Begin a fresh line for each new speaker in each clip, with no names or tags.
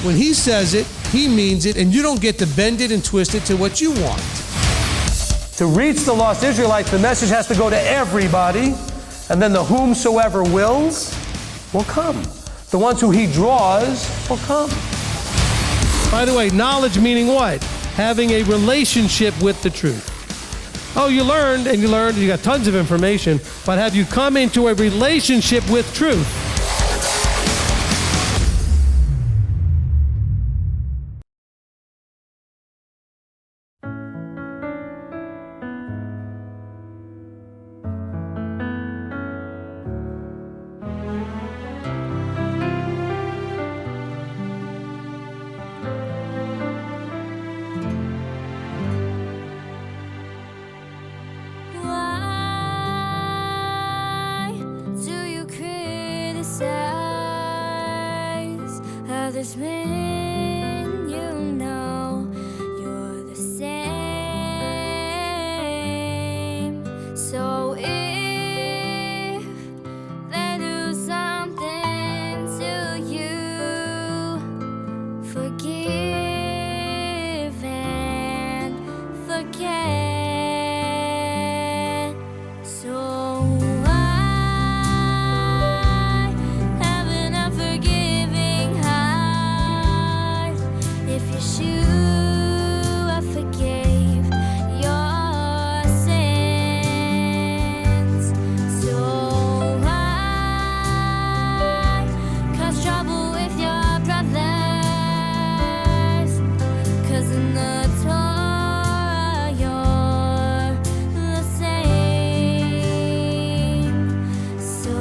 When he says it, he means it, and you don't get to bend it and twist it to what you want.
To reach the lost Israelites, the message has to go to everybody, and then the whomsoever wills will come. The ones who he draws will come.
By the way, knowledge meaning what? Having a relationship with the truth. Oh, you learned, and you got tons of information, but have you come into a relationship with truth?
Others when you know you're the same. So if they do something to you, forgive and forget. So Yeshua forgave your sins. So why cause trouble with your brothers? 'Cause in the Torah you're the same. So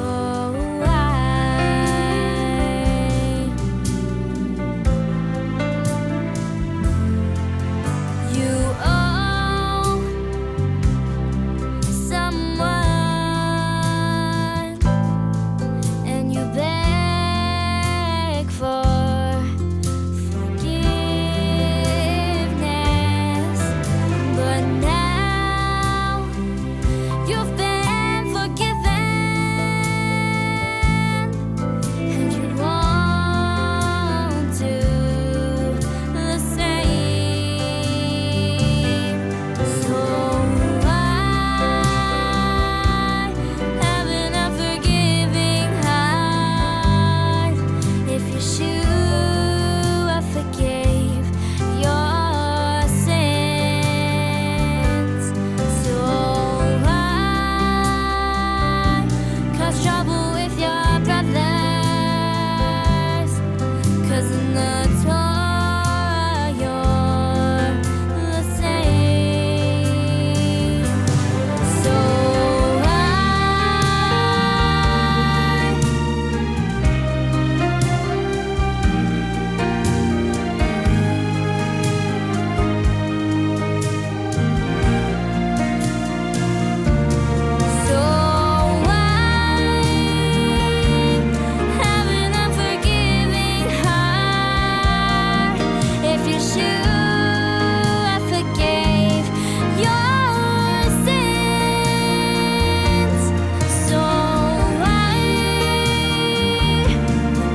you owe someone and you beg for forgiveness, but now you've been forgiven and you won't do the same. So why having a forgiving heart if Yeshua forgave your sins? So why cause trouble with your brothers? 'Cause in the Torah you're the same. So having a forgiving heart if Yeshua forgave your sins? So why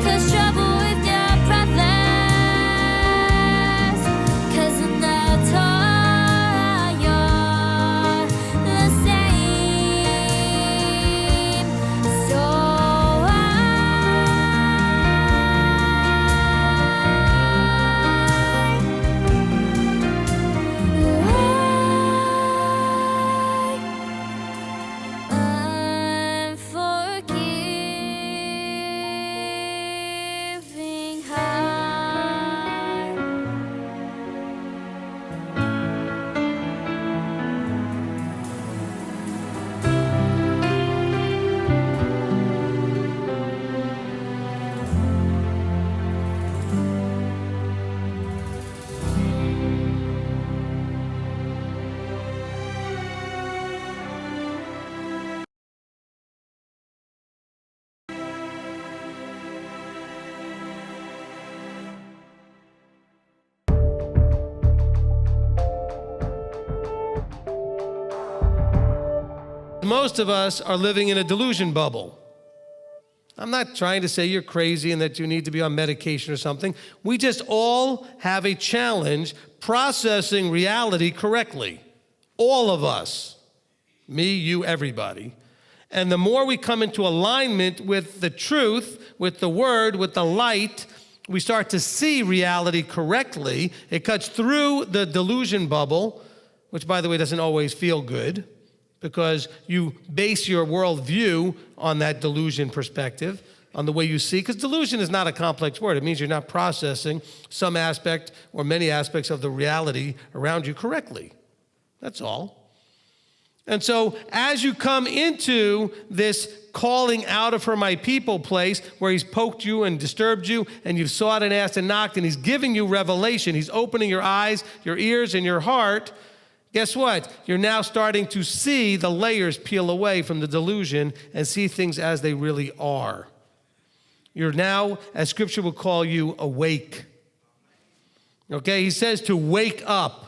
cause trouble with your brothers? 'Cause in the Torah you're the same. So unforgiving heart.
Most of us are living in a delusion bubble. I'm not trying to say you're crazy and that you need to be on medication or something. We just all have a challenge processing reality correctly. All of us. Me, you, everybody. And the more we come into alignment with the truth, with the word, with the light, we start to see reality correctly. It cuts through the delusion bubble, which, by the way, doesn't always feel good, because you base your worldview on that delusion perspective, on the way you see. Because delusion is not a complex word. It means you're not processing some aspect or many aspects of the reality around you correctly. That's all. And so as you come into this calling out of her my people place, where he's poked you and disturbed you, and you've sought and asked and knocked, and he's giving you revelation, he's opening your eyes, your ears, and your heart, guess what? You're now starting to see the layers peel away from the delusion and see things as they really are. You're now, as Scripture will call you, awake. Okay, he says to wake up.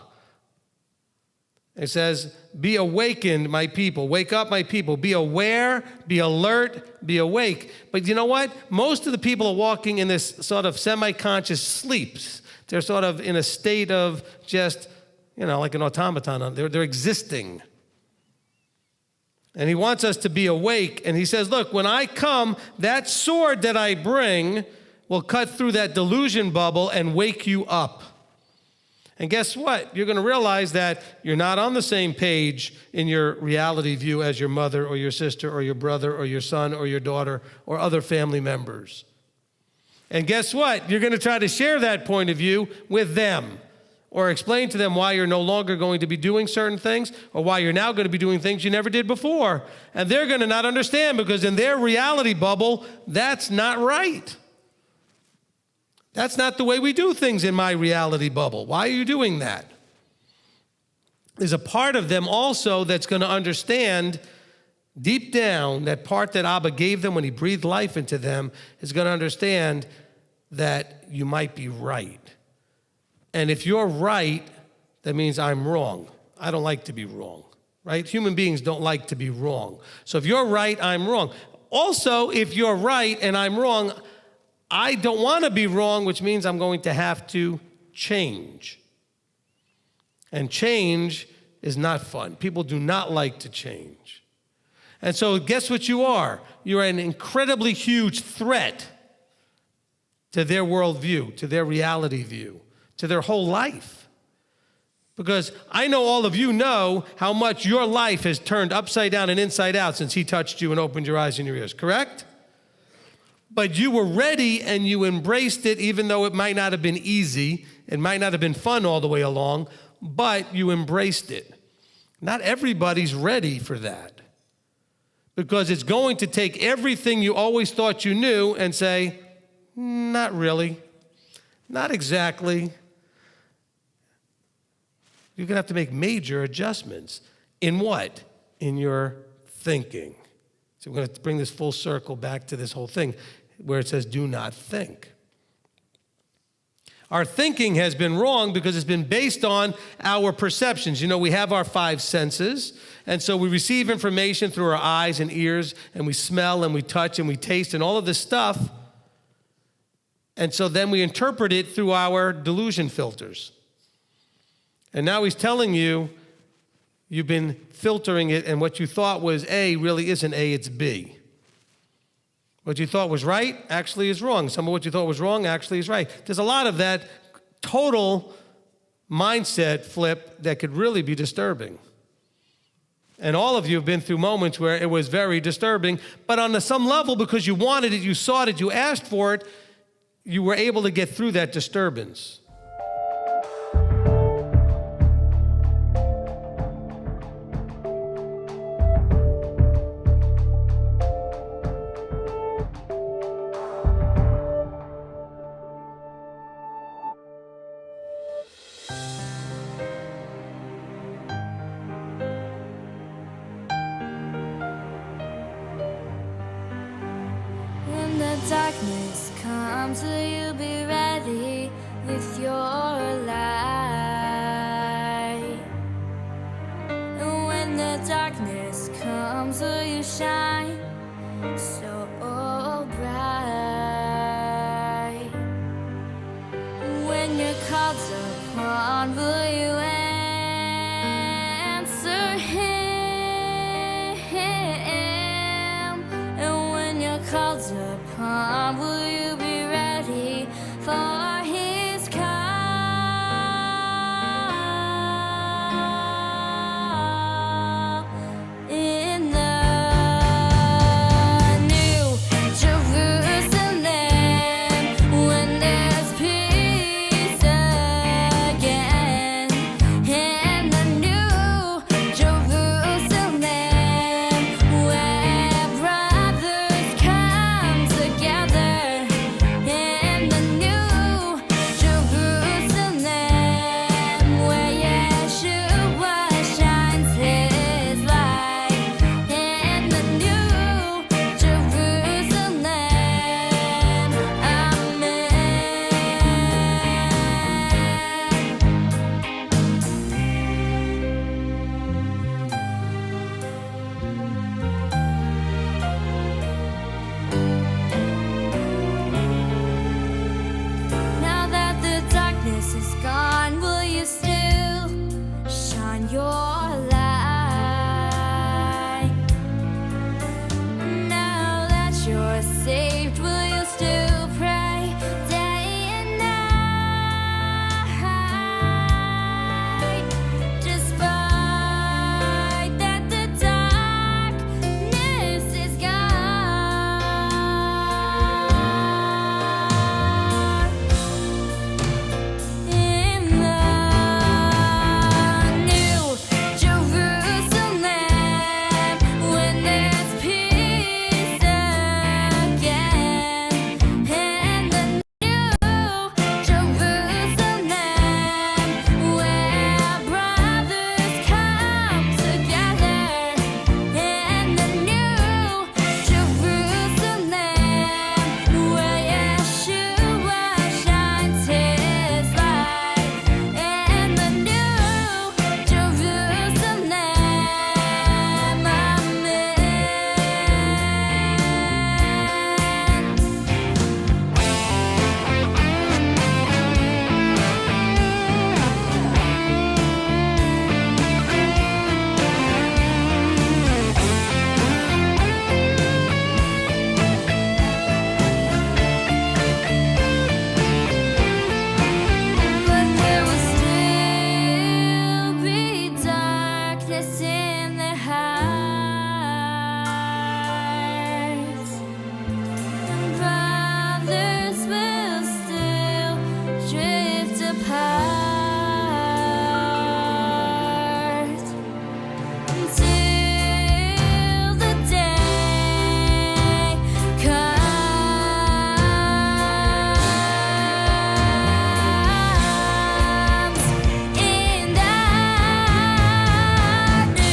It says, be awakened, my people. Wake up, my people. Be aware, be alert, be awake. But you know what? Most of the people are walking in this sort of semi-conscious sleeps. They're sort of in a state of just, like an automaton. They're existing. And he wants us to be awake. And he says, look, when I come, that sword that I bring will cut through that delusion bubble and wake you up. And guess what? You're going to realize that you're not on the same page in your reality view as your mother or your sister or your brother or your son or your daughter or other family members. And guess what? You're going to try to share that point of view with them, or explain to them why you're no longer going to be doing certain things, or why you're now going to be doing things you never did before. And they're going to not understand, because in their reality bubble, that's not right. That's not the way we do things in my reality bubble. Why are you doing that? There's a part of them also that's going to understand deep down, that part that Abba gave them when he breathed life into them, is going to understand that you might be right. And if you're right, that means I'm wrong. I don't like to be wrong, right? Human beings don't like to be wrong. So if you're right, I'm wrong. Also, if you're right and I'm wrong, I don't want to be wrong, which means I'm going to have to change. And change is not fun. People do not like to change. And so guess what you are? You're an incredibly huge threat to their worldview, to their reality view, to their whole life. Because I know all of you know how much your life has turned upside down and inside out since he touched you and opened your eyes and your ears, correct? But you were ready and you embraced it, even though it might not have been easy, it might not have been fun all the way along, but you embraced it. Not everybody's ready for that, because it's going to take everything you always thought you knew and say, not really, not exactly. You're going to have to make major adjustments. In what? In your thinking. So we're going to bring this full circle back to this whole thing where it says, do not think. Our thinking has been wrong because it's been based on our perceptions. We have our five senses, and so we receive information through our eyes and ears, and we smell and we touch and we taste and all of this stuff. And so then we interpret it through our delusion filters. And now he's telling you, you've been filtering it, and what you thought was A really isn't A, it's B. What you thought was right actually is wrong. Some of what you thought was wrong actually is right. There's a lot of that total mindset flip that could really be disturbing. And all of you have been through moments where it was very disturbing, but on some level, because you wanted it, you sought it, you asked for it, you were able to get through that disturbance.
When the darkness comes, will you be ready with your light? And when the darkness comes, will you shine so bright? upon, will you answer him? And when you're called upon, will you be ready for his call? In the New Jerusalem, when there's peace again, in the New Jerusalem, where brothers come together, in the New Jerusalem, where Yeshua shines his light, in the New Jerusalem, amen. Now that the darkness is gone, will you still shine your light? Now that you're saved, will you still pray day and night? Despite that the darkness is gone. In the New Jerusalem, when there's peace again, in the New Jerusalem, where brothers come together, in the New Jerusalem, where Yeshua shines his light, in the New Jerusalem, but there will still be darkness in their hearts, and brothers will still drift apart until the day comes in the New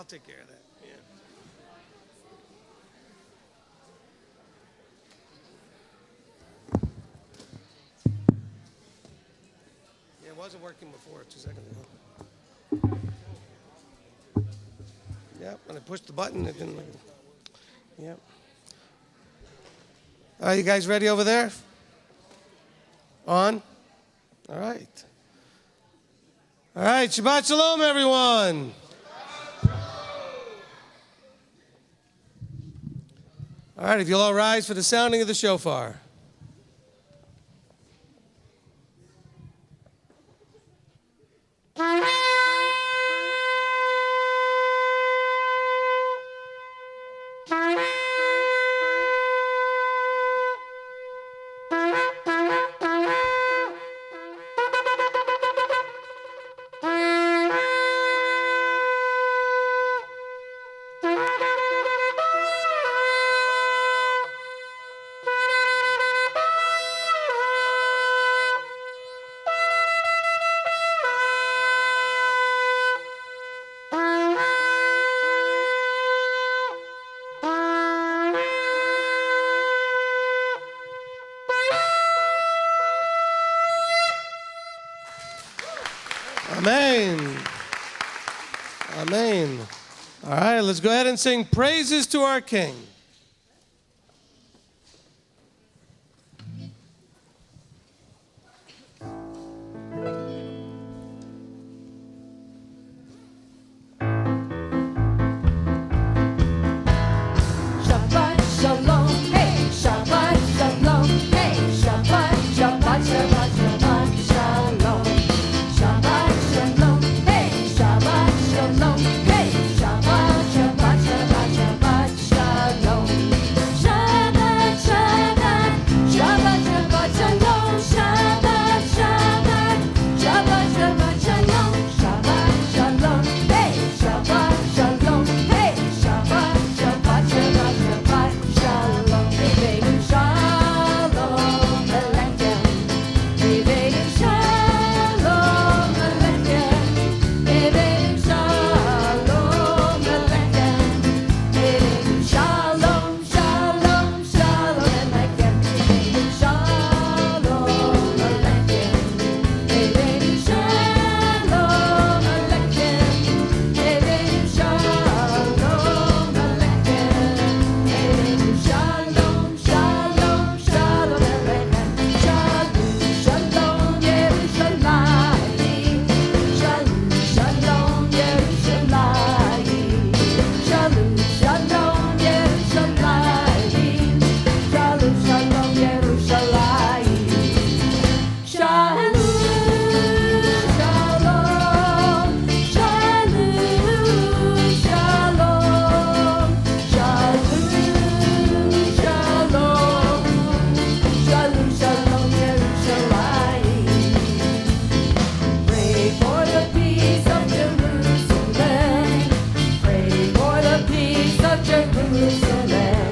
I'll take care of that. Yeah. Yeah, it wasn't working before 2 seconds ago. Yep, when I pushed the button, it didn't. Yep. Are you guys ready over there? On? All right. All right, Shabbat Shalom, everyone. All right, if you'll all rise for the sounding of the shofar. Amen. Amen. All right, let's go ahead and sing praises to our King.
Shabbat Shalom, hey, Shabbat Shalom, hey, Shabbat, Shabbat, Shabbat, Shabbat Shalom. Shabbat Shalom, hey, Shabbat Shalom, hey, Shabbat, Shabbat, Shabbat, Shabbat Shalom. Shabbat, Shabbat, Shabbat, Shabbat Shalom. Shabbat, Shabbat, Shabbat, Shabbat Shalom. Shabbat Shalom, hey, Shabbat Shalom, hey, Shabbat, Shabbat, Shabbat, Shabbat Shalom. Reveillon Shalom Aleichem. Reveillon Shalom Aleichem. Reveillon Shalom Aleichem. Reveillon Shalom, Shalom, Shalom Aleichem. Reveillon Shalom Aleichem. Reveillon Shalom Aleichem. Reveillon Shalom Aleichem. Reveillon Shalom, Shalom, Shalom Aleichem. Shalom, Shalom Yerushalayim. Shalom, Shalom Yerushalayim. Shalom, Shalom Yerushalayim. Shalom, Shalom Yerushalayim. Shalom, Shalom, Shalom, Shalom, Shalom, Shalom Yerushalayim. Pray for the peace of Jerusalem. Pray for the peace of Jerusalem.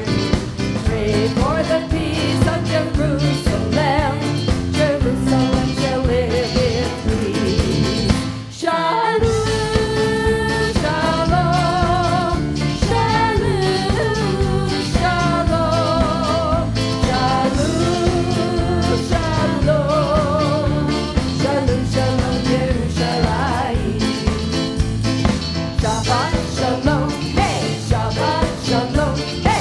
Pray for the peace of Jerusalem. Jerusalem shall live in peace. Shalom, Shalom, Shalom, Shalom, Shalom, Shalom, Shalom, Shalom Yerushalayim. Shabbat Shalom, hey, Shabbat Shalom, hey.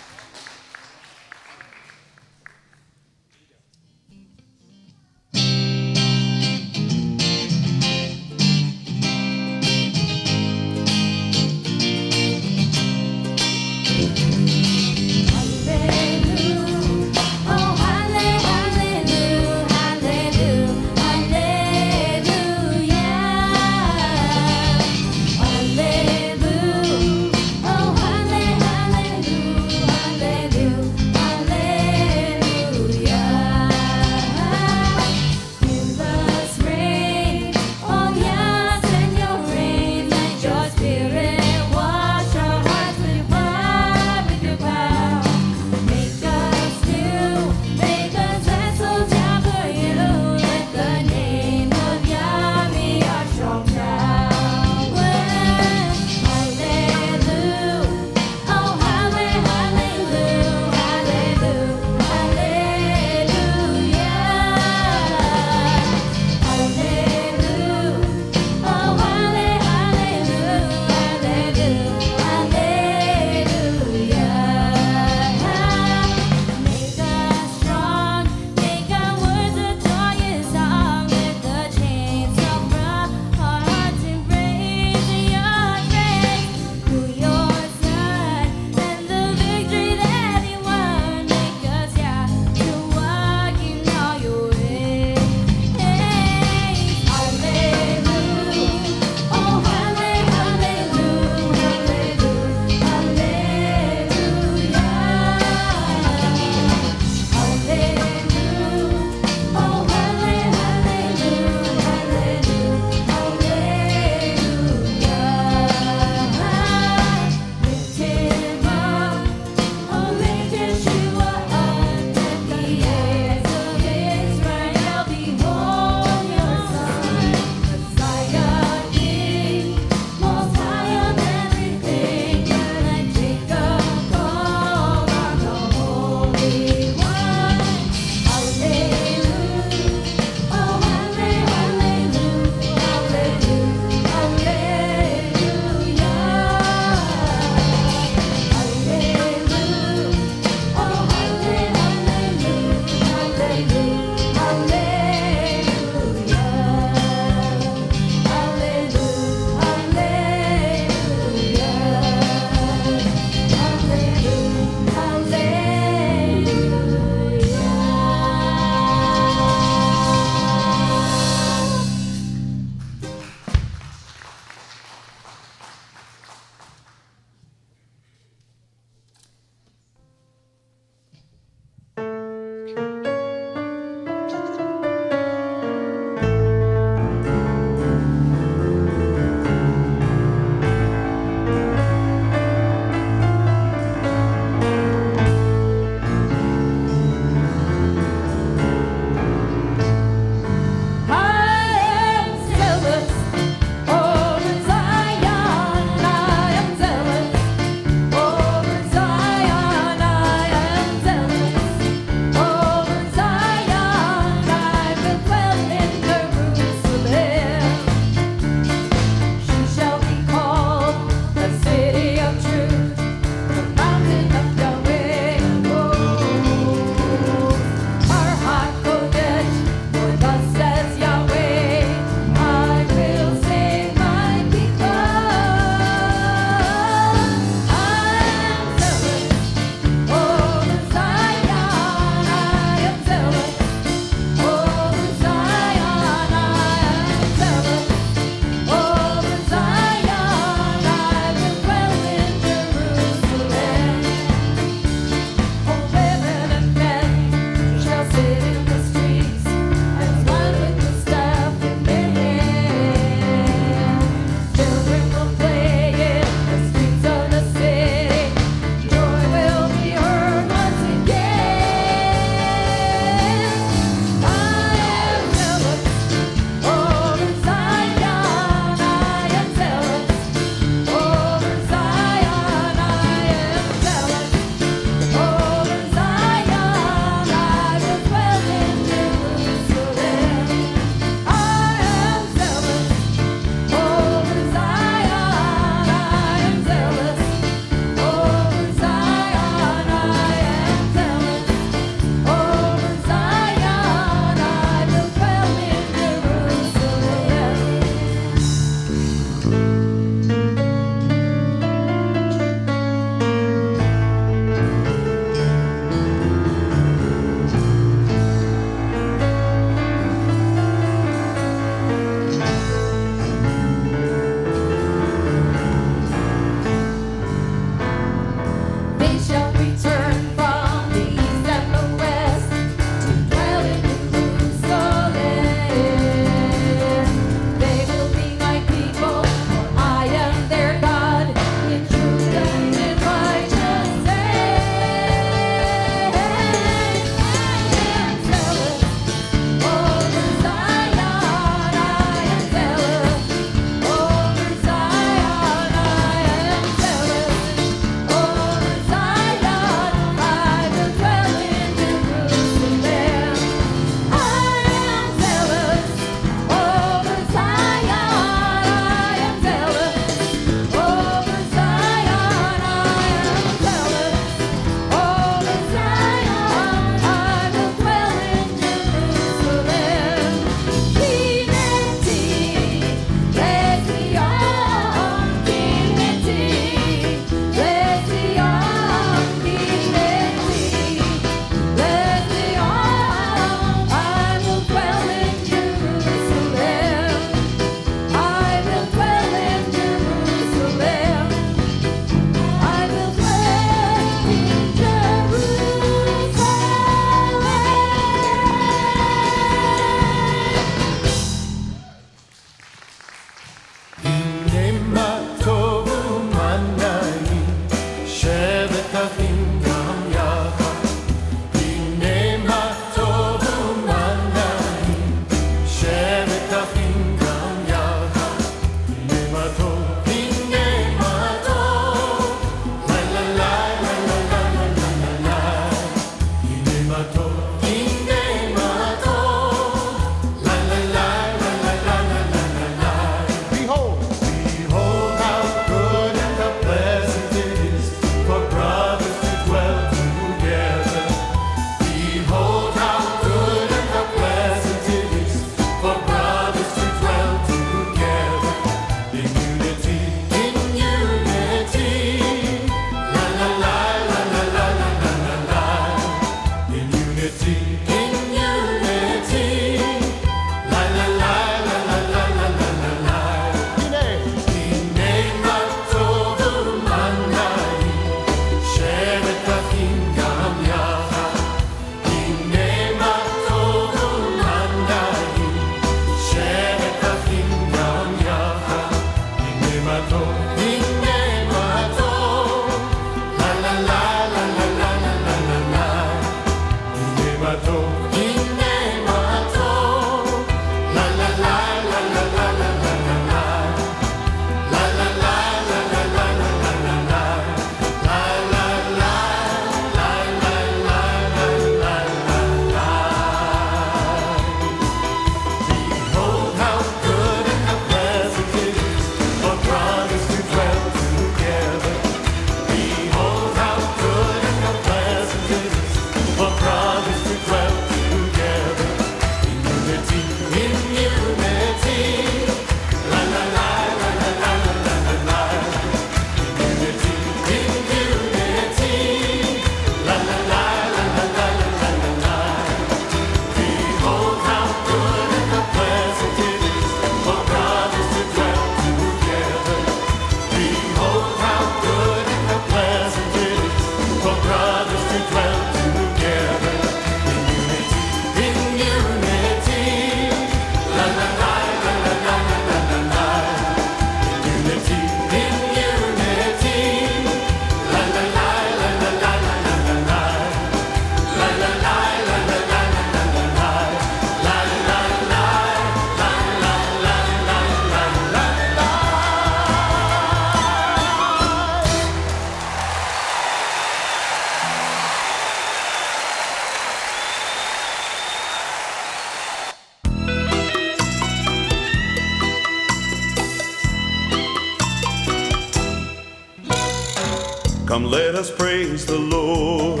Come, let us praise the Lord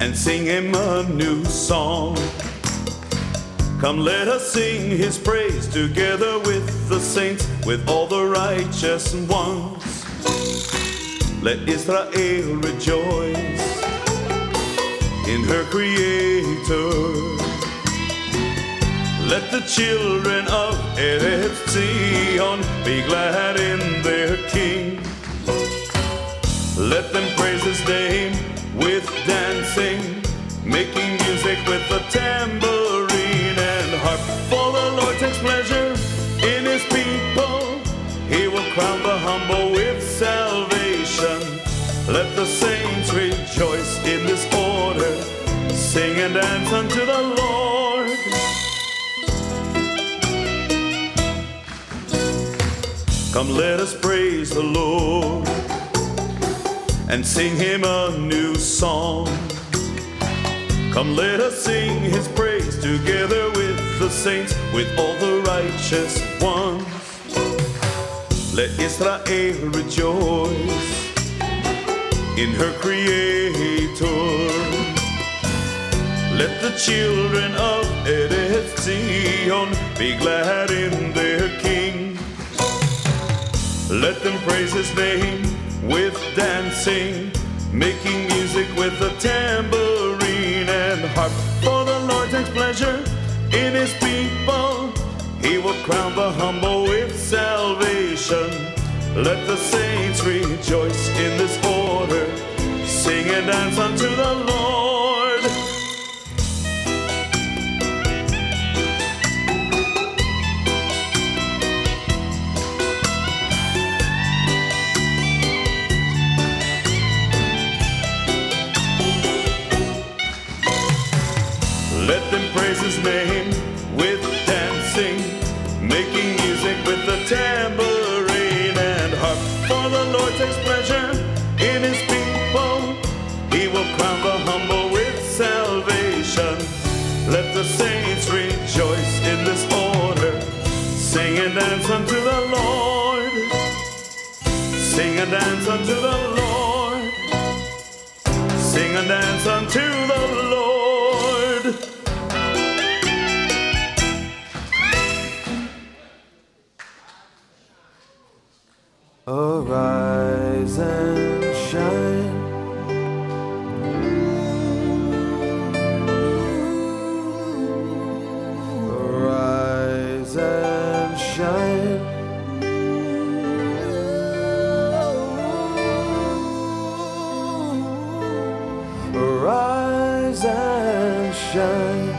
and sing him a new song. Come, let us sing his praise together with the saints, with all the righteous ones. Let Israel rejoice in her Creator. Let the children of Eretz Zion be glad in their King. Let them praise his name with dancing, making music with the tambourine and harp. For the Lord takes pleasure in his people. He will crown the humble with salvation. Let the saints rejoice in this order. Sing and dance unto the Lord. Come, let us praise the Lord and sing him a new song. Come, let us sing his praise together with the saints, with all the righteous ones. Let Israel rejoice in her Creator. Let the children of Eretz Zion be glad in their King. Let them praise his name with dancing, making music with the tambourine and harp. For the Lord takes pleasure in his people. He will crown the humble with salvation. Let the saints rejoice in this order. Sing and dance unto the Lord. Let them praise his name with dancing, making music with the tambourine and harp. For the Lord takes pleasure in his people. He will crown the humble with salvation. Let the saints rejoice in this order. Sing and dance unto the Lord. Sing and dance unto the Lord. Sing and dance unto the Lord.
Arise and shine. Arise and shine. Arise and shine,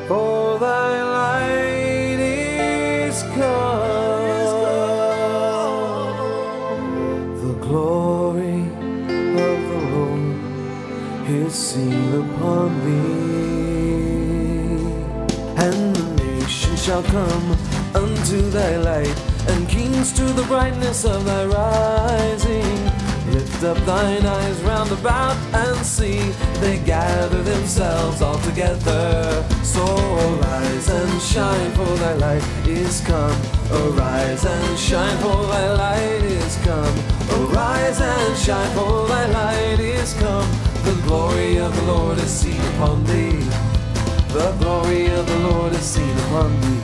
for thy light is come. Is seen upon thee, and the nations shall come unto thy light, and kings to the brightness of thy rising. Lift up thine eyes round about and see, they gather themselves all together. So arise and shine, for thy light is come. Arise and shine, for thy light is come. Arise and shine, for thy light is come. The glory of the Lord is seen upon thee. The glory of the Lord is seen upon thee.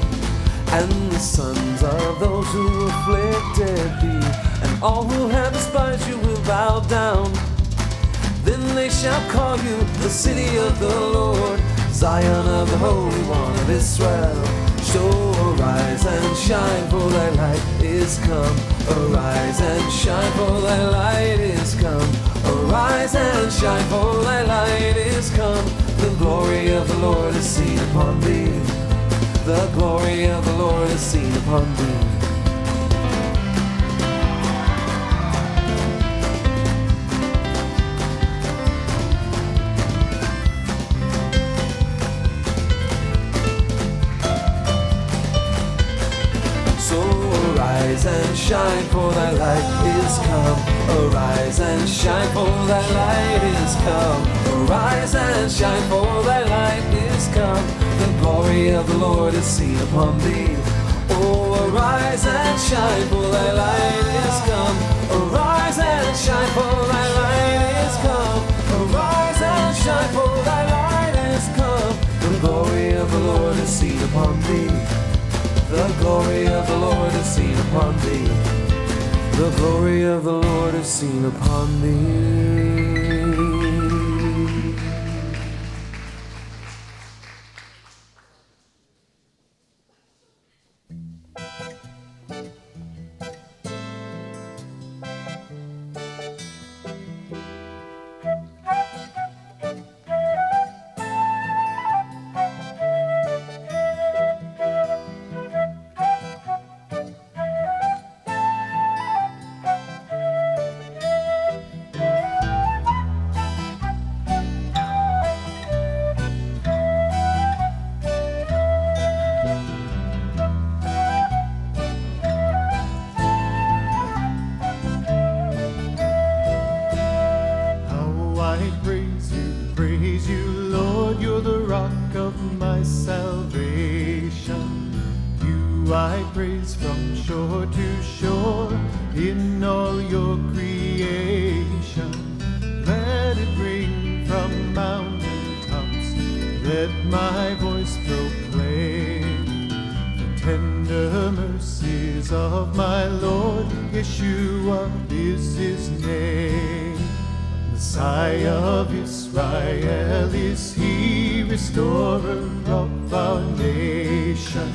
And the sons of those who afflicted thee, and all who have despised you will bow down. Then they shall call you the city of the Lord, Zion of the Holy One of Israel. So arise and shine, for thy light is come. Arise and shine, for thy light is come. Arise and shine, for thy light is come. The glory of the Lord is seen upon thee. The glory of the Lord is seen upon thee. Arise and shine, for thy light is come. Arise and shine, for thy light is come. Arise and shine, for thy light is come. The glory of the Lord is seen upon thee. Oh, arise and shine, for thy light is come. Arise and shine, for upon thee. The glory of the Lord is seen upon thee. The glory of the Lord is seen upon thee.
Praise you, Lord, you're the rock of my salvation. You I praise from shore to shore in all your creation. Let it ring from mountain tops, let my voice proclaim the tender mercies of my Lord. Yeshua is his name. Messiah of Israel is he, restorer of our nation.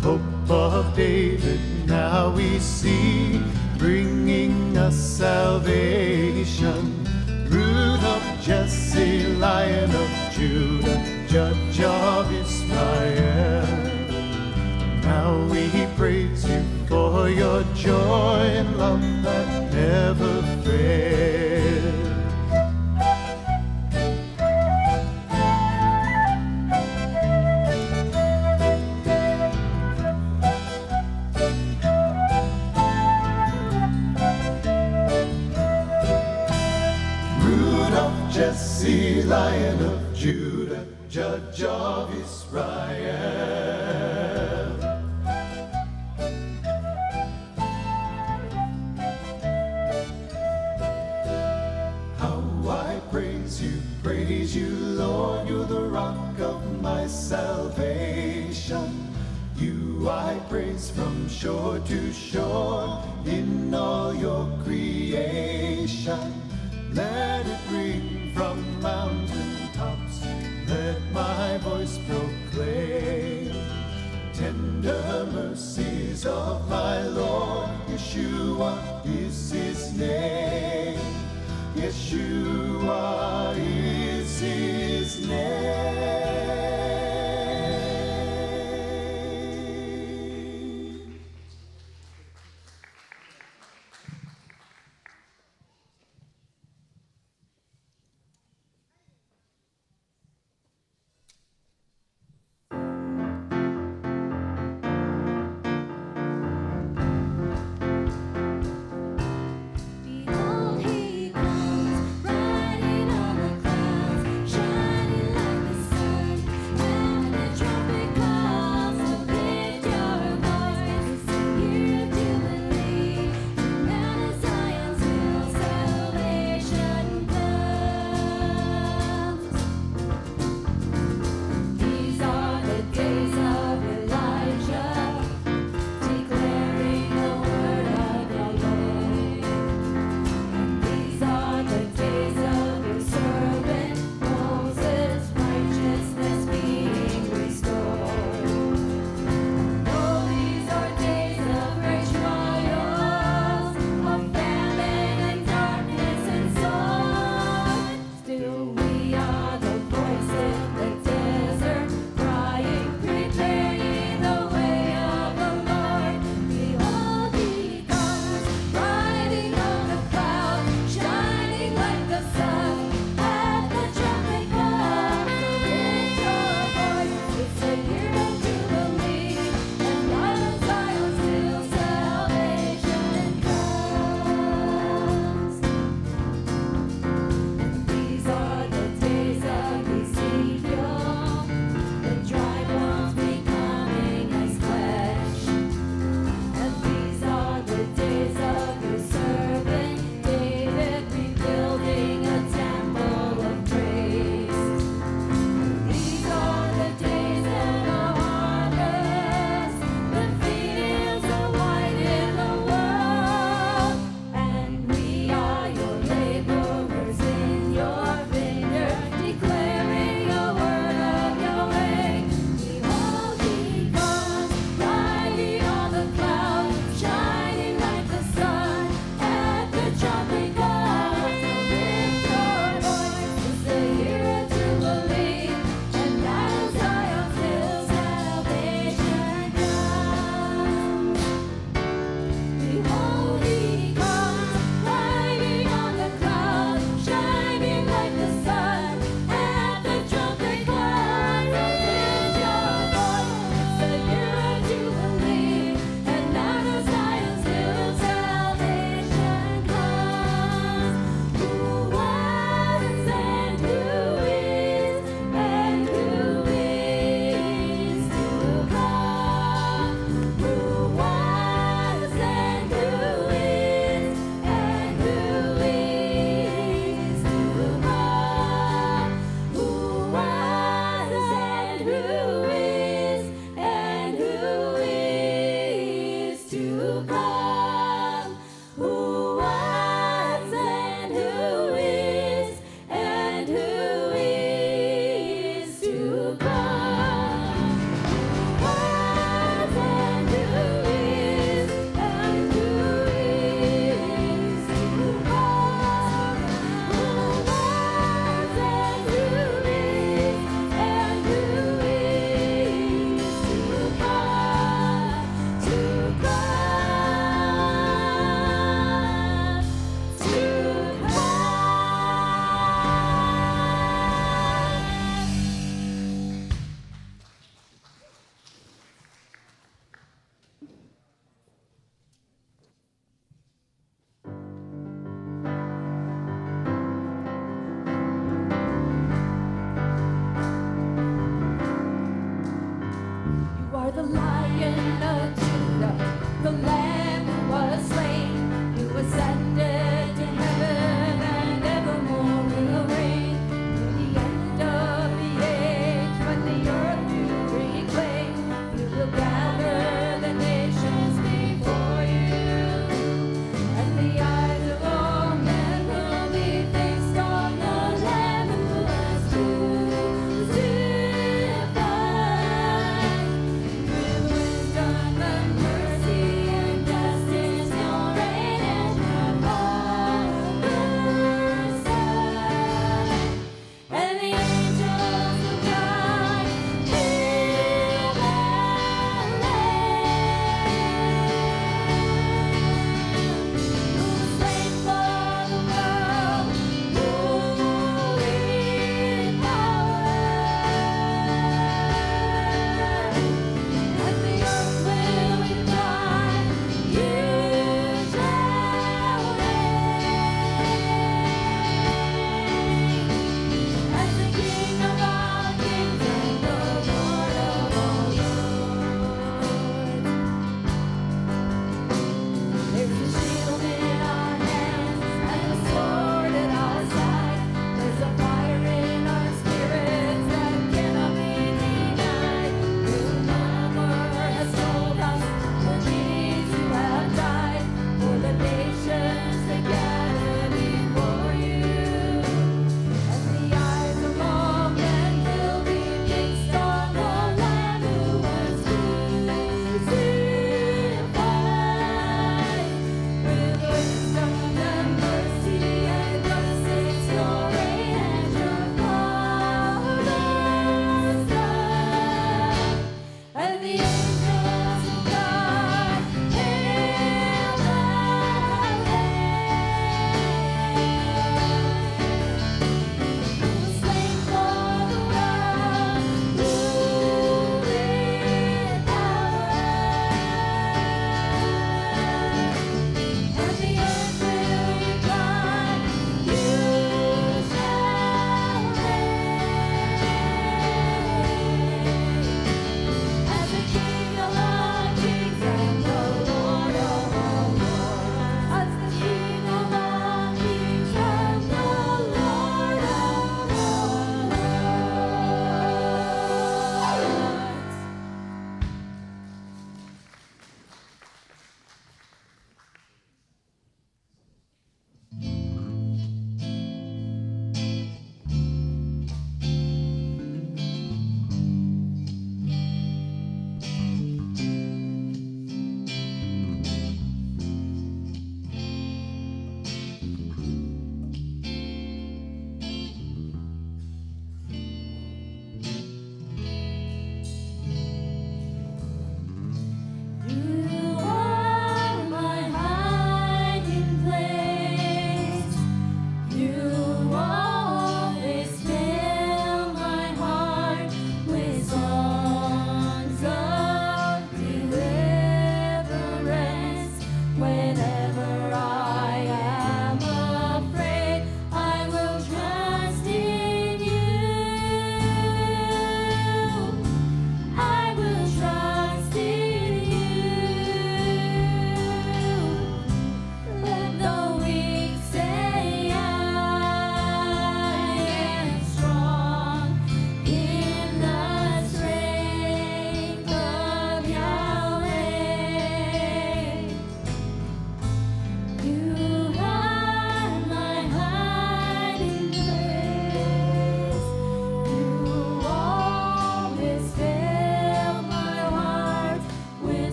The hope of David now we see, bringing us salvation. Root of Jesse, Lion of Judah, Judge of Israel. Now we praise you for your joy and love that never fails. Jesse, Lion of Judah, Judge of Israel. How I praise you, Lord, you're the rock of my salvation. You I praise from shore to shore in all your creation. Let it ring from mountain tops, let my voice proclaim tender mercies of my Lord. Yeshua is his name. Yeshua is his name.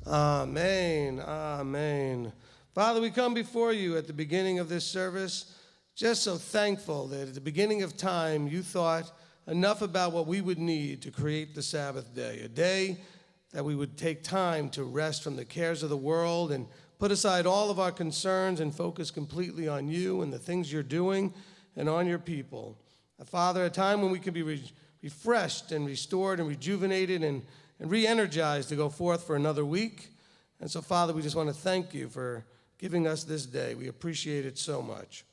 Amen. Amen. Father, we come before you at the beginning of this service, just so thankful that at the beginning of time you thought enough about what we would need to create the Sabbath day, a day that we would take time to rest from the cares of the world and put aside all of our concerns and focus completely on you and the things you're doing and on your people. Father, a time when we can be refreshed and restored and rejuvenated and re-energized to go forth for another week. And so, Father, we just want to thank you for giving us this day. We appreciate it so much.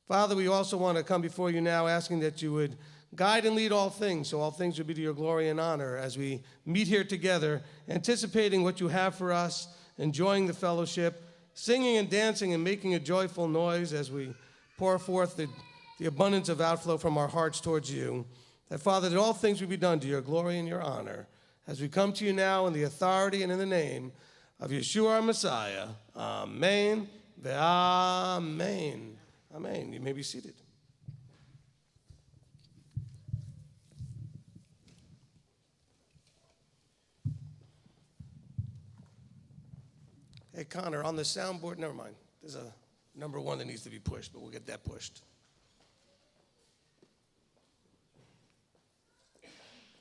Father, we also want to come before you now asking that you would guide and lead all things, so all things would be to your glory and honor as we meet here together, anticipating what you have for us, enjoying the fellowship, singing and dancing and making a joyful noise as we pour forth the abundance of outflow from our hearts towards you. That, Father, that all things would be done to your glory and your honor as we come to you now in the authority and in the name of Yeshua our Messiah. Amen. Amen. Amen. You may be seated. Hey, Connor, on the soundboard, never mind. There's a number 1 that needs to be pushed, but we'll get that pushed.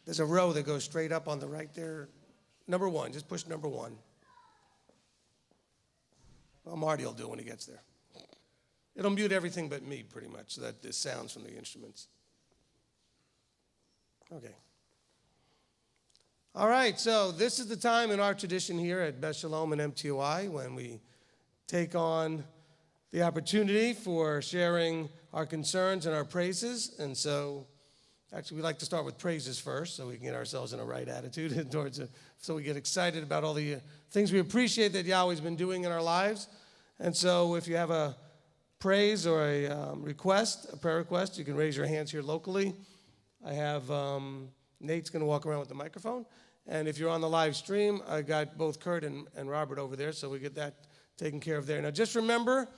There's a row that goes straight up on the right there. Number 1, just push number 1. Well, Marty will do it when he gets there. It'll mute everything but me, pretty much, so that the sounds from the instruments. Okay. All right, so this is the time in our tradition here at Beth Shalom and MTOI when we take on the opportunity for sharing our concerns and our praises. And so, actually, we like to start with praises first so we can get ourselves in a right attitude towards it, so we get excited about all the things we appreciate that Yahweh's been doing in our lives. And so if you have a praise or a request, a prayer request, you can raise your hands here locally. I have Nate's going to walk around with the microphone. And if you're on the live stream, I got both Kurt and Robert over there, so we get that taken care of there. Now, just remember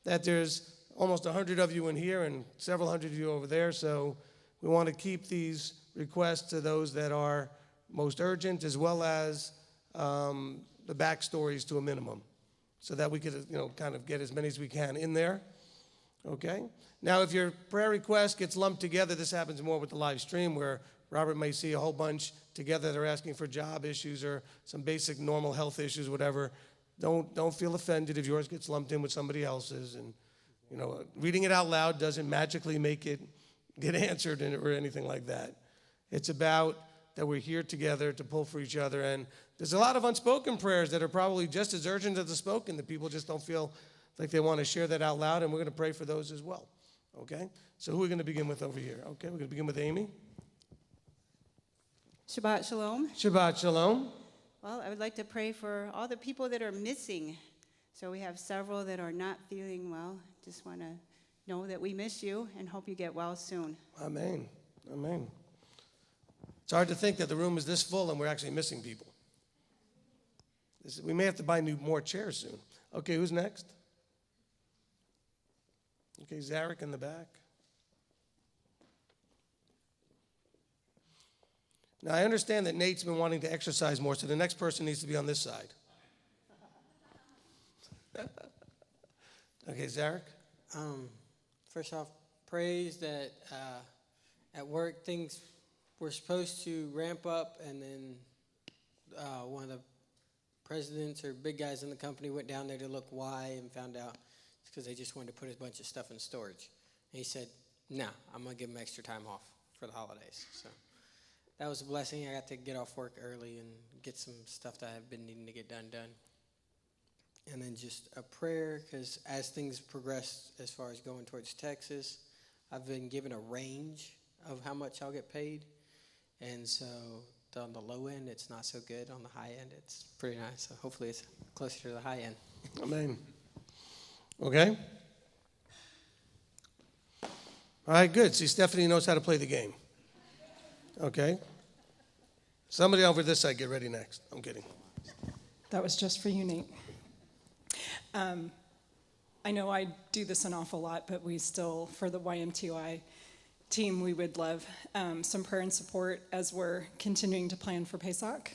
that there's almost 100 of you in here and several hundred of you over there, so we want to keep these requests to those that are most urgent, as well as the backstories to a minimum, so that we could, kind of get as many as we can in there. Okay? Now, if your prayer request gets lumped together, this happens more with the live stream, where Robert may see a whole bunch together that are asking for job issues or some basic normal health issues, whatever. Don't feel offended if yours gets lumped in with somebody else's. And, reading it out loud doesn't magically make it get answered or anything like that. It's about that we're here together to pull for each other. And there's a lot of unspoken prayers that are probably just as urgent as the spoken, that people just don't feel like they want to share that out loud, and we're going to pray for those as well. Okay? So who are we going to begin with over here? Okay, we're going to begin with Amy.
Shabbat Shalom.
Shabbat Shalom.
Well, I would like to pray for all the people that are missing. So we have several that are not feeling well. Just want to know that we miss you and hope you get well soon.
Amen. Amen. It's hard to think that the room is this full and we're actually missing people. We may have to buy more chairs soon. Okay, who's next? Okay, Zarek in the back. Now, I understand that Nate's been wanting to exercise more, so the next person needs to be on this side. Okay, Zarek?
First off, praise that at work things were supposed to ramp up, and then one of the presidents or big guys in the company went down there to look why and found out it's because they just wanted to put a bunch of stuff in storage. And he said, "No, I'm going to give them extra time off for the holidays." So that was a blessing. I got to get off work early and get some stuff that I've been needing to get done. And then just a prayer, because as things progress as far as going towards Texas, I've been given a range of how much I'll get paid. And so on the low end, it's not so good. On the high end, it's pretty nice. So hopefully it's closer to the high end.
Amen. Okay. All right, good. See, Stephanie knows how to play the game. Okay. Somebody over this side, get ready next. I'm kidding.
That was just for you, Nate. I know I do this an awful lot, but we still, for the YMTOI team, we would love some prayer and support as we're continuing to plan for Pesach.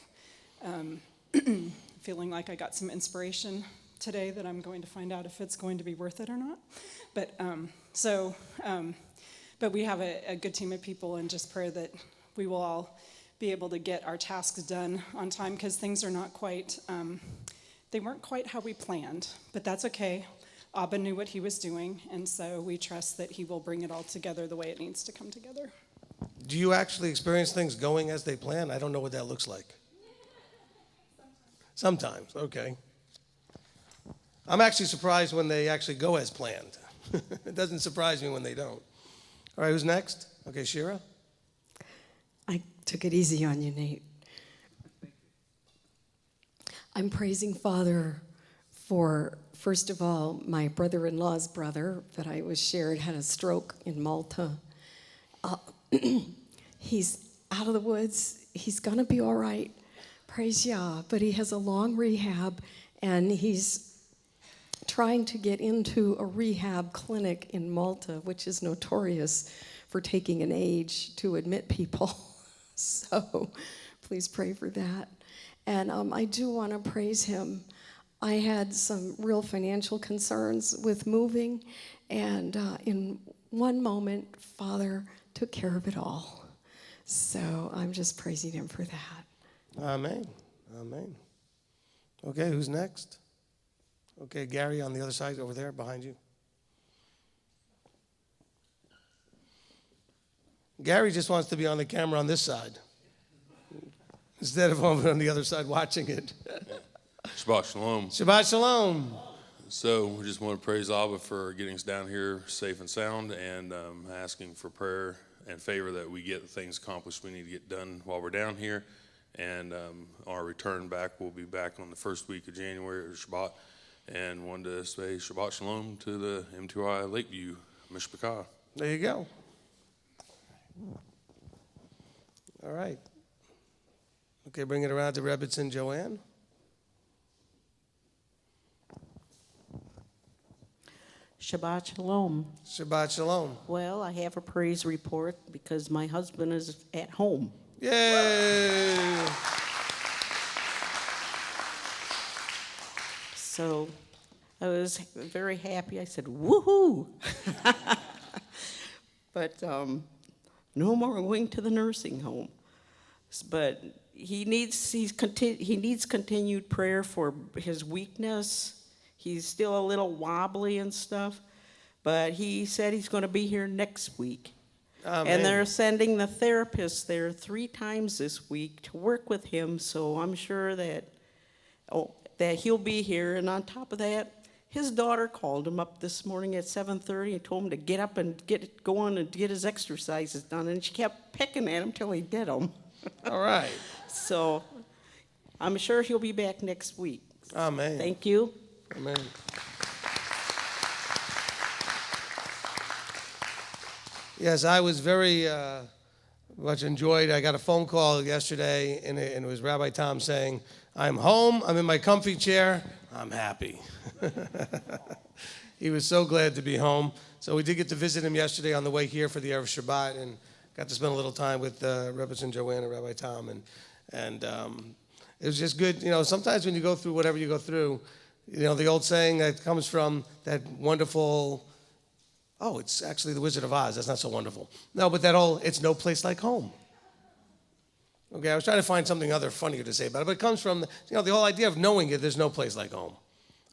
Feel feeling like I got some inspiration today that I'm going to find out if it's going to be worth it or not. But but we have a good team of people, and just pray that we will all be able to get our tasks done on time, because things are not quite, they weren't quite how we planned, but that's okay. Abba knew what he was doing, and so we trust that he will bring it all together the way it needs to come together.
Do you actually experience things going as they plan? I don't know what that looks like. Sometimes, okay. I'm actually surprised when they actually go as planned. It doesn't surprise me when they don't. All right, who's next? Okay, Shira.
I took it easy on you, Nate. I'm praising Father for, first of all, my brother-in-law's brother that I was shared had a stroke in Malta. He's out of the woods. He's going to be all right. Praise Yah. But he has a long rehab, and he's trying to get into a rehab clinic in Malta, which is notorious for taking an age to admit people. So please pray for that. And I do want to praise him. I had some real financial concerns with moving, and in one moment, Father took care of it all. So I'm just praising him for that.
Amen. Amen. Okay, who's next? Okay, Gary on the other side over there behind you. Gary just wants to be on the camera on this side instead of over on the other side watching it.
Shabbat Shalom.
Shabbat Shalom.
So we just want to praise Abba for getting us down here safe and sound, and asking for prayer and favor that we get the things accomplished we need to get done while we're down here. And our return back, we'll be back on the first week of January, or Shabbat. And wanted to say Shabbat Shalom to the M2I Lakeview, Mishpachah.
There you go. All right. Okay, bring it around to Rebbitzin Joanne.
Shabbat Shalom.
Shabbat Shalom.
Well, I have a praise report because my husband is at home.
Yay!
So I was very happy. I said, woohoo! But no more going to the nursing home. But he needs continued prayer for his weakness. He's still a little wobbly and stuff, but he said he's going to be here next week.
Amen.
And they're sending the therapist there 3 times this week to work with him, so I'm sure that he'll be here. And on top of that, his daughter called him up this morning at 7:30 and told him to get up and get going and get his exercises done, and she kept pecking at him till he did them.
All right.
So I'm sure he'll be back next week.
Amen.
Thank you.
Amen. Yes, I was very much enjoyed. I got a phone call yesterday, and it was Rabbi Tom saying, I'm home, I'm in my comfy chair, I'm happy. He was so glad to be home. So we did get to visit him yesterday on the way here for the Erev Shabbat, and got to spend a little time with Rebbitzin Joanne and Rabbi Tom, and it was just good. You know, sometimes when you go through whatever you go through, you know, the old saying that comes from that wonderful, oh, it's actually the Wizard of Oz. That's not so wonderful. No, but that whole, it's no place like home. Okay, I was trying to find something other funnier to say about it, but it comes from, you know, the whole idea of knowing it, there's no place like home.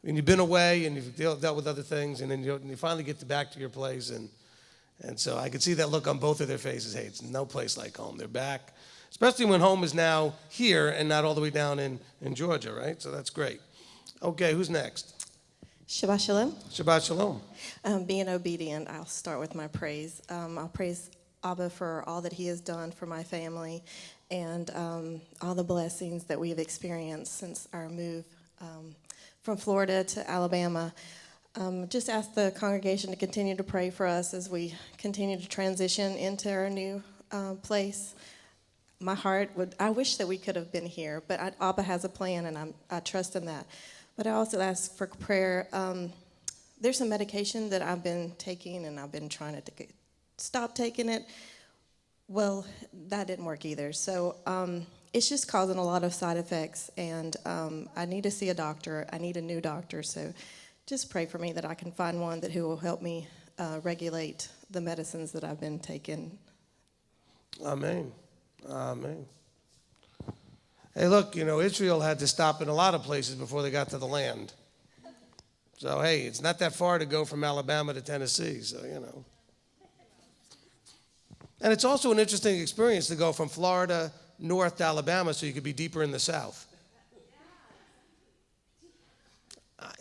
And you've been away, and you've dealt with other things, and then you finally get back to your place, and so I could see that look on both of their faces. Hey, it's no place like home. They're back, especially when home is now here and not all the way down in Georgia, right? So that's great. Okay, who's next?
Shabbat Shalom.
Shabbat Shalom.
Being obedient, I'll start with my praise. I'll praise Abba for all that he has done for my family and all the blessings that we have experienced since our move from Florida to Alabama. Just ask the congregation to continue to pray for us as we continue to transition into our new place. My heart I wish that we could have been here, but Abba has a plan, and I trust in that. But I also ask for prayer. There's some medication that I've been taking, and I've been trying to stop taking it. Well, that didn't work either. So it's just causing a lot of side effects, and I need to see a doctor. I need a new doctor, so just pray for me that I can find one who will help me regulate the medicines that I've been taking.
Amen. Amen. Hey, look, Israel had to stop in a lot of places before they got to the land. So, hey, it's not that far to go from Alabama to Tennessee, so, And it's also an interesting experience to go from Florida north to Alabama so you could be deeper in the south.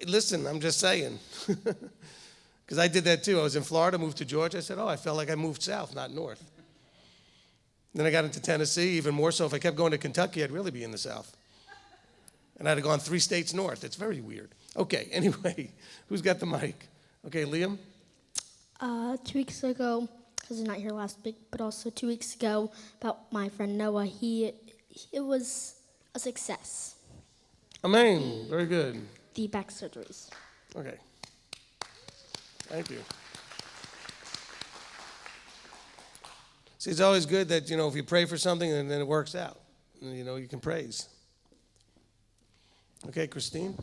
Listen, I'm just saying. Because I did that too. I was in Florida, moved to Georgia. I said, I felt like I moved south, not north. Then I got into Tennessee, even more so. If I kept going to Kentucky, I'd really be in the south. And I'd have gone 3 states north. It's very weird. Okay, anyway, who's got the mic? Okay, Liam?
2 weeks ago, because he's not here last week, but also 2 weeks ago, about my friend Noah, it was a success.
Amen. Very good.
The back surgeries.
Okay. Thank you. See, it's always good that, if you pray for something and then it works out, you can praise. Okay, Christine?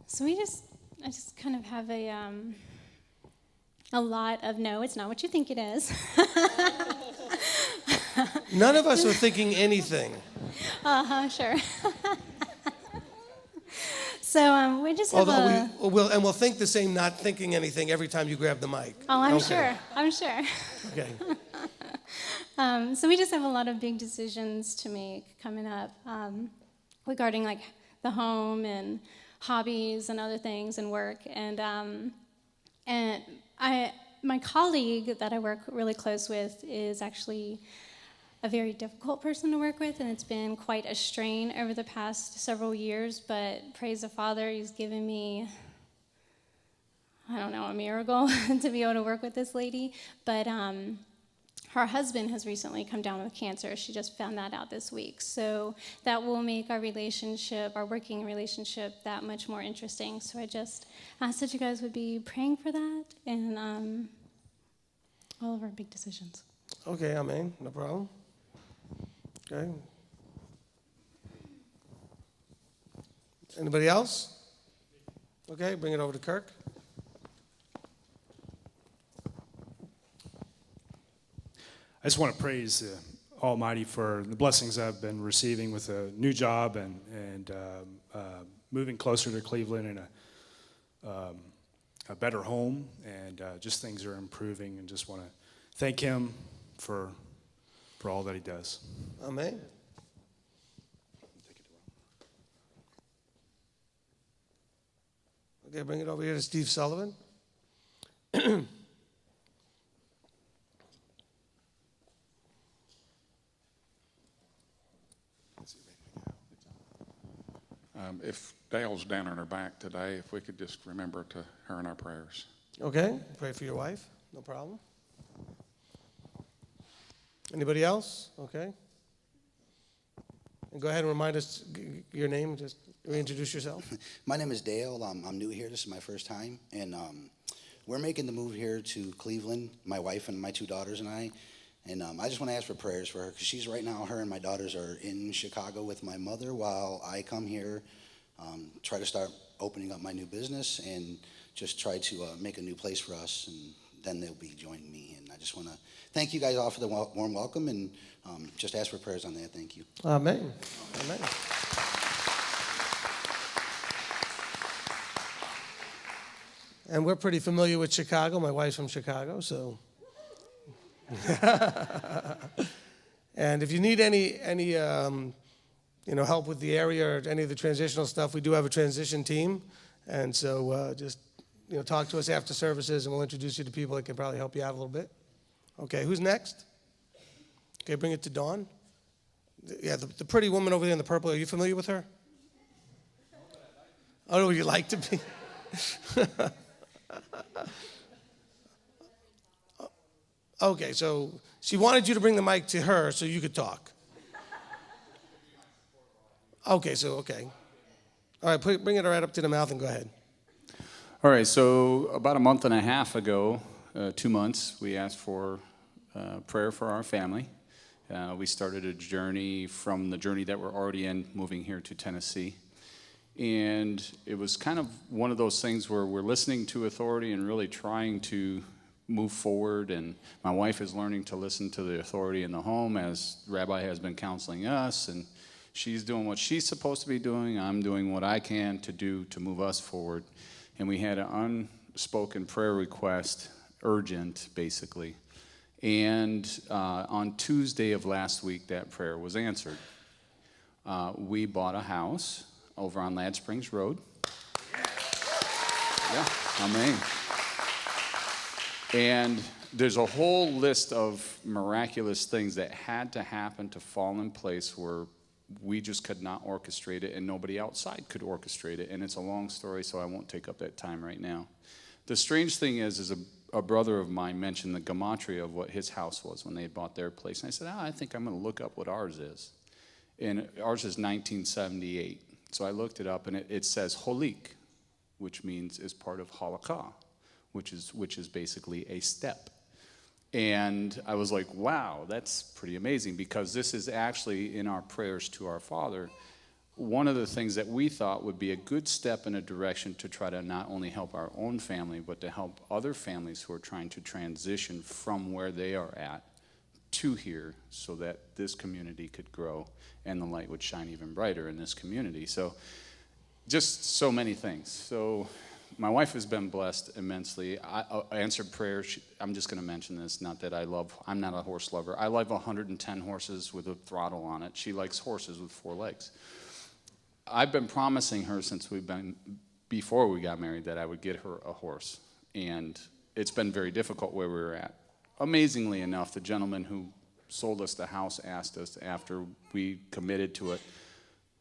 So I just kind of have a lot of no, it's not what you think it is.
None of us are thinking anything.
Sure. So we just have
we'll think the same not thinking anything every time you grab the mic.
Oh, I'm sure.
Okay.
So we just have a lot of big decisions to make coming up regarding like the home and hobbies and other things and work. And my colleague that I work really close with is actually a very difficult person to work with, and it's been quite a strain over the past several years, but praise the Father, he's given me, a miracle to be able to work with this lady. But her husband has recently come down with cancer. She just found that out this week. So that will make our working relationship, that much more interesting. So I just ask that you guys would be praying for that and all of our big decisions.
Okay, amen. No problem. Okay. Anybody else? Okay, bring it over to Kirk.
I just want to praise Almighty for the blessings I've been receiving with a new job and moving closer to Cleveland and a better home, and just things are improving, and just want to thank him for all that he does.
Amen. Okay, bring it over here to Steve Sullivan.
If Dale's down on her back today, if we could just remember her in our prayers.
Okay, pray for your wife. No problem. Anybody else? Okay. And go ahead and remind us your name. Just reintroduce yourself.
My name is Dale. I'm new here. This is my first time. And we're making the move here to Cleveland, my wife and my 2 daughters and I. And I just want to ask for prayers for her, because she's right now, her and my daughters are in Chicago with my mother while I come here, try to start opening up my new business and just try to make a new place for us. And then they'll be joining me. And I just want to thank you guys all for the warm welcome, and just ask for prayers on that. Thank you.
Amen. Amen. And we're pretty familiar with Chicago. My wife's from Chicago, so. And if you need any help with the area or any of the transitional stuff, we do have a transition team. And so just talk to us after services, and we'll introduce you to people that can probably help you out a little bit. Okay, who's next? Okay, bring it to Dawn. Yeah, the pretty woman over there in the purple, are you familiar with her? Oh, would you like to be? Okay, so she wanted you to bring the mic to her so you could talk. Okay. All right, bring it right up to the mouth and go ahead.
All right, so about a month and a half ago, 2 months, we asked for prayer for our family. We started a journey from the journey that we're already in, moving here to Tennessee. And it was kind of one of those things where we're listening to authority and really trying to move forward. And my wife is learning to listen to the authority in the home as Rabbi has been counseling us. And she's doing what she's supposed to be doing. I'm doing what I can to do to move us forward. And we had an unspoken prayer request, urgent, basically. And on Tuesday of last week, that prayer was answered. We bought a house over on Ladd Springs Road. Yeah, amen. And there's a whole list of miraculous things that had to happen to fall in place where we just could not orchestrate it and nobody outside could orchestrate it. And it's a long story, so I won't take up that time right now. The strange thing is a brother of mine mentioned the gematria of what his house was when they had bought their place. And I said, I think I'm going to look up what ours is. And ours is 1978. So I looked it up, and it says holik, which means is part of halakha, which is basically a step. And I was like, wow, that's pretty amazing, because this is actually in our prayers to our Father, one of the things that we thought would be a good step in a direction to try to not only help our own family, but to help other families who are trying to transition from where they are at to here, so that this community could grow and the light would shine even brighter in this community. So just so many things. So my wife has been blessed immensely. I answered prayer. I'm just going to mention this, not that I'm not a horse lover. I love 110 horses with a throttle on it. She likes horses with 4 legs. I've been promising her before we got married, that I would get her a horse. And it's been very difficult where we were at. Amazingly enough, the gentleman who sold us the house asked us after we committed to it,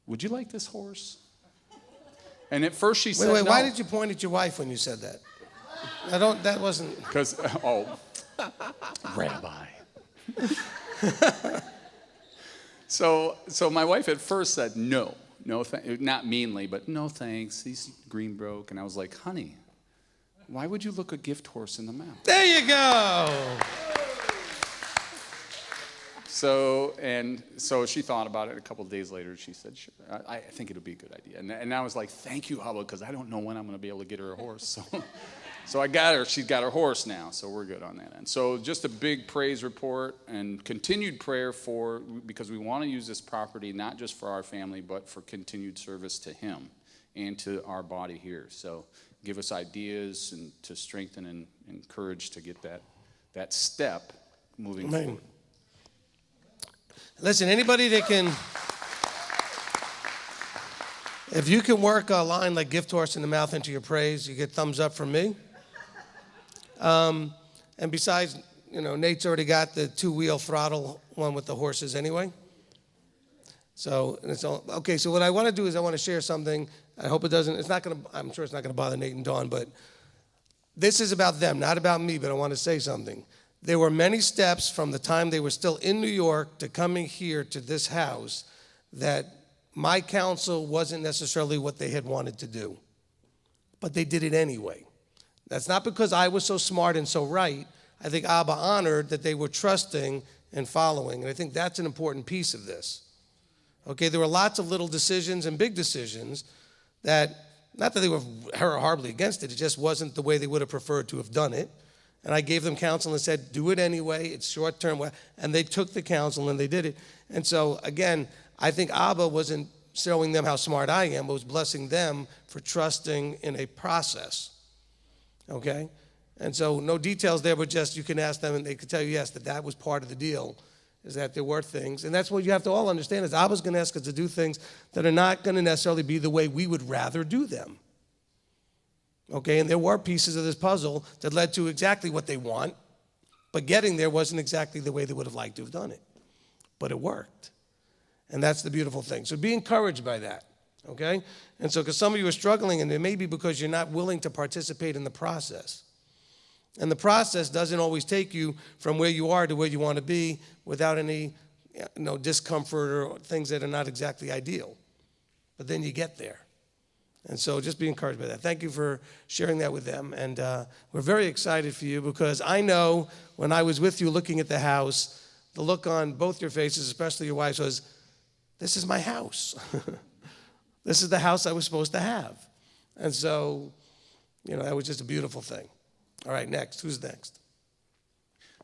would you like this horse? And at first she said,
wait,
no.
Why did you point at your wife when you said that? That wasn't...
Because, Rabbi. So my wife at first said, no, not meanly, but no thanks, he's green broke. And I was like, honey, why would you look a gift horse in the mouth?
There you go.
So she thought about it. A couple of days later, she said, sure, I think it'll be a good idea. And I was like, thank you, Abba, because I don't know when I'm going to be able to get her a horse. So I got her. She's got her horse now, so we're good on that end. So just a big praise report and continued prayer because we want to use this property not just for our family, but for continued service to him and to our body here. So give us ideas and to strengthen and encourage to get that step moving forward.
Listen, anybody that can, if you can work a line like gift horse in the mouth into your praise, you get thumbs up from me. And besides, Nate's already got the 2-wheel throttle one with the horses anyway. So, okay, so what I want to do is I want to share something. I hope I'm sure it's not going to bother Nate and Dawn, but this is about them, not about me, but I want to say something. There were many steps from the time they were still in New York to coming here to this house that my counsel wasn't necessarily what they had wanted to do. But they did it anyway. That's not because I was so smart and so right. I think Abba honored that they were trusting and following. And I think that's an important piece of this. Okay, there were lots of little decisions and big decisions that, not that they were horribly against it, it just wasn't the way they would have preferred to have done it. And I gave them counsel and said, do it anyway, it's short term. And they took the counsel and they did it. And so, again, I think Abba wasn't showing them how smart I am, but was blessing them for trusting in a process. Okay? And so no details there, but just you can ask them and they could tell you, yes, that was part of the deal, is that there were things. And that's what you have to all understand, is Abba's going to ask us to do things that are not going to necessarily be the way we would rather do them. Okay, and there were pieces of this puzzle that led to exactly what they want, but getting there wasn't exactly the way they would have liked to have done it. But it worked. And that's the beautiful thing. So be encouraged by that, okay? And so, because some of you are struggling, and it may be because you're not willing to participate in the process. And the process doesn't always take you from where you are to where you want to be without any discomfort or things that are not exactly ideal. But then you get there. And so just be encouraged by that. Thank you for sharing that with them. And we're very excited for you, because I know when I was with you looking at the house, the look on both your faces, especially your wife's, was, this is my house. This is the house I was supposed to have. And so, that was just a beautiful thing. All right, next. Who's next?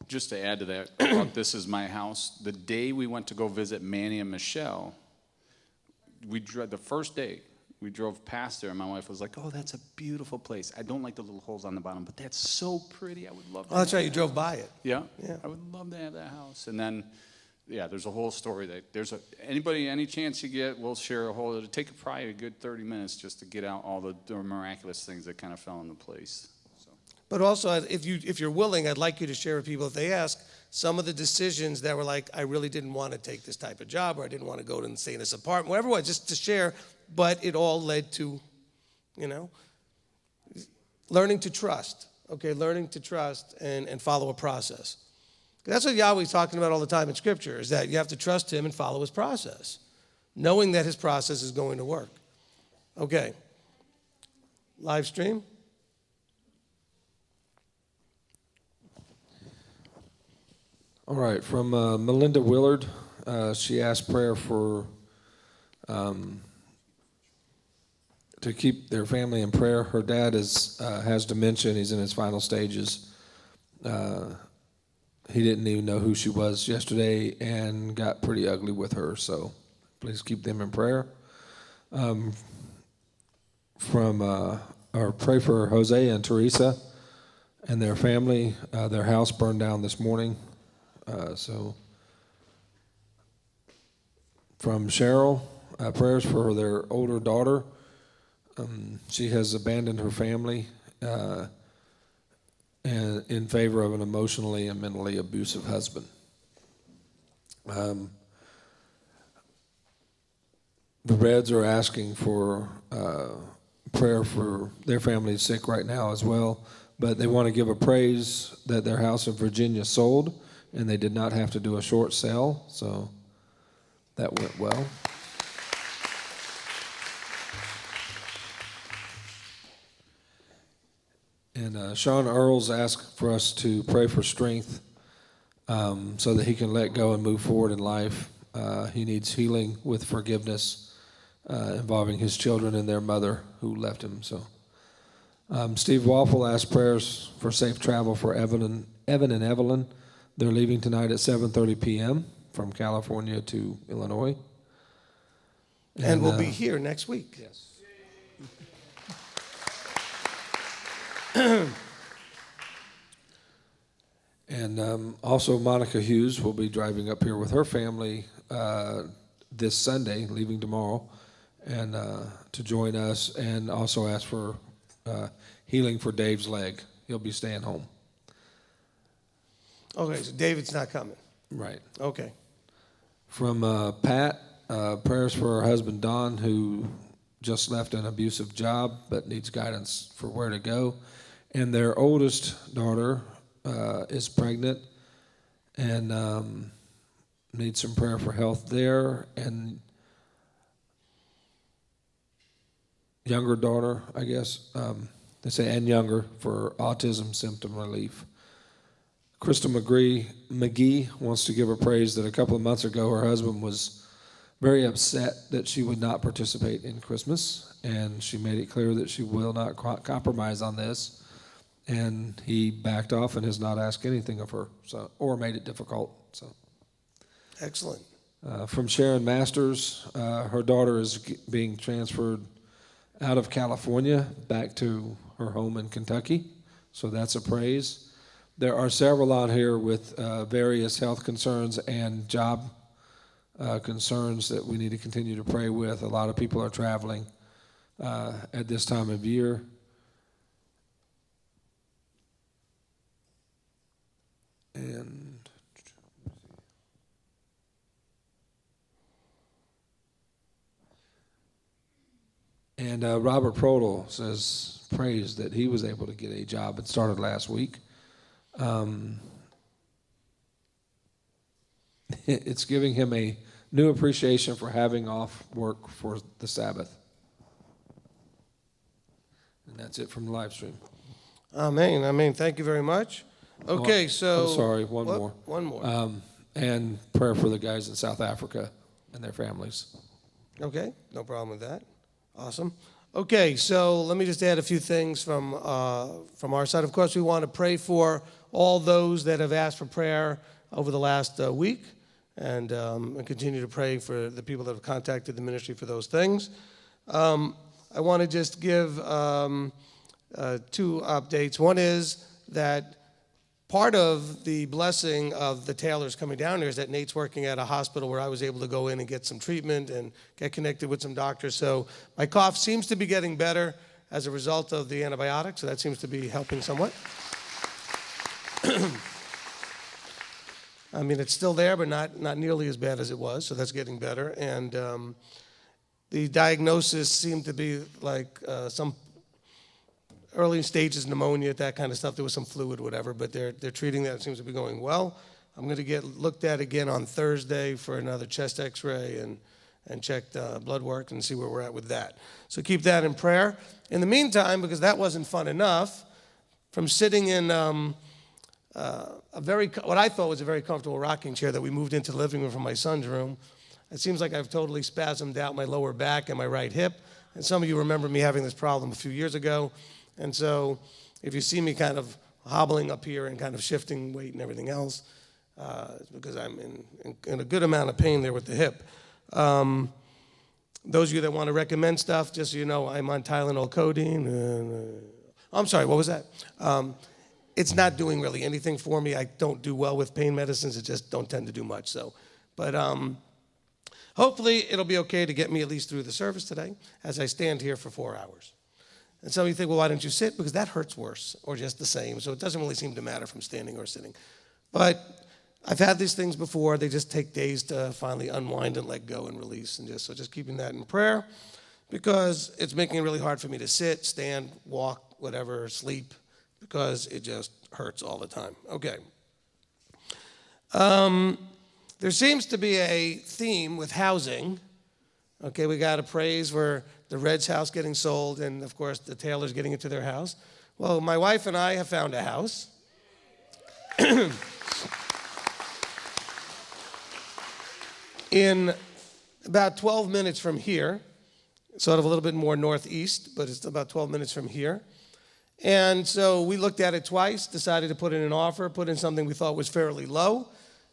Just to add to that, about this is my house, the day we went to go visit Manny and Michelle, the first day, we drove past there, and my wife was like, oh, that's a beautiful place. I don't like the little holes on the bottom, but that's so pretty. I would love to.
Oh, that's right. You drove by it.
Yeah.
Yeah.
I would love to have that house. And then, there's a whole story that any chance you get, we'll share it'll take probably a good 30 minutes just to get out all the miraculous things that kind of fell into place. So.
But also, if you're willing, I'd like you to share with people, if they ask, some of the decisions that were like, I really didn't want to take this type of job, or I didn't want to go and stay in this apartment, whatever it was, just to share. But it all led to, learning to trust. Okay, learning to trust and follow a process. That's what Yahweh's talking about all the time in Scripture, is that you have to trust Him and follow His process, knowing that His process is going to work. Okay. Live stream.
All right, from Melinda Willard, she asked prayer for to keep their family in prayer. Her dad has dementia, and he's in his final stages. He didn't even know who she was yesterday and got pretty ugly with her, so please keep them in prayer. Or pray for Jose and Teresa and their family. Their house burned down this morning. So from Cheryl, prayers for their older daughter. She has abandoned her family and in favor of an emotionally and mentally abusive husband. The Reds are asking for prayer for their family sick right now as well, but they want to give a praise that their house in Virginia sold, and they did not have to do a short sale, so that went well. And Sean Earls asked for us to pray for strength so that he can let go and move forward in life. He needs healing with forgiveness involving his children and their mother who left him. So, Steve Waffle asked prayers for safe travel for Evan and Evelyn. They're leaving tonight at 7:30 p.m. from California to Illinois.
And we'll be here next week.
Yes. And also Monica Hughes will be driving up here with her family this Sunday, leaving tomorrow, and to join us, and also ask for healing for Dave's leg. He'll be staying home.
Okay, so David's not coming.
Right.
Okay.
From Pat, prayers for her husband Don, who just left an abusive job but needs guidance for where to go. And their oldest daughter is pregnant and needs some prayer for health there. And younger daughter, I guess, they say, and younger, for autism symptom relief. Krista McGee wants to give her praise that a couple of months ago her husband was very upset that she would not participate in Christmas, and she made it clear that she will not compromise on this. And he backed off and has not asked anything of her, or made it difficult. So,
excellent.
From Sharon Masters, her daughter is being transferred out of California back to her home in Kentucky, so that's a praise. There are several out here with various health concerns and job concerns that we need to continue to pray with. A lot of people are traveling at this time of year. And Robert Prodel says, praise that he was able to get a job. It started last week. It's giving him a new appreciation for having off work for the Sabbath. And that's it from the live stream.
Amen. Thank you very much. Okay, so...
I'm sorry, one more.
One more.
and prayer for the guys in South Africa and their families.
Okay, no problem with that. Awesome. Okay, so let me just add a few things from our side. Of course, we want to pray for all those that have asked for prayer over the last week, and continue to pray for the people that have contacted the ministry for those things. I want to just give 2 updates. One is that part of the blessing of the Taylors coming down here is that Nate's working at a hospital where I was able to go in and get some treatment and get connected with some doctors. So my cough seems to be getting better as a result of the antibiotics, so that seems to be helping somewhat. I mean, it's still there, but not nearly as bad as it was, so that's getting better. And the diagnosis seemed to be like some early stages pneumonia, that kind of stuff. There was some fluid, whatever, but they're treating that. It seems to be going well. I'm going to get looked at again on Thursday for another chest x-ray and check blood work and see where we're at with that. So keep that in prayer. In the meantime, because that wasn't fun enough, from sitting in what I thought was a very comfortable rocking chair that we moved into the living room from my son's room, it seems like I've totally spasmed out my lower back and my right hip. And some of you remember me having this problem a few years ago. And so if you see me kind of hobbling up here and kind of shifting weight and everything else, it's because I'm in a good amount of pain there with the hip. Those of you that want to recommend stuff, just so you know, I'm on Tylenol codeine. I'm sorry, what was that? It's not doing really anything for me. I don't do well with pain medicines. It just don't tend to do much. So, but hopefully it'll be okay to get me at least through the service today as I stand here for 4 hours. And some of you think, well, why don't you sit? Because that hurts worse or just the same. So it doesn't really seem to matter from standing or sitting. But I've had these things before. They just take days to finally unwind and let go and release. And just keeping that in prayer, because it's making it really hard for me to sit, stand, walk, whatever, sleep, because it just hurts all the time. Okay. There seems to be a theme with housing. Okay, we got a praise for the Red's house getting sold, and of course the Taylors getting into their house. Well, my wife and I have found a house. In about 12 minutes from here, sort of a little bit more northeast, but it's about 12 minutes from here. And so we looked at it twice, decided to put in an offer, put in something we thought was fairly low,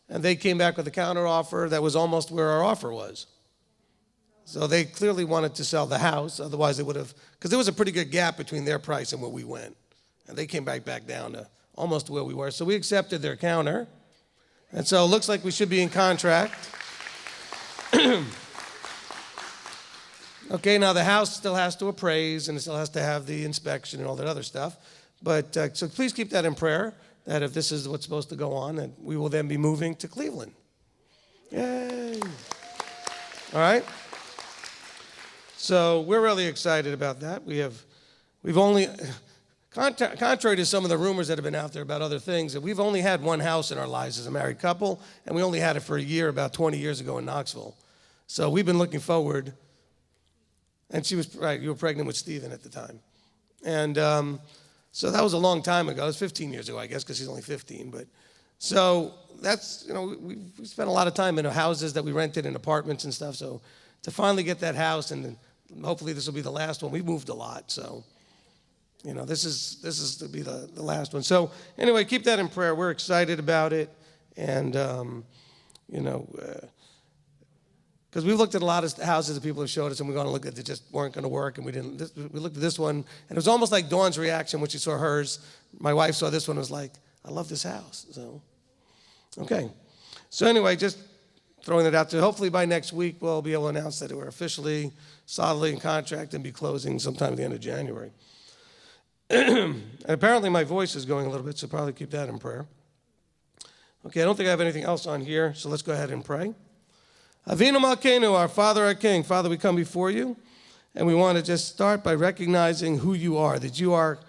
and they came back with a counter offer that was almost where our offer was. So they clearly wanted to sell the house, otherwise they would have, because there was a pretty good gap between their price and where we went. And they came back down to almost where we were. So we accepted their counter. And so it looks like we should be in contract. Okay, now the house still has to appraise and it still has to have the inspection and all that other stuff. But so please keep that in prayer, that if this is what's supposed to go on, that we will then be moving to Cleveland. Yay. All right. So we're really excited about that. We've only, contrary to some of the rumors that have been out there about other things, that we've only had one house in our lives as a married couple, and we only had it for a year about 20 years ago in Knoxville. So we've been looking forward. And she was, right, you were pregnant with Stephen at the time. And so that was a long time ago. It was 15 years ago, I guess, because she's only 15. But so that's, we spent a lot of time in houses that we rented in apartments and stuff. So to finally get that house, and hopefully this will be the last one. We moved a lot, so this is to be the last one. So anyway, keep that in prayer. We're excited about it, and because we've looked at a lot of houses that people have showed us, and we're going to look at that just weren't going to work, and we looked at this one, and it was almost like Dawn's reaction when she saw hers. My wife saw this one and was like, I love this house. So okay, so anyway, just throwing it out there. Hopefully by next week we'll be able to announce that we're officially solidly in contract and be closing sometime at the end of January. And apparently my voice is going a little bit, so probably keep that in prayer. Okay, I don't think I have anything else on here, so let's go ahead and pray. Avinu Malkeinu, our Father, our King. Father, we come before you, and we want to just start by recognizing who you are, that you are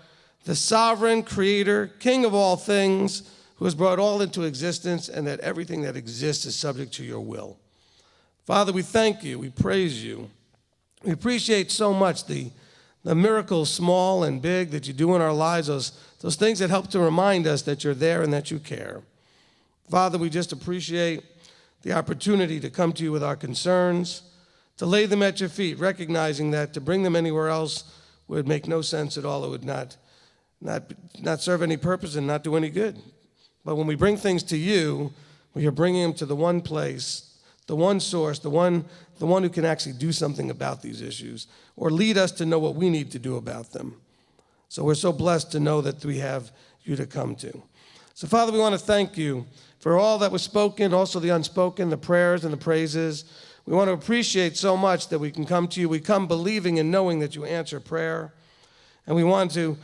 the sovereign creator, King of all things, who has brought all into existence, and that everything that exists is subject to your will. Father, we thank you. We praise you. We appreciate so much the miracles, small and big, that you do in our lives, those things that help to remind us that you're there and that you care. Father, we just appreciate the opportunity to come to you with our concerns, to lay them at your feet, recognizing that to bring them anywhere else would make no sense at all. It would not serve any purpose and not do any good. But when we bring things to you, we are bringing them to the one place, the one source, the one who can actually do something about these issues or lead us to know what we need to do about them. So we're so blessed to know that we have you to come to. So, Father, we want to thank you for all that was spoken, also the unspoken, the prayers and the praises. We want to appreciate so much that we can come to you. We come believing and knowing that you answer prayer. And we want to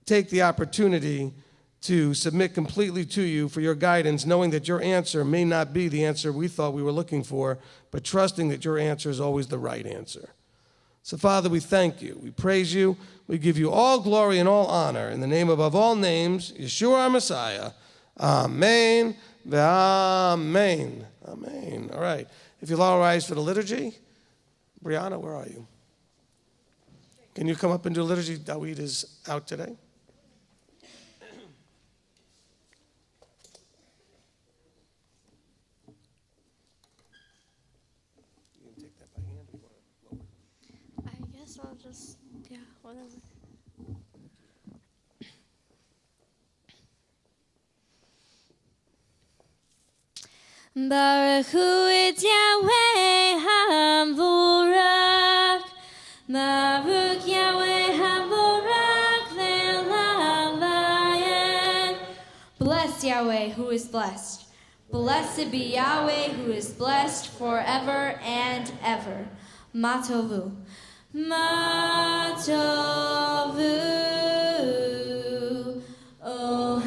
take the opportunity to submit completely to you for your guidance, knowing that your answer may not be the answer we thought we were looking for, but trusting that your answer is always the right answer. So, Father, we thank you. We praise you. We give you all glory and all honor in the name above all names, Yeshua our Messiah. Amen. Amen. Amen. All right. If you'll all rise for the liturgy. Brianna, where are you? Can you come up and do liturgy? Dawid is out today.
I guess I'll just, whatever. Baruch hu et Yahweh HaMvorach, Baruch Yahweh HaMvorach ve'olam va'ed. Bless Yahweh who is blessed. Blessed be Yahweh who is blessed forever and ever. Matovu. Matovu. Oh,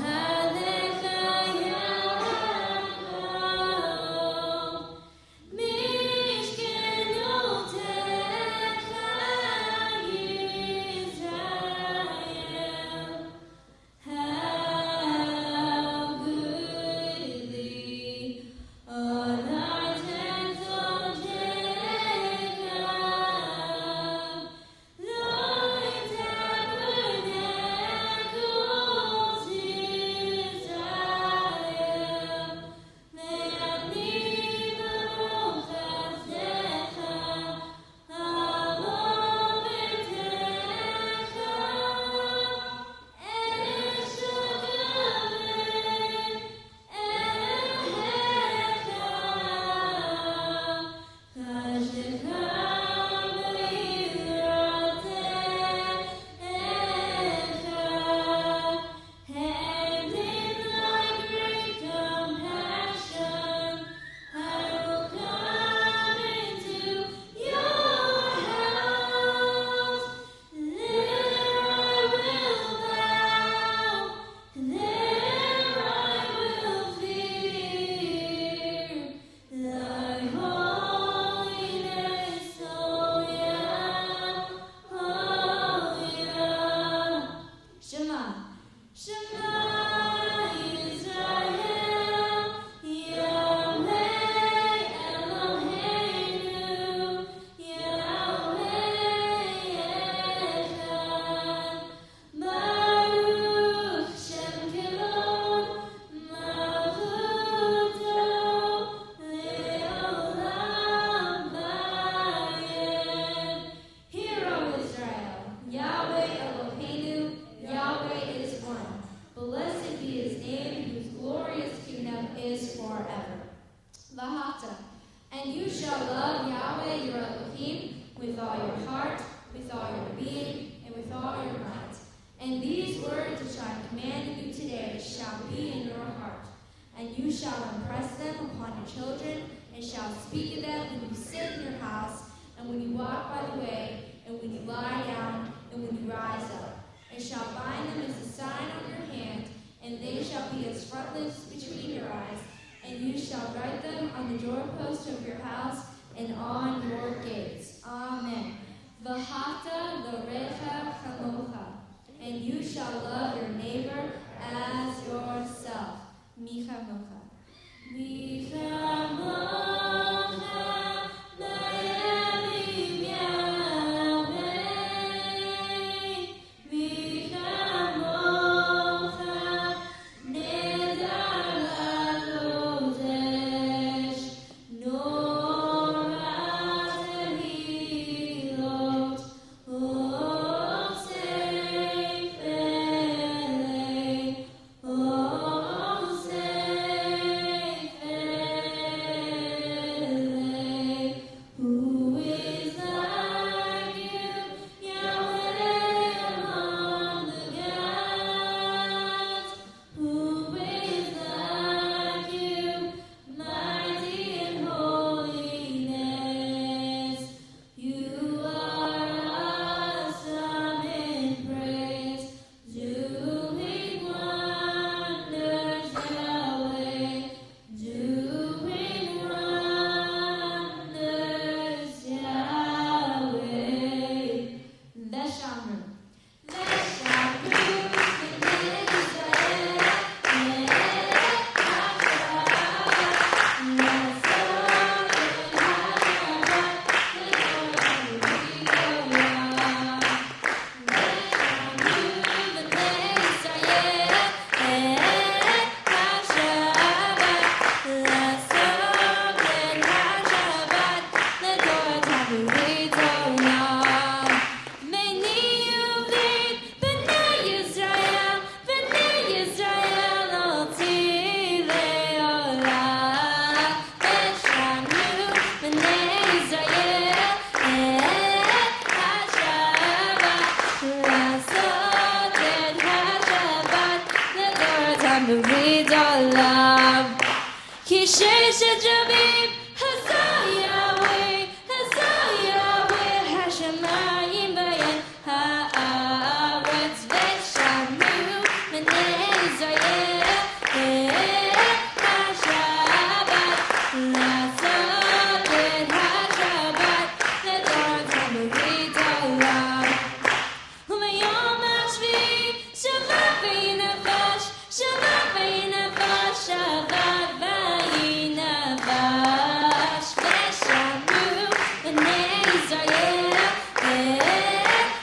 ברית עולם. כי ששת רבים עשה יהוה, השמיים בין הארץ ושמעו בני ישראל השבת, לעשות את השבת לתורת ברית עולם. וביום השביעי שבת ויהי נפש, שבת ויהי נפש, שבת ויהי נפש, ושמעו בני ישראל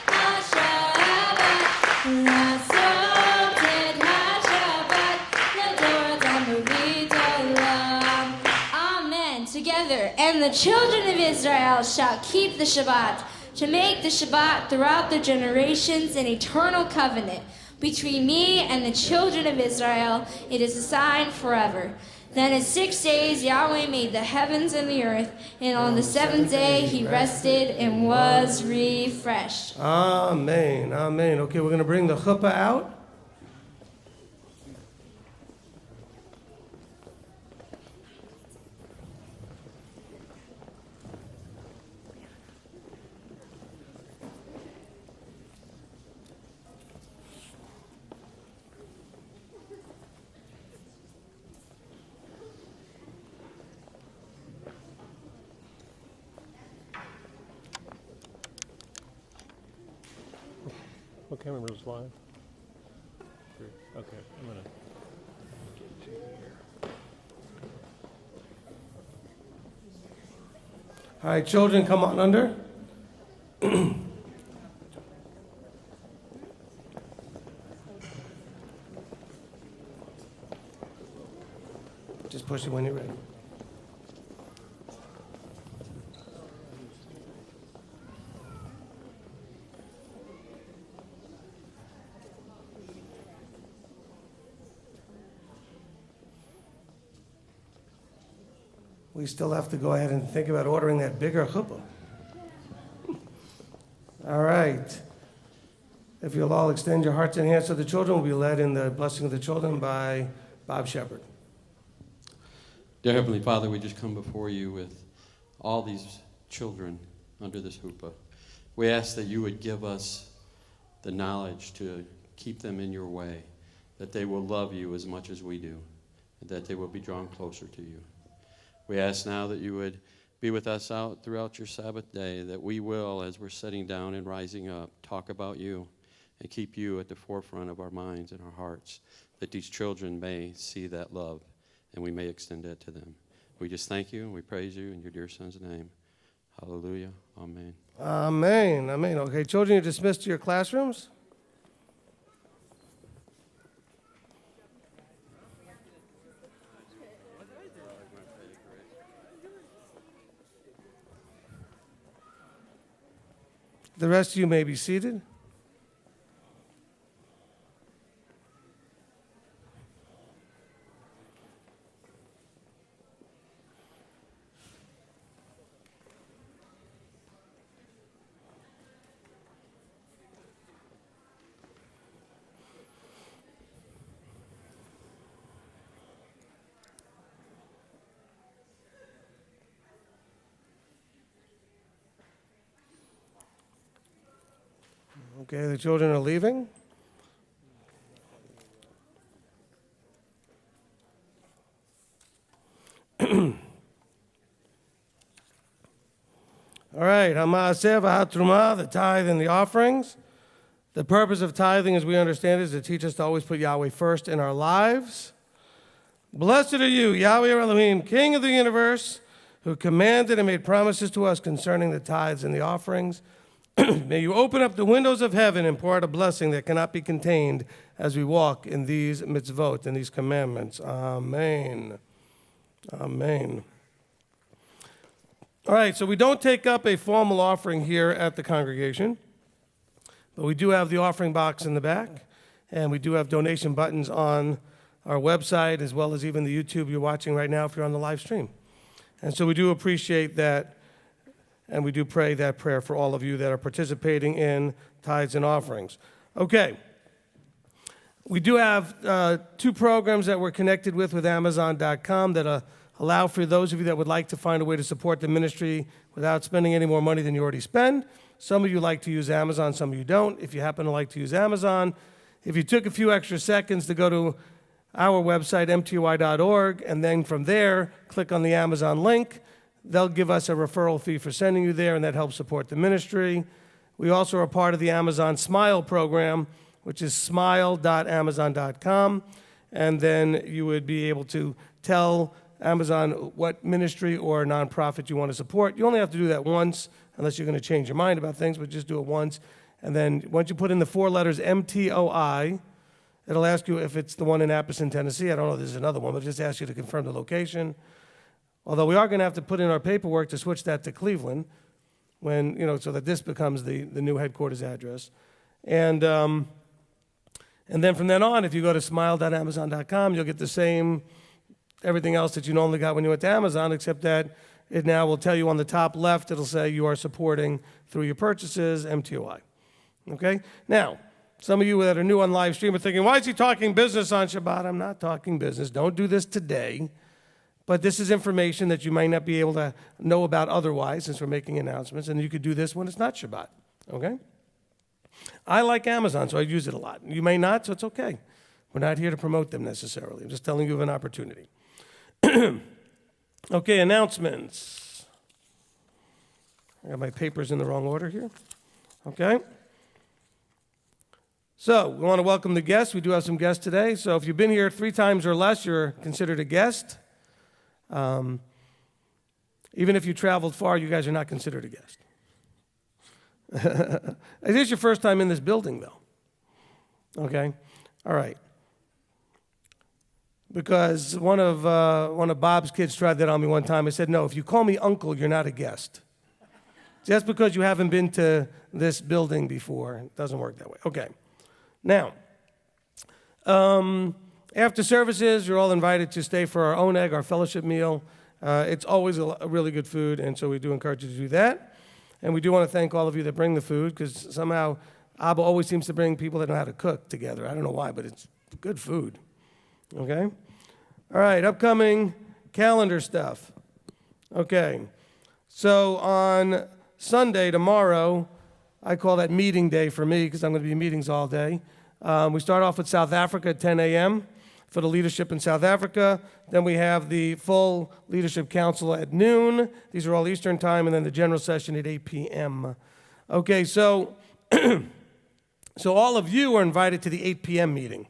השבת, לעשות את השבת לתורת ברית עולם. Amen. Together, and the children of Israel shall keep the Shabbat, to make the Shabbat throughout the generations an eternal covenant between me and the children of Israel. It is a sign forever. Then in 6 days Yahweh made the heavens and the earth, and on the seventh day he rested and was refreshed.
Amen. Amen. Okay, we're going to bring the chuppah out.
What camera was live? Okay, I'm gonna get you here.
All right, children, come on under. Just push it when you're ready. We still have to go ahead and think about ordering that bigger chuppah. All right. If you'll all extend your hearts and hands to the children, we'll be led in the blessing of the children by Bob Shepherd.
Dear Heavenly Father, we just come before you with all these children under this chuppah. We ask that you would give us the knowledge to keep them in your way, that they will love you as much as we do, and that they will be drawn closer to you. We ask now that you would be with us out throughout your Sabbath day, that we will, as we're sitting down and rising up, talk about you and keep you at the forefront of our minds and our hearts, that these children may see that love and we may extend it to them. We just thank you and we praise you in your dear Son's name. Hallelujah. Amen.
Amen. Amen. Okay, children, you're dismissed to your classrooms. The rest of you may be seated. Okay, the children are leaving. All right, Hama'aseh v'hatrumah, the tithe and the offerings. The purpose of tithing, as we understand it, is to teach us to always put Yahweh first in our lives. Blessed are you, Yahweh Elohim, King of the universe, who commanded and made promises to us concerning the tithes and the offerings. May you open up the windows of heaven and pour out a blessing that cannot be contained as we walk in these mitzvot and these commandments. Amen. Amen. All right, so we don't take up a formal offering here at the congregation, but we do have the offering box in the back, and we do have donation buttons on our website, as well as even the YouTube you're watching right now if you're on the live stream. And so we do appreciate that. And we do pray that prayer for all of you that are participating in tithes and offerings. Okay. We do have 2 programs that we're connected with Amazon.com that allow for those of you that would like to find a way to support the ministry without spending any more money than you already spend. Some of you like to use Amazon, some of you don't. If you happen to like to use Amazon, if you took a few extra seconds to go to our website, mty.org, and then from there, click on the Amazon link, they'll give us a referral fee for sending you there, and that helps support the ministry. We also are part of the Amazon Smile program, which is smile.amazon.com, and then you would be able to tell Amazon what ministry or nonprofit you want to support. You only have to do that once, unless you're going to change your mind about things, but just do it once. And then once you put in the 4 letters MTOI, it'll ask you if it's the one in Appleton, Tennessee. I don't know if there's another one, but it just asks you to confirm the location. Although we are going to have to put in our paperwork to switch that to Cleveland, when, so that this becomes the new headquarters address. And then from then on, if you go to smile.amazon.com, you'll get the same everything else that you normally got when you went to Amazon, except that it now will tell you on the top left, it'll say you are supporting through your purchases MTOI. Okay? Now, some of you that are new on live stream are thinking, why is he talking business on Shabbat? I'm not talking business. Don't do this today. But this is information that you might not be able to know about otherwise, since we're making announcements, and you could do this when it's not Shabbat. Okay? I like Amazon, so I use it a lot. You may not, so it's okay. We're not here to promote them necessarily. I'm just telling you of an opportunity. Okay, announcements. I got my papers in the wrong order here. Okay. So we want to welcome the guests. We do have some guests today. So if you've been here 3 times or less, you're considered a guest. Even if you traveled far, you guys are not considered a guest. It is your first time in this building, though. Okay? All right. Because one of Bob's kids tried that on me one time. I said, no, if you call me uncle, you're not a guest. Just because you haven't been to this building before, it doesn't work that way. Okay. Now, after services, you're all invited to stay for our own egg, our fellowship meal. It's always a really good food, and so we do encourage you to do that. And we do want to thank all of you that bring the food, because somehow Abba always seems to bring people that know how to cook together. I don't know why, but it's good food. Okay? All right, upcoming calendar stuff. Okay. So on Sunday, tomorrow, I call that meeting day for me, because I'm going to be in meetings all day. We start off with South Africa at 10 a.m. for the leadership in South Africa. Then we have the full leadership council at noon. These are all Eastern time, and then the general session at 8 p.m. Okay, so all of you are invited to the 8 p.m. meeting.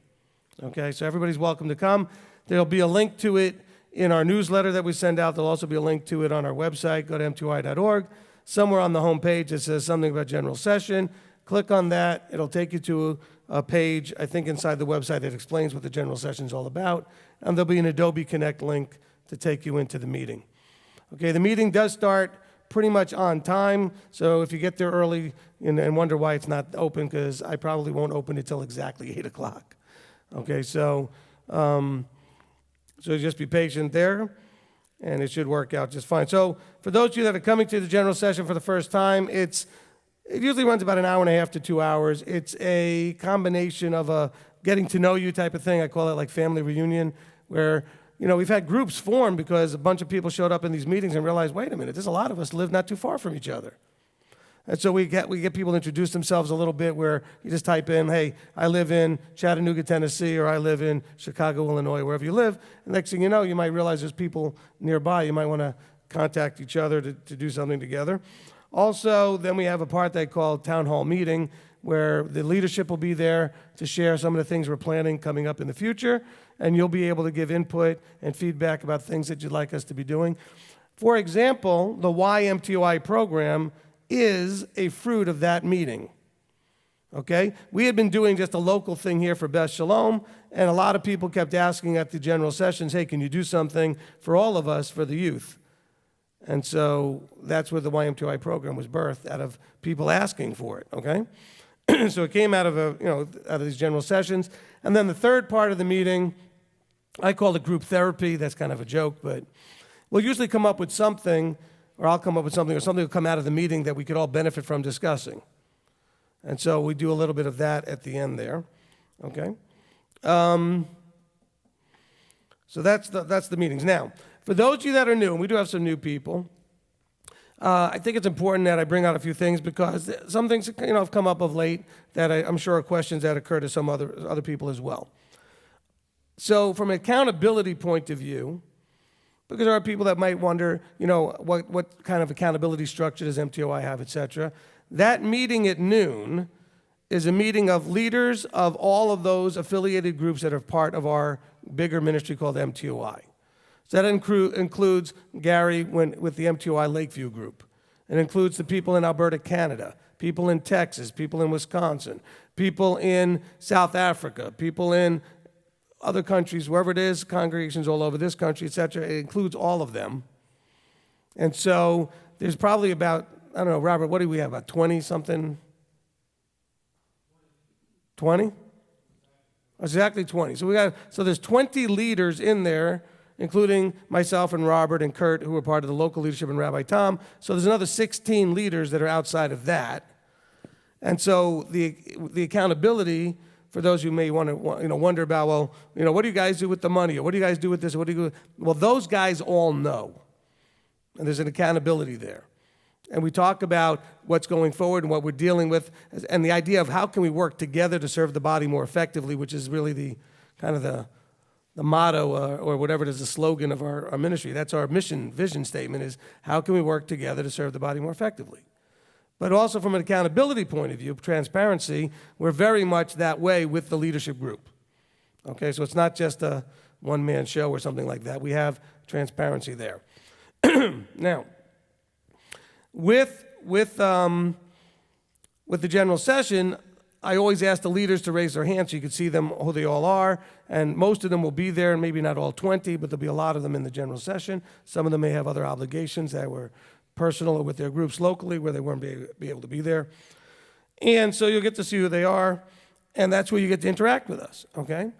Okay, so everybody's welcome to come. There'll be a link to it in our newsletter that we send out. There'll also be a link to it on our website. Go to mty.org. Somewhere on the home page it says something about general session. Click on that. It'll take you to a page, I think, inside the website that explains what the general session is all about. And there'll be an Adobe Connect link to take you into the meeting. Okay, the meeting does start pretty much on time. So if you get there early and wonder why it's not open, because I probably won't open it till exactly 8 o'clock. Okay, so just be patient there, and it should work out just fine. So for those of you that are coming to the general session for the first time, it usually runs about an hour and a half to 2 hours. It's a combination of a getting to know you type of thing. I call it like family reunion, where we've had groups form because a bunch of people showed up in these meetings and realized, wait a minute, there's a lot of us live not too far from each other. And so we get people to introduce themselves a little bit, where you just type in, hey, I live in Chattanooga, Tennessee, or I live in Chicago, Illinois, wherever you live. And next thing you know, you might realize there's people nearby. You might want to contact each other to do something together. Also, then we have a part they call town hall meeting, where the leadership will be there to share some of the things we're planning coming up in the future, and you'll be able to give input and feedback about things that you'd like us to be doing. For example, the YMTOI program is a fruit of that meeting. Okay? We had been doing just a local thing here for Beth Shalom, and a lot of people kept asking at the general sessions, hey, can you do something for all of us for the youth? And so that's where the YMTOI program was birthed, out of people asking for it, okay? So it came out of out of these general sessions. And then the third part of the meeting, I call it group therapy. That's kind of a joke, but we'll usually come up with something, or I'll come up with something, or something will come out of the meeting that we could all benefit from discussing. And so we do a little bit of that at the end there, okay? So that's the meetings. Now, for those of you that are new, and we do have some new people, I think it's important that I bring out a few things because some things have come up of late that I'm sure are questions that occur to some other people as well. So from an accountability point of view, because there are people that might wonder, what kind of accountability structure does MTOI have, et cetera. That meeting at noon is a meeting of leaders of all of those affiliated groups that are part of our bigger ministry called MTOI. So that includes Gary with the MTOI Lakeview group. It includes the people in Alberta, Canada, people in Texas, people in Wisconsin, people in South Africa, people in other countries, wherever it is, congregations all over this country, et cetera. It includes all of them. And so there's probably about, I don't know, Robert, what do we have, about 20-something? 20? Exactly 20. So there's 20 leaders in there, including myself and Robert and Kurt, who are part of the local leadership, and Rabbi Tom. So there's another 16 leaders that are outside of that. And so the accountability, for those who may want to wonder about, well, what do you guys do with the money? Or what do you guys do with this? What do you do? Well, those guys all know. And there's an accountability there. And we talk about what's going forward and what we're dealing with, and the idea of how can we work together to serve the body more effectively, which is really the kind of the motto or whatever it is, the slogan of our ministry. That's our mission, vision statement, is how can we work together to serve the body more effectively. But also from an accountability point of view, transparency, we're very much that way with the leadership group. Okay, so it's not just a one-man show or something like that. We have transparency there. Now, with the general session, I always ask the leaders to raise their hands so you can see them, who they all are, and most of them will be there, maybe not all 20, but there'll be a lot of them in the general session. Some of them may have other obligations that were personal or with their groups locally where they weren't be able to be there. And so you'll get to see who they are, and that's where you get to interact with us, okay?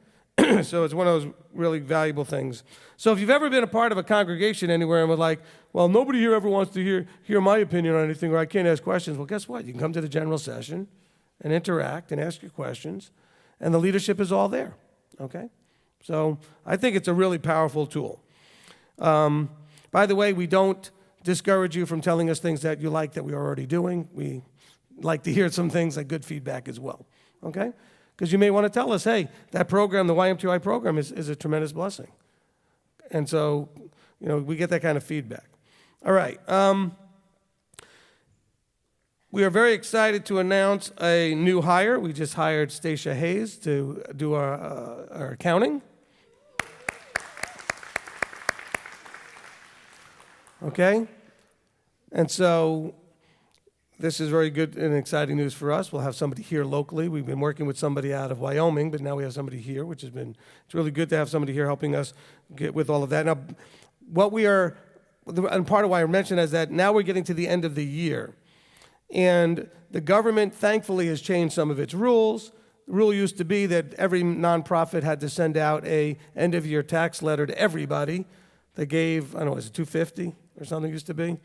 So it's one of those really valuable things. So if you've ever been a part of a congregation anywhere and were like, well, nobody here ever wants to hear my opinion on anything, or I can't ask questions, well, guess what? You can come to the general session and interact and ask your questions, and the leadership is all there, okay? So I think it's a really powerful tool. By the way, we don't discourage you from telling us things that you like that we are already doing. We like to hear some things like good feedback as well, okay? Because you may want to tell us, hey, that program, the YMTI program, is a tremendous blessing. And so, we get that kind of feedback. All right. We are very excited to announce a new hire. We just hired Stacia Hayes to do our accounting. Okay? And so this is very good and exciting news for us. We'll have somebody here locally. We've been working with somebody out of Wyoming, but now we have somebody here, which it's really good to have somebody here helping us get with all of that. Now, and part of why I mentioned is that now we're getting to the end of the year. And the government, thankfully, has changed some of its rules. The rule used to be that every nonprofit had to send out a end-of-year tax letter to everybody. They gave, I don't know, was it $250 or something used to be?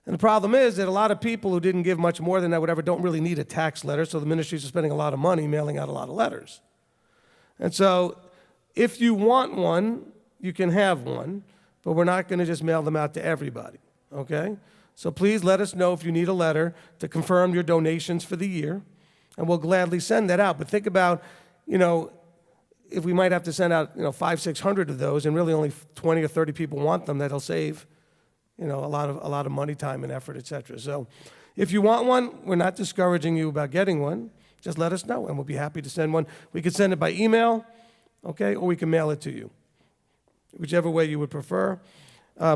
And the problem is that a lot of people who didn't give much more than that, whatever, don't really need a tax letter, so the ministries are spending a lot of money mailing out a lot of letters. And so if you want one, you can have one, but we're not going to just mail them out to everybody, okay? So please let us know if you need a letter to confirm your donations for the year, and we'll gladly send that out. But think about, if we might have to send out, 500-600 of those, and really only 20 or 30 people want them, that'll save a lot of money, time, and effort, et cetera. So if you want one, we're not discouraging you about getting one. Just let us know, and we'll be happy to send one. We can send it by email, okay, or we can mail it to you, whichever way you would prefer.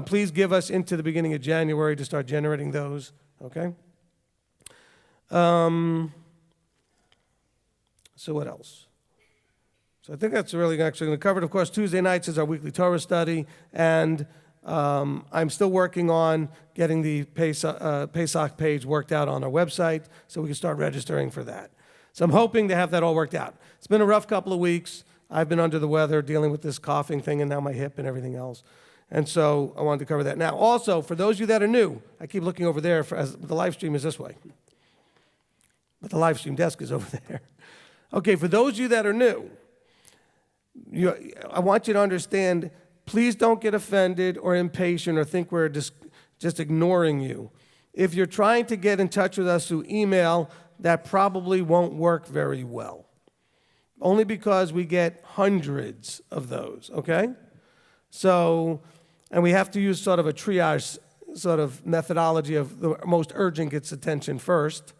Please give us into the beginning of January to start generating those, okay? So what else? So I think that's really actually going to cover it. Of course, Tuesday nights is our weekly Torah study, and I'm still working on getting the Pesach page worked out on our website so we can start registering for that. So I'm hoping to have that all worked out. It's been a rough couple of weeks. I've been under the weather dealing with this coughing thing and now my hip and everything else. And so I wanted to cover that. Now, also, for those of you that are new, I keep looking over there as the live stream is this way. But the live stream desk is over there. Okay, for those of you that are new, I want you to understand, please don't get offended or impatient or think we're just ignoring you. If you're trying to get in touch with us through email, that probably won't work very well. Only because we get hundreds of those, okay? So, and we have to use sort of a triage sort of methodology of the most urgent gets attention first.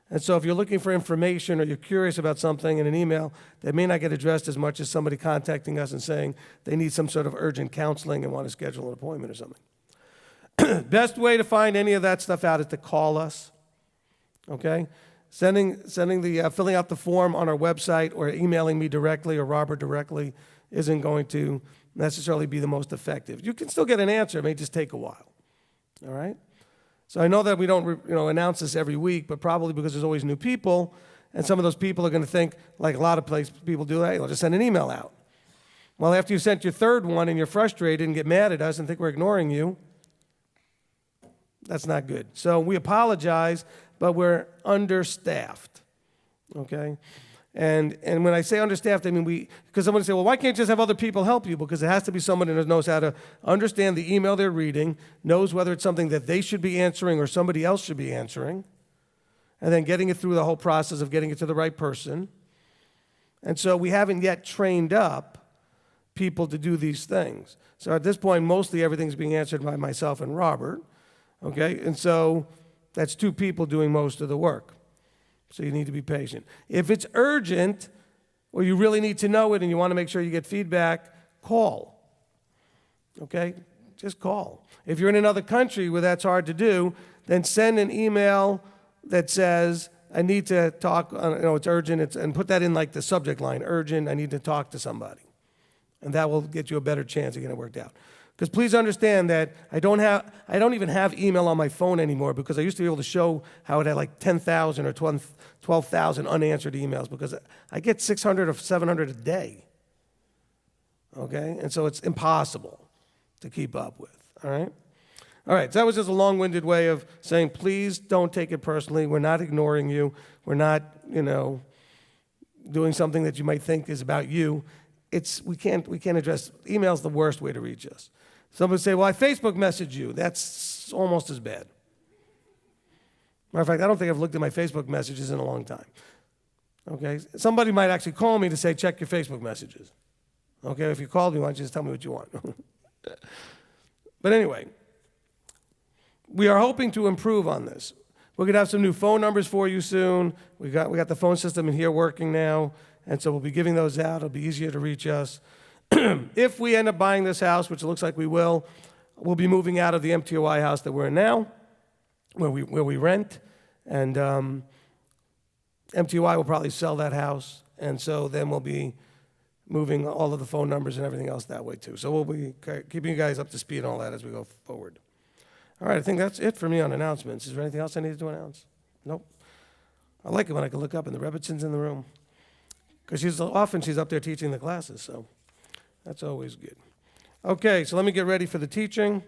And so if you're looking for information or you're curious about something in an email that may not get addressed as much as somebody contacting us and saying they need some sort of urgent counseling and want to schedule an appointment or something. Best way to find any of that stuff out is to call us, okay? Filling out the form on our website or emailing me directly or Robert directly isn't going to necessarily be the most effective. You can still get an answer. It may just take a while, all right? So I know that we don't announce this every week, but probably because there's always new people, and some of those people are going to think, like a lot of people do, hey, I'll just send an email out. Well, after you sent your third one and you're frustrated and get mad at us and think we're ignoring you, that's not good. So we apologize, but we're understaffed, okay? And when I say understaffed, I mean because somebody say, well, why can't you just have other people help you? Because it has to be someone that knows how to understand the email they're reading, knows whether it's something that they should be answering or somebody else should be answering, and then getting it through the whole process of getting it to the right person. And so we haven't yet trained up people to do these things. So at this point, mostly everything's being answered by myself and Robert, okay? And so that's two people doing most of the work. So you need to be patient. If it's urgent, or you really need to know it and you want to make sure you get feedback, call. Okay? Just call. If you're in another country where that's hard to do, then send an email that says, I need to talk, it's urgent, and put that in like the subject line, urgent, I need to talk to somebody. And that will get you a better chance of getting it worked out. Because please understand that I don't even have email on my phone anymore, because I used to be able to show how it had like 10,000 or 12,000 unanswered emails, because I get 600 or 700 a day. Okay? And so it's impossible to keep up with. All right? All right, so that was just a long-winded way of saying, please don't take it personally. We're not ignoring you. We're not, doing something that you might think is about you. We can't address, email's the worst way to reach us. Somebody say, well, I Facebook messaged you. That's almost as bad. Matter of fact, I don't think I've looked at my Facebook messages in a long time. Okay? Somebody might actually call me to say, check your Facebook messages. Okay? If you called me, why don't you just tell me what you want? But anyway, we are hoping to improve on this. We're going to have some new phone numbers for you soon. We got the phone system in here working now, and so we'll be giving those out. It'll be easier to reach us. If we end up buying this house, which it looks like we will, we'll be moving out of the MTOI house that we're in now, where we rent, and MTOI will probably sell that house, and so then we'll be moving all of the phone numbers and everything else that way too. So we'll be keeping you guys up to speed on all that as we go forward. All right, I think that's it for me on announcements. Is there anything else I need to announce? Nope. I like it when I can look up and the Rebbitzon's in the room, because she's up there teaching the classes, so that's always good. Okay, so let me get ready for the teaching.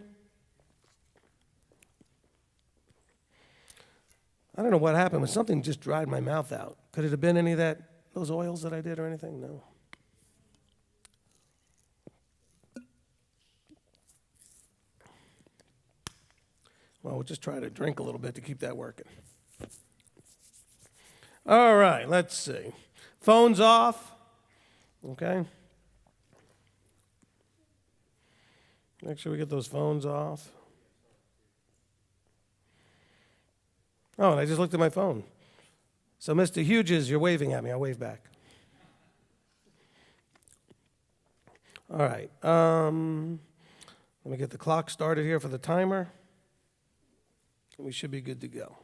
I don't know what happened, but something just dried my mouth out. Could it have been any of those oils that I did or anything? No. Well, we'll just try to drink a little bit to keep that working. All right, let's see. Phones off. Okay. Make sure we get those phones off. Oh, and I just looked at my phone. So, Mr. Hughes, you're waving at me. I'll wave back. All right. Let me get the clock started here for the timer. We should be good to go.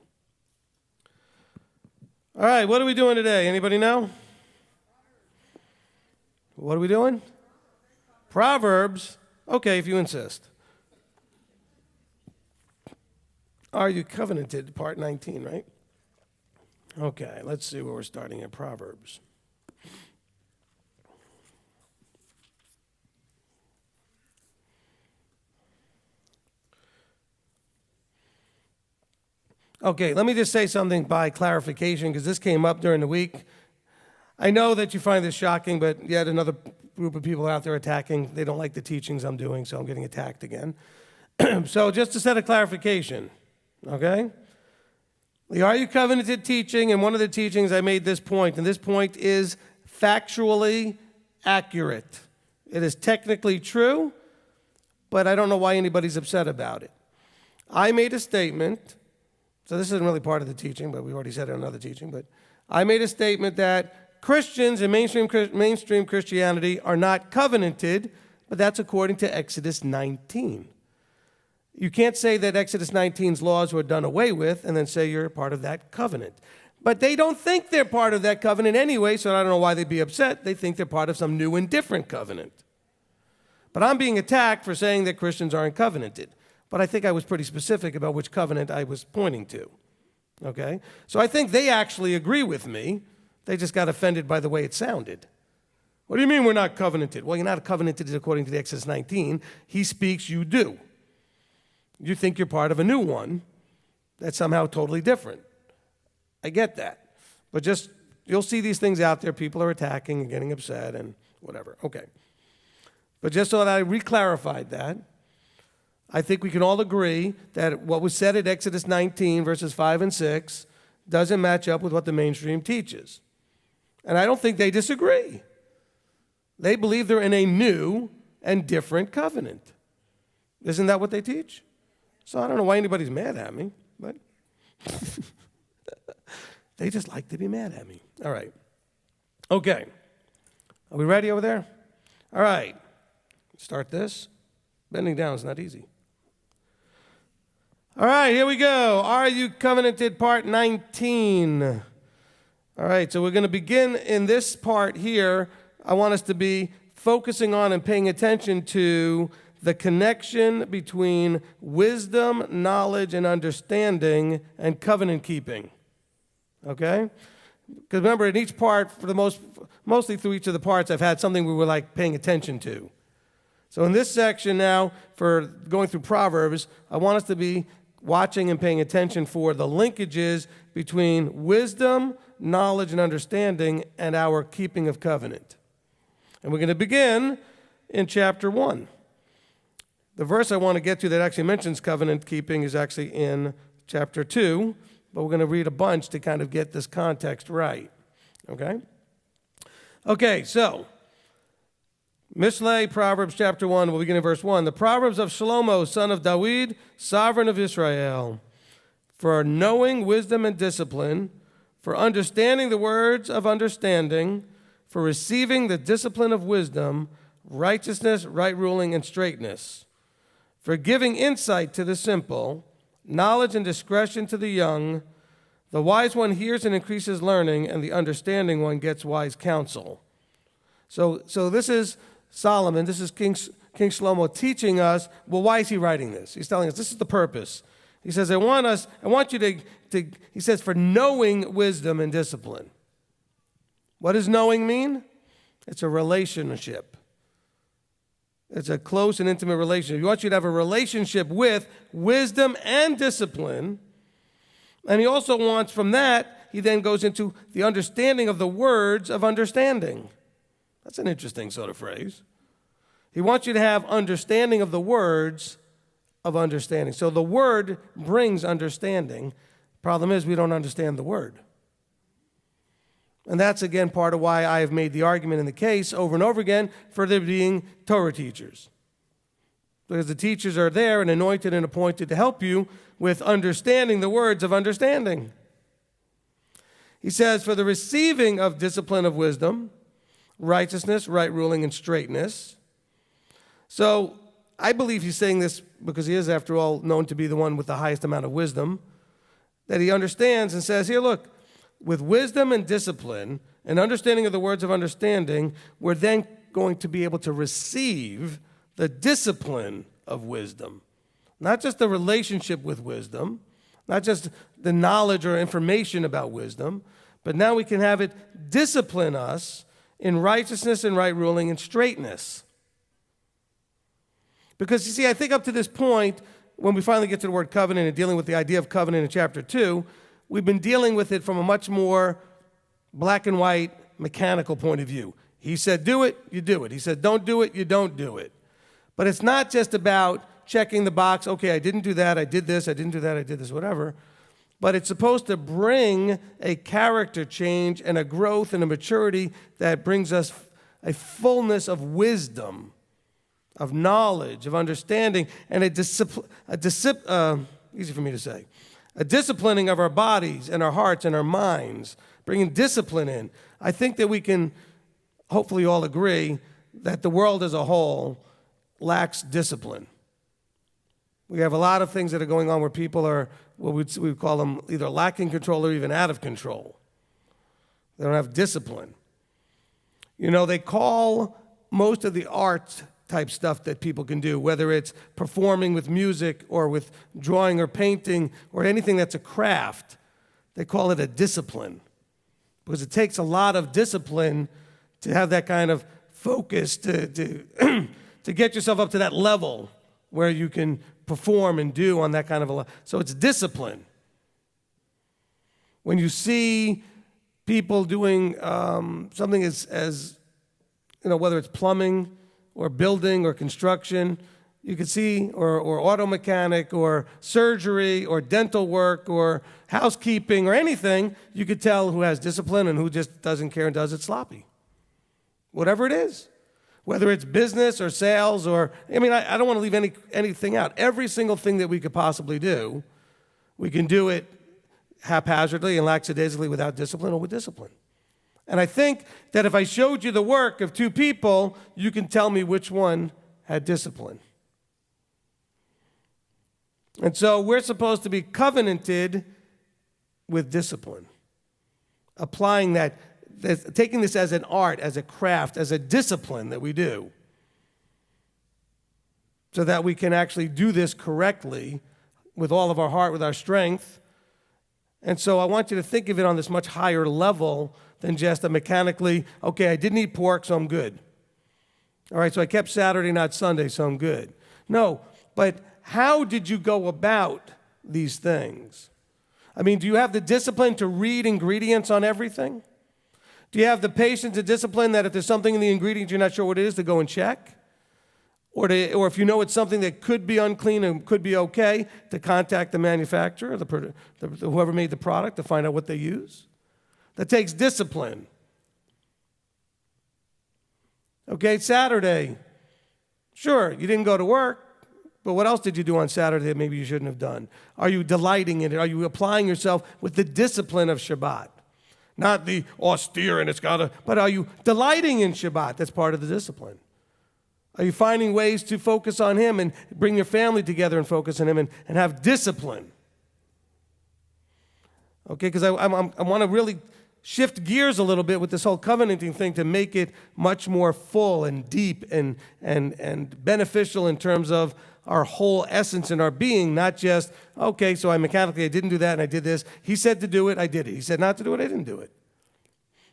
All right, what are we doing today? Anybody know? What are we doing? Proverbs. Okay, if you insist. Are you covenanted? Part 19, right? Okay, let's see where we're starting at Proverbs. Okay, let me just say something by clarification, because this came up during the week. I know that you find this shocking, but yet another group of people out there attacking. They don't like the teachings I'm doing, so I'm getting attacked again. So just to set a clarification, okay? The Are You Covenanted teaching, and one of the teachings I made this point, and this point is factually accurate. It is technically true, but I don't know why anybody's upset about it. I made a statement, so this isn't really part of the teaching, but we already said it in another teaching, but I made a statement that Christians in mainstream Christianity are not covenanted, but that's according to Exodus 19. You can't say that Exodus 19's laws were done away with and then say you're a part of that covenant. But they don't think they're part of that covenant anyway, so I don't know why they'd be upset. They think they're part of some new and different covenant. But I'm being attacked for saying that Christians aren't covenanted. But I think I was pretty specific about which covenant I was pointing to. Okay? So I think they actually agree with me. They just got offended by the way it sounded. What do you mean we're not covenanted? Well, you're not covenanted according to the Exodus 19. He speaks, you do. You think you're part of a new one that's somehow totally different. I get that. But just, you'll see these things out there. People are attacking and getting upset and whatever. Okay. But just so that I reclarified that, I think we can all agree that what was said at Exodus 19, verses 5 and 6, doesn't match up with what the mainstream teaches. And I don't think they disagree. They believe they're in a new and different covenant. Isn't that what they teach? So I don't know why anybody's mad at me, but they just like to be mad at me. All right. Okay. Are we ready over there? All right. Start this. Bending down is not easy. All right, here we go. Are You Covenanted, part 19. All right, so we're going to begin in this part here. I want us to be focusing on and paying attention to the connection between wisdom, knowledge, and understanding and covenant keeping. Okay? Because remember, in each part, for the mostly through each of the parts, I've had something we were like paying attention to. So in this section now, for going through Proverbs, I want us to be watching and paying attention for the linkages between wisdom, knowledge, and understanding and our keeping of covenant. And we're going to begin in chapter 1. The verse I want to get to that actually mentions covenant keeping is actually in chapter 2, but we're going to read a bunch to kind of get this context right. Okay? Okay, so Mishlei, Proverbs chapter 1, we'll begin in verse 1. The Proverbs of Shlomo, son of David, sovereign of Israel, for knowing wisdom and discipline, for understanding the words of understanding, for receiving the discipline of wisdom, righteousness, right ruling, and straightness, for giving insight to the simple, knowledge and discretion to the young. The wise one hears and increases learning, and the understanding one gets wise counsel. So this is Solomon, this is King Shlomo teaching us, well, why is he writing this? He's telling us this is the purpose. He says, I want you to he says, for knowing wisdom and discipline. What does knowing mean? It's a relationship. It's a close and intimate relationship. He wants you to have a relationship with wisdom and discipline. And he also wants from that, he then goes into the understanding of the words of understanding. That's an interesting sort of phrase. He wants you to have understanding of the words of understanding. So the word brings understanding. Problem is, we don't understand the word. And that's, again, part of why I have made the argument in the case over and over again for there being Torah teachers. Because the teachers are there and anointed and appointed to help you with understanding the words of understanding. He says, for the receiving of discipline of wisdom, righteousness, right ruling, and straightness. So I believe he's saying this because he is, after all, known to be the one with the highest amount of wisdom, that he understands and says, here, look, with wisdom and discipline and understanding of the words of understanding, we're then going to be able to receive the discipline of wisdom. Not just the relationship with wisdom, not just the knowledge or information about wisdom, but now we can have it discipline us in righteousness and right ruling and straightness. Because, you see, I think up to this point, when we finally get to the word covenant and dealing with the idea of covenant in chapter 2, we've been dealing with it from a much more black and white, mechanical point of view. He said do it, you do it. He said don't do it, you don't do it. But it's not just about checking the box, okay, I didn't do that, I did this, I didn't do that, I did this, whatever. But it's supposed to bring a character change and a growth and a maturity that brings us a fullness of wisdom, of knowledge, of understanding, and easy for me to say, a disciplining of our bodies and our hearts and our minds, bringing discipline in. I think that we can hopefully all agree that the world as a whole lacks discipline. We have a lot of things that are going on where people are, what we would call them, either lacking control or even out of control. They don't have discipline. You know, they call most of the art type stuff that people can do, whether it's performing with music or with drawing or painting or anything that's a craft, they call it a discipline. Because it takes a lot of discipline to have that kind of focus, to get yourself up to that level where you can perform and do on that kind of a level. So it's discipline. When you see people doing something as you know, whether it's plumbing or building or construction, you could see, or auto mechanic or surgery or dental work or housekeeping or anything, you could tell who has discipline and who just doesn't care and does it sloppy. Whatever it is. Whether it's business or sales or, I mean, I don't want to leave anything out. Every single thing that we could possibly do, we can do it haphazardly and lackadaisically without discipline or with discipline. And I think that if I showed you the work of two people, you can tell me which one had discipline. And so we're supposed to be covenanted with discipline. Applying that, taking this as an art, as a craft, as a discipline that we do, so that we can actually do this correctly with all of our heart, with our strength. And so I want you to think of it on this much higher level than just a mechanically, okay, I didn't eat pork, so I'm good. All right, so I kept Saturday, not Sunday, so I'm good. No, but how did you go about these things? I mean, do you have the discipline to read ingredients on everything? Do you have the patience and discipline that if there's something in the ingredients you're not sure what it is, to go and check? Or if you know it's something that could be unclean and could be okay, to contact the manufacturer, whoever made the product, to find out what they use? That takes discipline. Okay, Saturday. Sure, you didn't go to work, but what else did you do on Saturday that maybe you shouldn't have done? Are you delighting in it? Are you applying yourself with the discipline of Shabbat? Not the austere and it's got to, but are you delighting in Shabbat? That's part of the discipline. Are you finding ways to focus on Him and bring your family together and focus on Him and have discipline? Okay, because I want to really shift gears a little bit with this whole covenanting thing to make it much more full and deep and beneficial in terms of our whole essence and our being, not just, okay, so I didn't do that and I did this. He said to do it, I did it. He said not to do it, I didn't do it.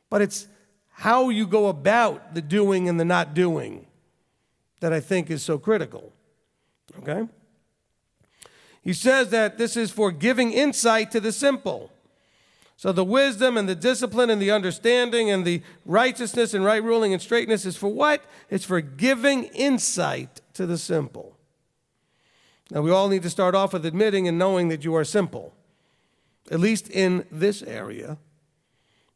But it's how you go about the doing and the not doing that I think is so critical, okay? He says that this is for giving insight to the simple. So the wisdom and the discipline and the understanding and the righteousness and right ruling and straightness is for what? It's for giving insight to the simple. Now, we all need to start off with admitting and knowing that you are simple, at least in this area.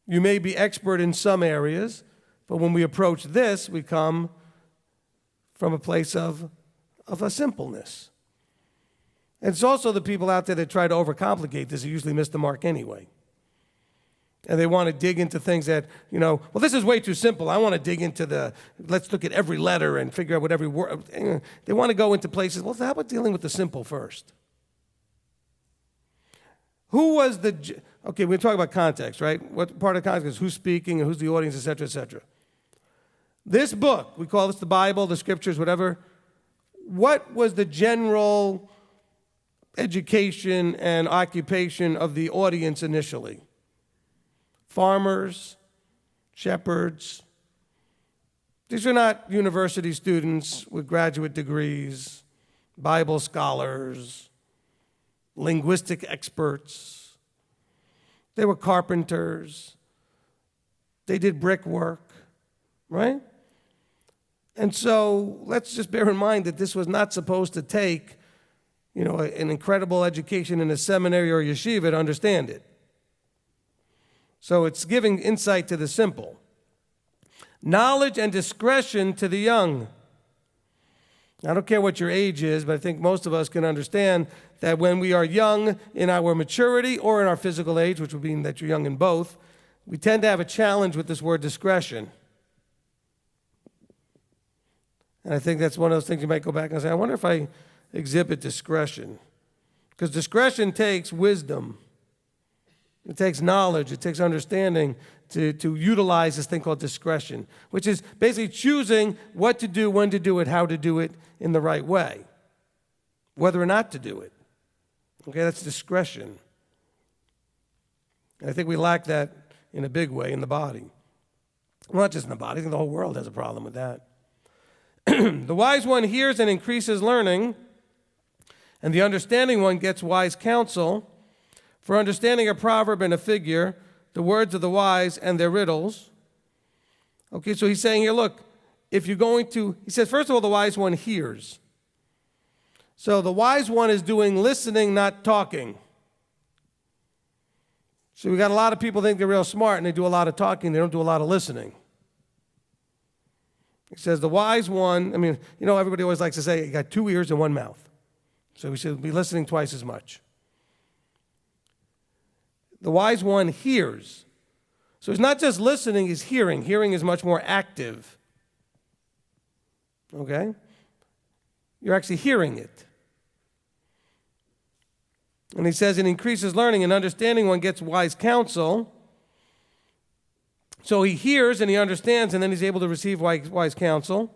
You may be expert in some areas, but when we approach this, we come from a place of a simpleness. And it's also the people out there that try to overcomplicate this who usually miss the mark anyway. And they want to dig into things that, well, this is way too simple. I want to dig into let's look at every letter and figure out what every word. They want to go into places, well, how about dealing with the simple first? Who was okay, we're talking about context, right? What part of the context is who's speaking and who's the audience, et cetera, et cetera. This book, we call this the Bible, the scriptures, whatever. What was the general education and occupation of the audience initially? Farmers, shepherds. These are not university students with graduate degrees, Bible scholars, linguistic experts. They were carpenters. They did brickwork. right? And so let's just bear in mind that this was not supposed to take, an incredible education in a seminary or yeshiva to understand it. So it's giving insight to the simple. Knowledge and discretion to the young. I don't care what your age is, but I think most of us can understand that when we are young in our maturity or in our physical age, which would mean that you're young in both, we tend to have a challenge with this word discretion. And I think that's one of those things you might go back and say, I wonder if I exhibit discretion. Because discretion takes wisdom. It takes knowledge. It takes understanding to utilize this thing called discretion, which is basically choosing what to do, when to do it, how to do it in the right way, whether or not to do it. Okay, that's discretion. And I think we lack that in a big way in the body. Well, not just in the body. I think the whole world has a problem with that. The wise one hears and increases learning, and the understanding one gets wise counsel. For understanding a proverb and a figure, the words of the wise and their riddles. Okay, so he's saying here, look, if you're going to, he says, first of all, the wise one hears. So the wise one is doing listening, not talking. So we got a lot of people think they're real smart and they do a lot of talking, they don't do a lot of listening. He says the wise one, everybody always likes to say, you got 2 ears and 1 mouth. So we should be listening twice as much. The wise one hears. So it's not just listening, he's hearing. Hearing is much more active. Okay? You're actually hearing it. And he says it increases learning and understanding. One gets wise counsel. So he hears and he understands, and then he's able to receive wise counsel.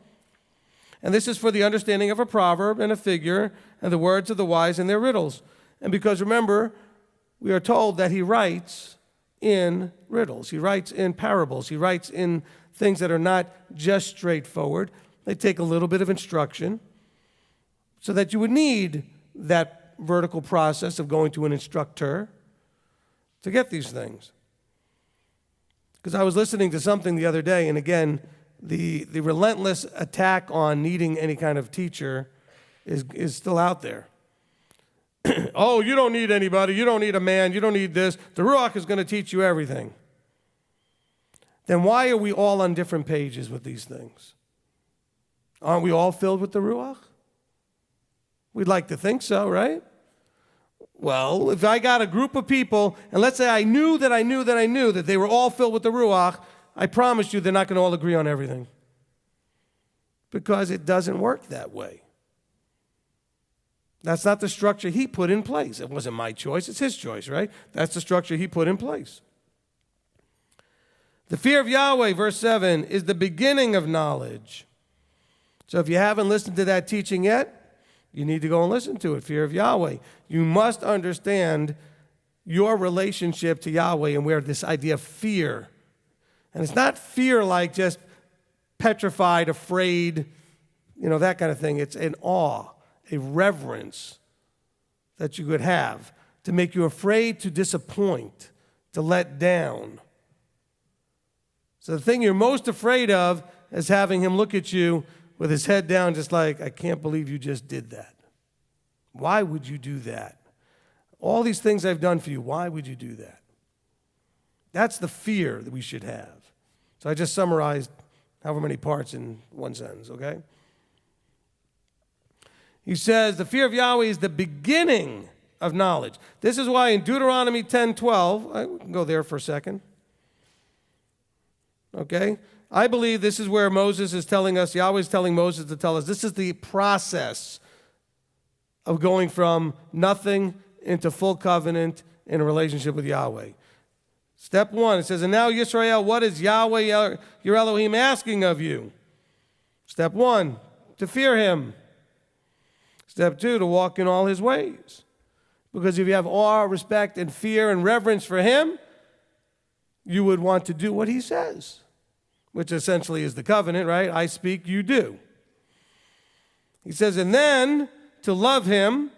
And this is for the understanding of a proverb and a figure and the words of the wise and their riddles. And because, remember, we are told that he writes in riddles. He writes in parables. He writes in things that are not just straightforward. They take a little bit of instruction so that you would need that vertical process of going to an instructor to get these things. Because I was listening to something the other day, and again, the relentless attack on needing any kind of teacher is still out there. Oh, you don't need anybody. You don't need a man. You don't need this. The Ruach is going to teach you everything. Then why are we all on different pages with these things? Aren't we all filled with the Ruach? We'd like to think so, right? Well, if I got a group of people, and let's say I knew that they were all filled with the Ruach, I promise you they're not going to all agree on everything. Because it doesn't work that way. That's not the structure he put in place. It wasn't my choice, it's his choice, right? That's the structure he put in place. The fear of Yahweh, verse 7, is the beginning of knowledge. So if you haven't listened to that teaching yet, you need to go and listen to it, fear of Yahweh. You must understand your relationship to Yahweh and where this idea of fear. And it's not fear like just petrified, afraid, that kind of thing. It's an awe, a reverence that you could have to make you afraid to disappoint, to let down. So the thing you're most afraid of is having him look at you with his head down just like, I can't believe you just did that. Why would you do that? All these things I've done for you, why would you do that? That's the fear that we should have. So I just summarized however many parts in one sentence, okay? He says, the fear of Yahweh is the beginning of knowledge. This is why in Deuteronomy 10:12, I can go there for a second. Okay? I believe this is where Moses is telling us, Yahweh is telling Moses to tell us, this is the process of going from nothing into full covenant in a relationship with Yahweh. Step 1, it says, and now Yisrael, what is Yahweh, your Elohim, asking of you? Step 1, to fear him. Step 2, to walk in all his ways. Because if you have awe, respect, and fear and reverence for him, you would want to do what he says, which essentially is the covenant, right? I speak, you do. He says, and then to love him,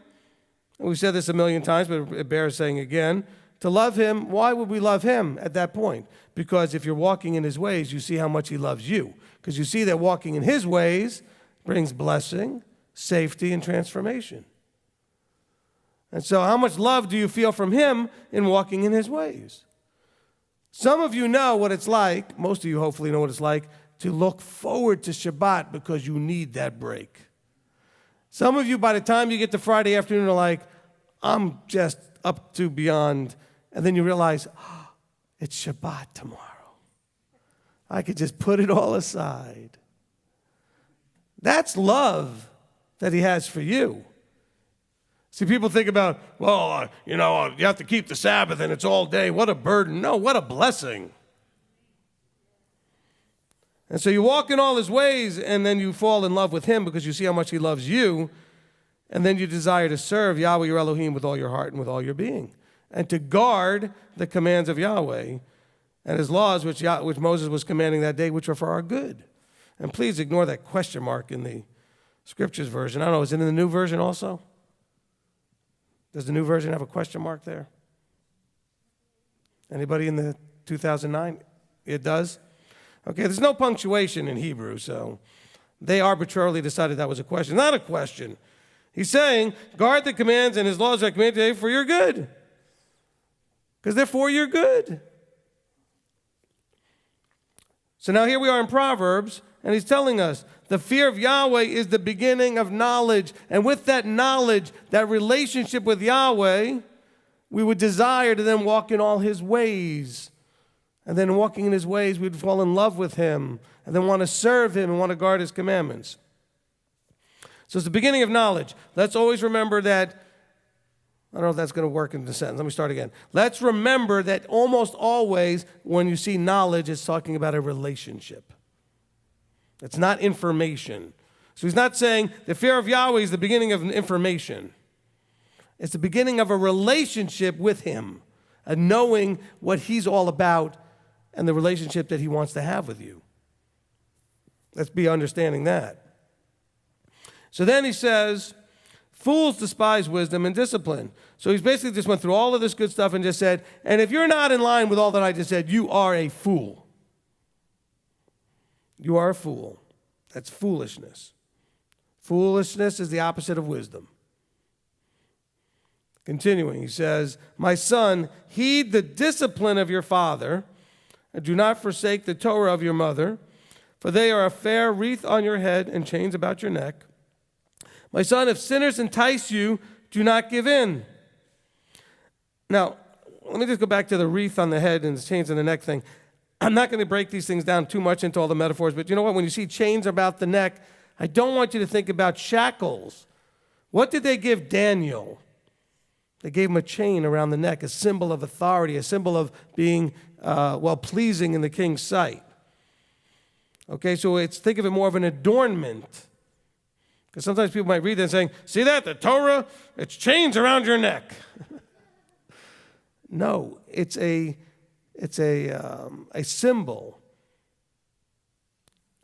and we've said this a million times, but it bears saying again, to love him, why would we love him at that point? Because if you're walking in his ways, you see how much he loves you. Because you see that walking in his ways brings blessing, safety, and transformation. And so how much love do you feel from him in walking in his ways? Some of you know what it's like, most of you hopefully know what it's like, to look forward to Shabbat because you need that break. Some of you, by the time you get to Friday afternoon, are like, I'm just up to beyond. And then you realize, oh, it's Shabbat tomorrow. I could just put it all aside. That's love that he has for you. See, people think about, well, you have to keep the Sabbath and it's all day. What a burden. No, what a blessing. And so you walk in all his ways and then you fall in love with him because you see how much he loves you. And then you desire to serve Yahweh your Elohim with all your heart and with all your being. And to guard the commands of Yahweh and his laws, which Moses was commanding that day, which were for our good. And please ignore that question mark in the Scriptures version. I don't know, is it in the New Version also? Does the New Version have a question mark there? Anybody in the 2009? It does? Okay, there's no punctuation in Hebrew, so they arbitrarily decided that was a question. Not a question. He's saying, guard the commands and his laws that I command today for your good. Because they're for your good. So now here we are in Proverbs, and he's telling us the fear of Yahweh is the beginning of knowledge. And with that knowledge, that relationship with Yahweh, we would desire to then walk in all his ways. And then walking in his ways, we'd fall in love with him and then want to serve him and want to guard his commandments. So it's the beginning of knowledge. Let's always remember that. I don't know if that's going to work in the sentence. Let me start again. Let's remember that almost always when you see knowledge, it's talking about a relationship. It's not information. So he's not saying the fear of Yahweh is the beginning of information. It's the beginning of a relationship with him, a knowing what he's all about and the relationship that he wants to have with you. Let's be understanding that. So then he says, fools despise wisdom and discipline. So he's basically just went through all of this good stuff and just said, and if you're not in line with all that I just said, you are a fool. You are a fool. That's foolishness. Foolishness is the opposite of wisdom. Continuing, he says, my son, heed the discipline of your father, and do not forsake the Torah of your mother, for they are a fair wreath on your head and chains about your neck. My son, if sinners entice you, do not give in. Now, let me just go back to the wreath on the head and the chains on the neck thing. I'm not going to break these things down too much into all the metaphors, but you know what? When you see chains about the neck, I don't want you to think about shackles. What did they give Daniel? They gave him a chain around the neck, a symbol of authority, a symbol of being, pleasing in the king's sight. Okay, so think of it more of an adornment. Because sometimes people might read that and saying, see that, the Torah, it's chains around your neck. No, it's a symbol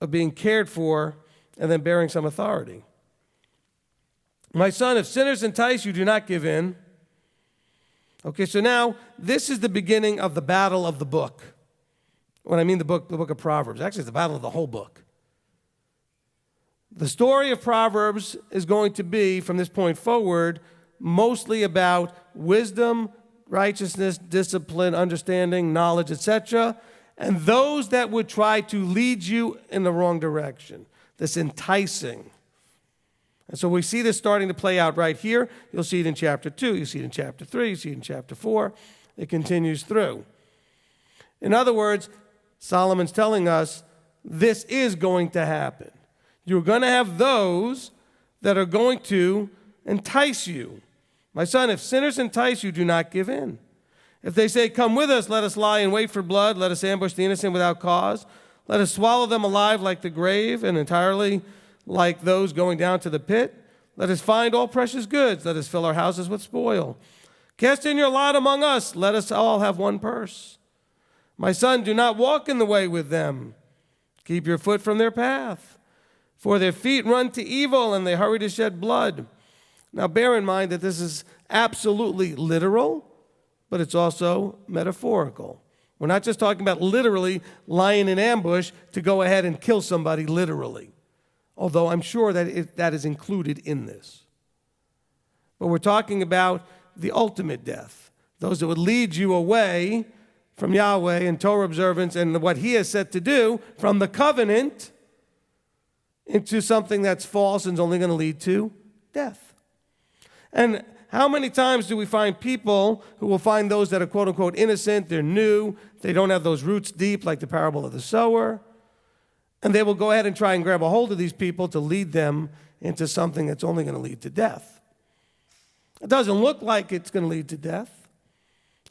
of being cared for and then bearing some authority. My son, if sinners entice you, do not give in. Okay, so now this is the beginning of the battle of the book. When I mean the book of Proverbs, actually it's the battle of the whole book. The story of Proverbs is going to be, from this point forward, mostly about wisdom, righteousness, discipline, understanding, knowledge, etc., and those that would try to lead you in the wrong direction, this enticing. And so we see this starting to play out right here. You'll see it in chapter 2, you see it in chapter 3, you see it in chapter 4. It continues through. In other words, Solomon's telling us this is going to happen. You're going to have those that are going to entice you. My son, if sinners entice you, do not give in. If they say, come with us, let us lie in wait for blood, let us ambush the innocent without cause, let us swallow them alive like the grave and entirely like those going down to the pit. Let us find all precious goods, let us fill our houses with spoil. Cast in your lot among us, let us all have one purse. My son, do not walk in the way with them. Keep your foot from their path. For their feet run to evil, and they hurry to shed blood. Now, bear in mind that this is absolutely literal, but it's also metaphorical. We're not just talking about literally lying in ambush to go ahead and kill somebody literally, although I'm sure that that is included in this. But we're talking about the ultimate death, those that would lead you away from Yahweh and Torah observance and what he has said to do from the covenant into something that's false and is only going to lead to death. And how many times do we find people who will find those that are quote-unquote innocent, they're new, they don't have those roots deep like the parable of the sower, and they will go ahead and try and grab a hold of these people to lead them into something that's only going to lead to death. It doesn't look like it's going to lead to death.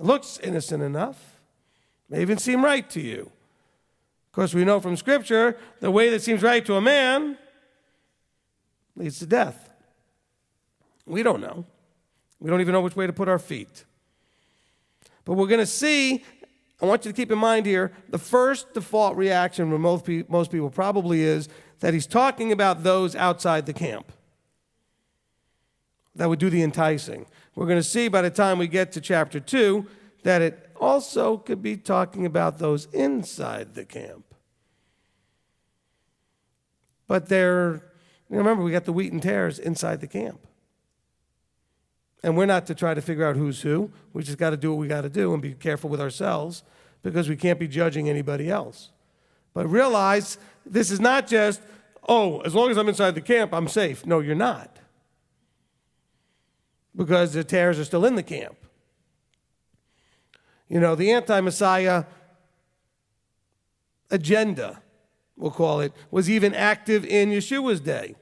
It looks innocent enough. It may even seem right to you. Of course, we know from Scripture, the way that seems right to a man leads to death. We don't know. We don't even know which way to put our feet. But we're going to see, I want you to keep in mind here, the first default reaction from most people probably is that he's talking about those outside the camp that would do the enticing. We're going to see by the time we get to chapter 2 that it also could be talking about those inside the camp. But remember, we got the wheat and tares inside the camp. And we're not to try to figure out who's who. We just got to do what we got to do and be careful with ourselves because we can't be judging anybody else. But realize this is not just, oh, as long as I'm inside the camp, I'm safe. No, you're not. Because the tares are still in the camp. You know, the anti-Messiah agenda, we'll call it, was even active in Yeshua's day.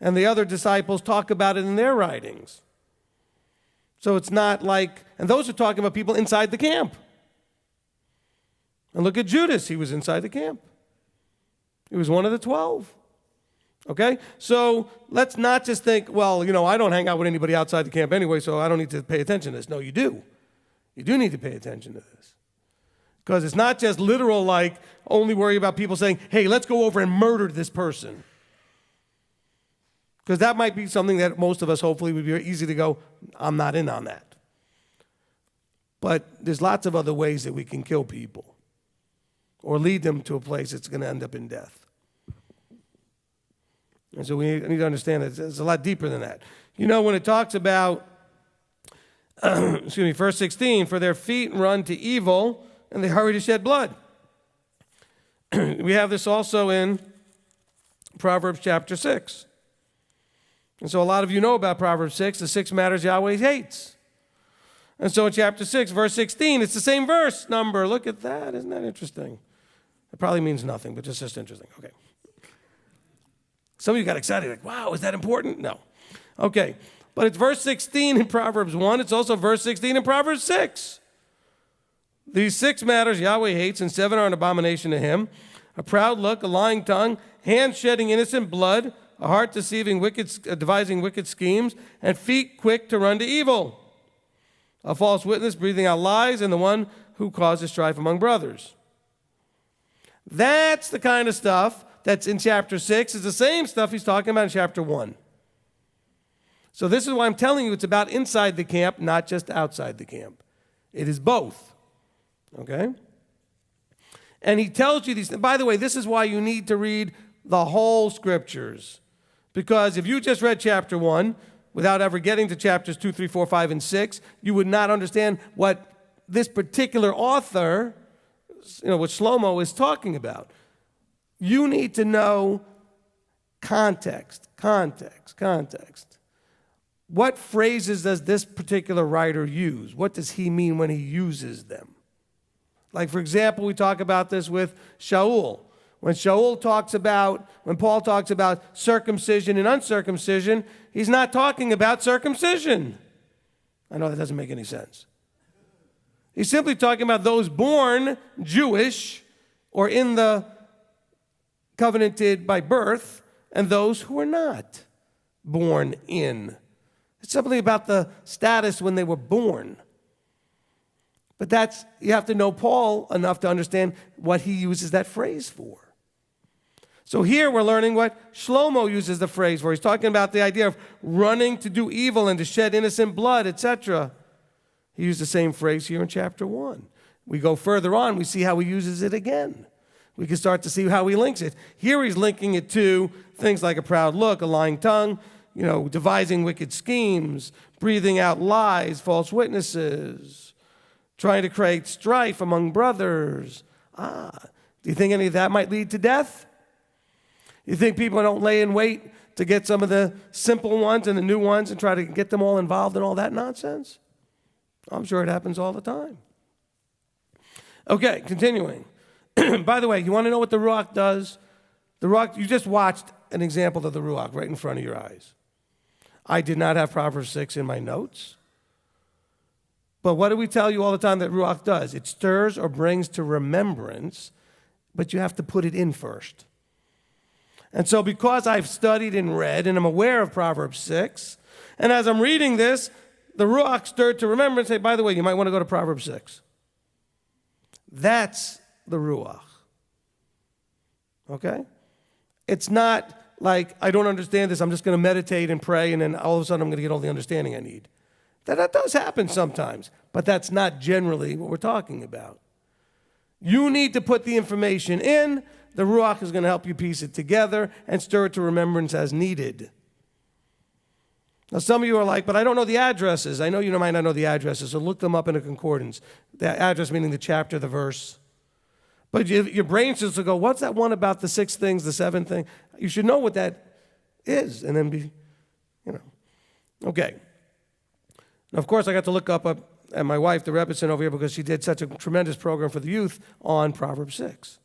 And the other disciples talk about it in their writings. So it's not like, and those are talking about people inside the camp. And look at Judas, he was inside the camp. He was one of the 12. Okay? So let's not just think, well, you know, I don't hang out with anybody outside the camp anyway, so I don't need to pay attention to this. No, you do. You do need to pay attention to this. Because it's not just literal, like, only worry about people saying, hey, let's go over and murder this person. Because that might be something that most of us hopefully would be very easy to go, I'm not in on that. But there's lots of other ways that we can kill people or lead them to a place that's going to end up in death. And so we need to understand that it's a lot deeper than that. You know, when it talks about, verse 16, for their feet run to evil and they hurry to shed blood. We have this also in Proverbs chapter 6. And so a lot of you know about Proverbs 6, the 6 matters Yahweh hates. And so in chapter 6, verse 16, it's the same verse number. Look at that. Isn't that interesting? It probably means nothing, but it's just interesting. Okay. Some of you got excited, like, wow, is that important? No. Okay. But it's verse 16 in Proverbs 1. It's also verse 16 in Proverbs 6. These 6 matters Yahweh hates, and 7 are an abomination to him. A proud look, a lying tongue, hands shedding innocent blood, a heart devising wicked schemes, and feet quick to run to evil. A false witness breathing out lies, and the one who causes strife among brothers. That's the kind of stuff that's in chapter 6. It's the same stuff he's talking about in chapter 1. So this is why I'm telling you it's about inside the camp, not just outside the camp. It is both. Okay? And he tells you these things. By the way, this is why you need to read the whole scriptures. Because if you just read chapter 1 without ever getting to chapters 2, 3, 4, 5, and 6, you would not understand what this particular author, what Shlomo is talking about. You need to know context. What phrases does this particular writer use? What does he mean when he uses them? Like, for example, we talk about this with Shaul. When Paul talks about circumcision and uncircumcision, he's not talking about circumcision. I know that doesn't make any sense. He's simply talking about those born Jewish or in the covenanted by birth and those who are not born in. It's simply about the status when they were born. But you have to know Paul enough to understand what he uses that phrase for. So here we're learning what Shlomo uses the phrase for. He's talking about the idea of running to do evil and to shed innocent blood, etc. He used the same phrase here in chapter 1. We go further on, we see how he uses it again. We can start to see how he links it. Here he's linking it to things like a proud look, a lying tongue, devising wicked schemes, breathing out lies, false witnesses, trying to create strife among brothers. Do you think any of that might lead to death? You think people don't lay in wait to get some of the simple ones and the new ones and try to get them all involved in all that nonsense? I'm sure it happens all the time. Okay, continuing. By the way, you want to know what the Ruach does? The Ruach, you just watched an example of the Ruach right in front of your eyes. I did not have Proverbs 6 in my notes. But what do we tell you all the time that Ruach does? It stirs or brings to remembrance, but you have to put it in first. And so because I've studied and read and I'm aware of Proverbs 6, and as I'm reading this, the Ruach stirred to remembrance, say, by the way, you might want to go to Proverbs 6. That's the Ruach. Okay? It's not like, I don't understand this, I'm just going to meditate and pray, and then all of a sudden I'm going to get all the understanding I need. That does happen sometimes, but that's not generally what we're talking about. You need to put the information in. The Ruach is going to help you piece it together and stir it to remembrance as needed. Now, some of you are like, but I don't know the addresses. I know you might not know the addresses, so look them up in a concordance. The address meaning the chapter, the verse. But your brain just will go, what's that one about the 6 things, the 7th thing? You should know what that is, and then be, Okay. Now, of course, I got to look up at my wife, the Rebbetzin over here, because she did such a tremendous program for the youth on Proverbs 6.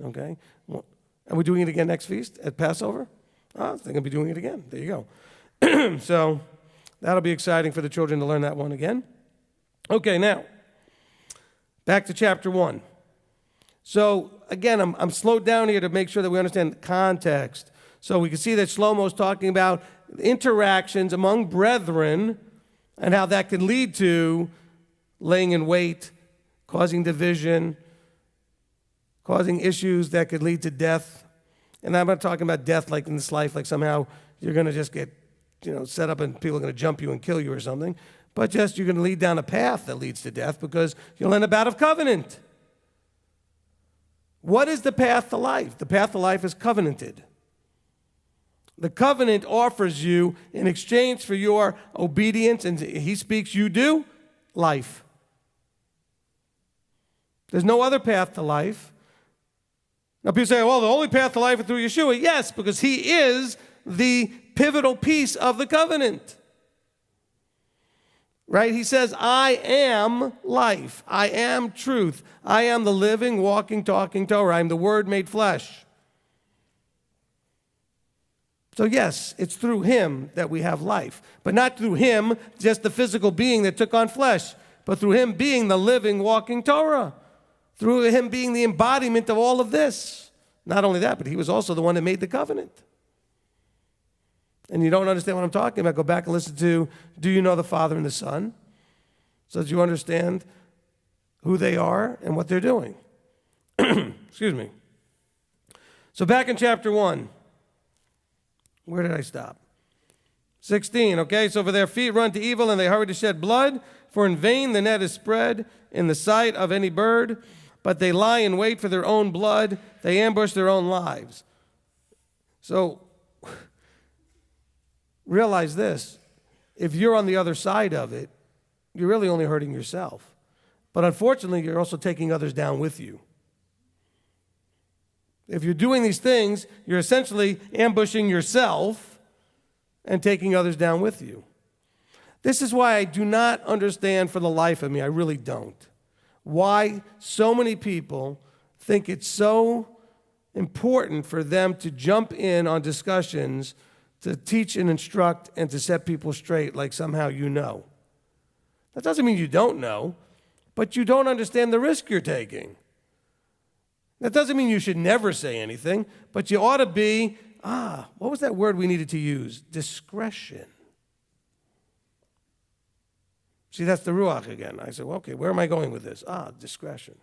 Okay? Well, are we doing it again next feast at Passover? I think I'll be doing it again. There you go. So that'll be exciting for the children to learn that one again. Okay, now, back to chapter 1. So, again, I'm slowed down here to make sure that we understand the context. So we can see that Shlomo's talking about interactions among brethren and how that could lead to laying in wait, causing division, causing issues that could lead to death. And I'm not talking about death like in this life, like somehow you're going to just get set up and people are going to jump you and kill you or something, but just you're going to lead down a path that leads to death because you'll end up out of covenant. What is the path to life? The path to life is covenanted. The covenant offers you, in exchange for your obedience, and he speaks, you do, life. There's no other path to life. Now people say, well, the only path to life is through Yeshua. Yes, because he is the pivotal piece of the covenant. Right? He says, I am life. I am truth. I am the living, walking, talking Torah. I am the Word made flesh. So yes, it's through him that we have life. But not through him, just the physical being that took on flesh, but through him being the living, walking Torah. Through him being the embodiment of all of this. Not only that, but he was also the one that made the covenant. And you don't understand what I'm talking about, go back and listen to Do You Know the Father and the Son? So that you understand who they are and what they're doing. Excuse me. So back in chapter 1. Where did I stop? 16, okay? So for their feet run to evil and they hurry to shed blood. For in vain the net is spread in the sight of any bird. But they lie in wait for their own blood. They ambush their own lives. So realize this, if you're on the other side of it, you're really only hurting yourself. But unfortunately, you're also taking others down with you. If you're doing these things, you're essentially ambushing yourself and taking others down with you. This is why I do not understand for the life of me, I really don't, why so many people think it's so important for them to jump in on discussions to teach and instruct and to set people straight like somehow you know. That doesn't mean you don't know, but you don't understand the risk you're taking. That doesn't mean you should never say anything, but you ought to be, what was that word we needed to use? Discretion. See, that's the Ruach again. I said, well, okay, where am I going with this? Discretion.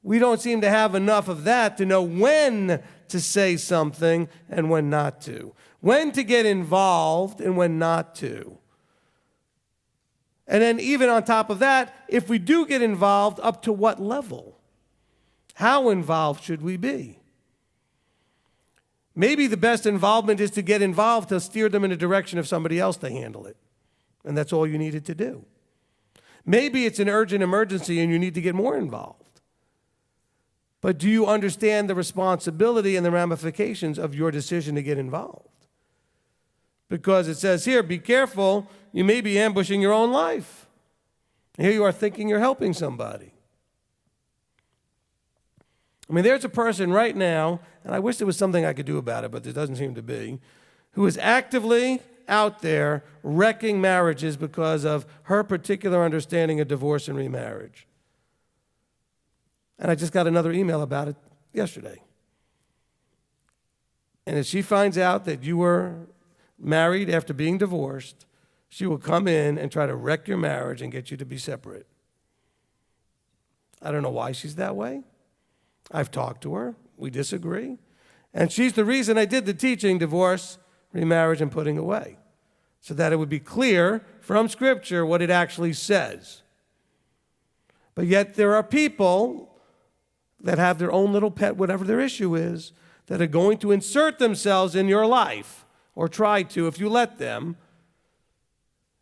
We don't seem to have enough of that to know when to say something and when not to. When to get involved and when not to. And then even on top of that, if we do get involved, up to what level? How involved should we be? Maybe the best involvement is to get involved to steer them in the direction of somebody else to handle it. And that's all you needed to do. Maybe it's an urgent emergency and you need to get more involved. But do you understand the responsibility and the ramifications of your decision to get involved? Because it says here, be careful, you may be ambushing your own life. Here you are thinking you're helping somebody. I mean, there's a person right now, and I wish there was something I could do about it, but there doesn't seem to be, who is actively out there wrecking marriages because of her particular understanding of divorce and remarriage. And I just got another email about it yesterday. And if she finds out that you were married after being divorced, she will come in and try to wreck your marriage and get you to be separate. I don't know why she's that way. I've talked to her. We disagree. And she's the reason I did the teaching, divorce, remarriage, and putting away, so that it would be clear from Scripture what it actually says. But yet there are people that have their own little pet, whatever their issue is, that are going to insert themselves in your life, or try to if you let them.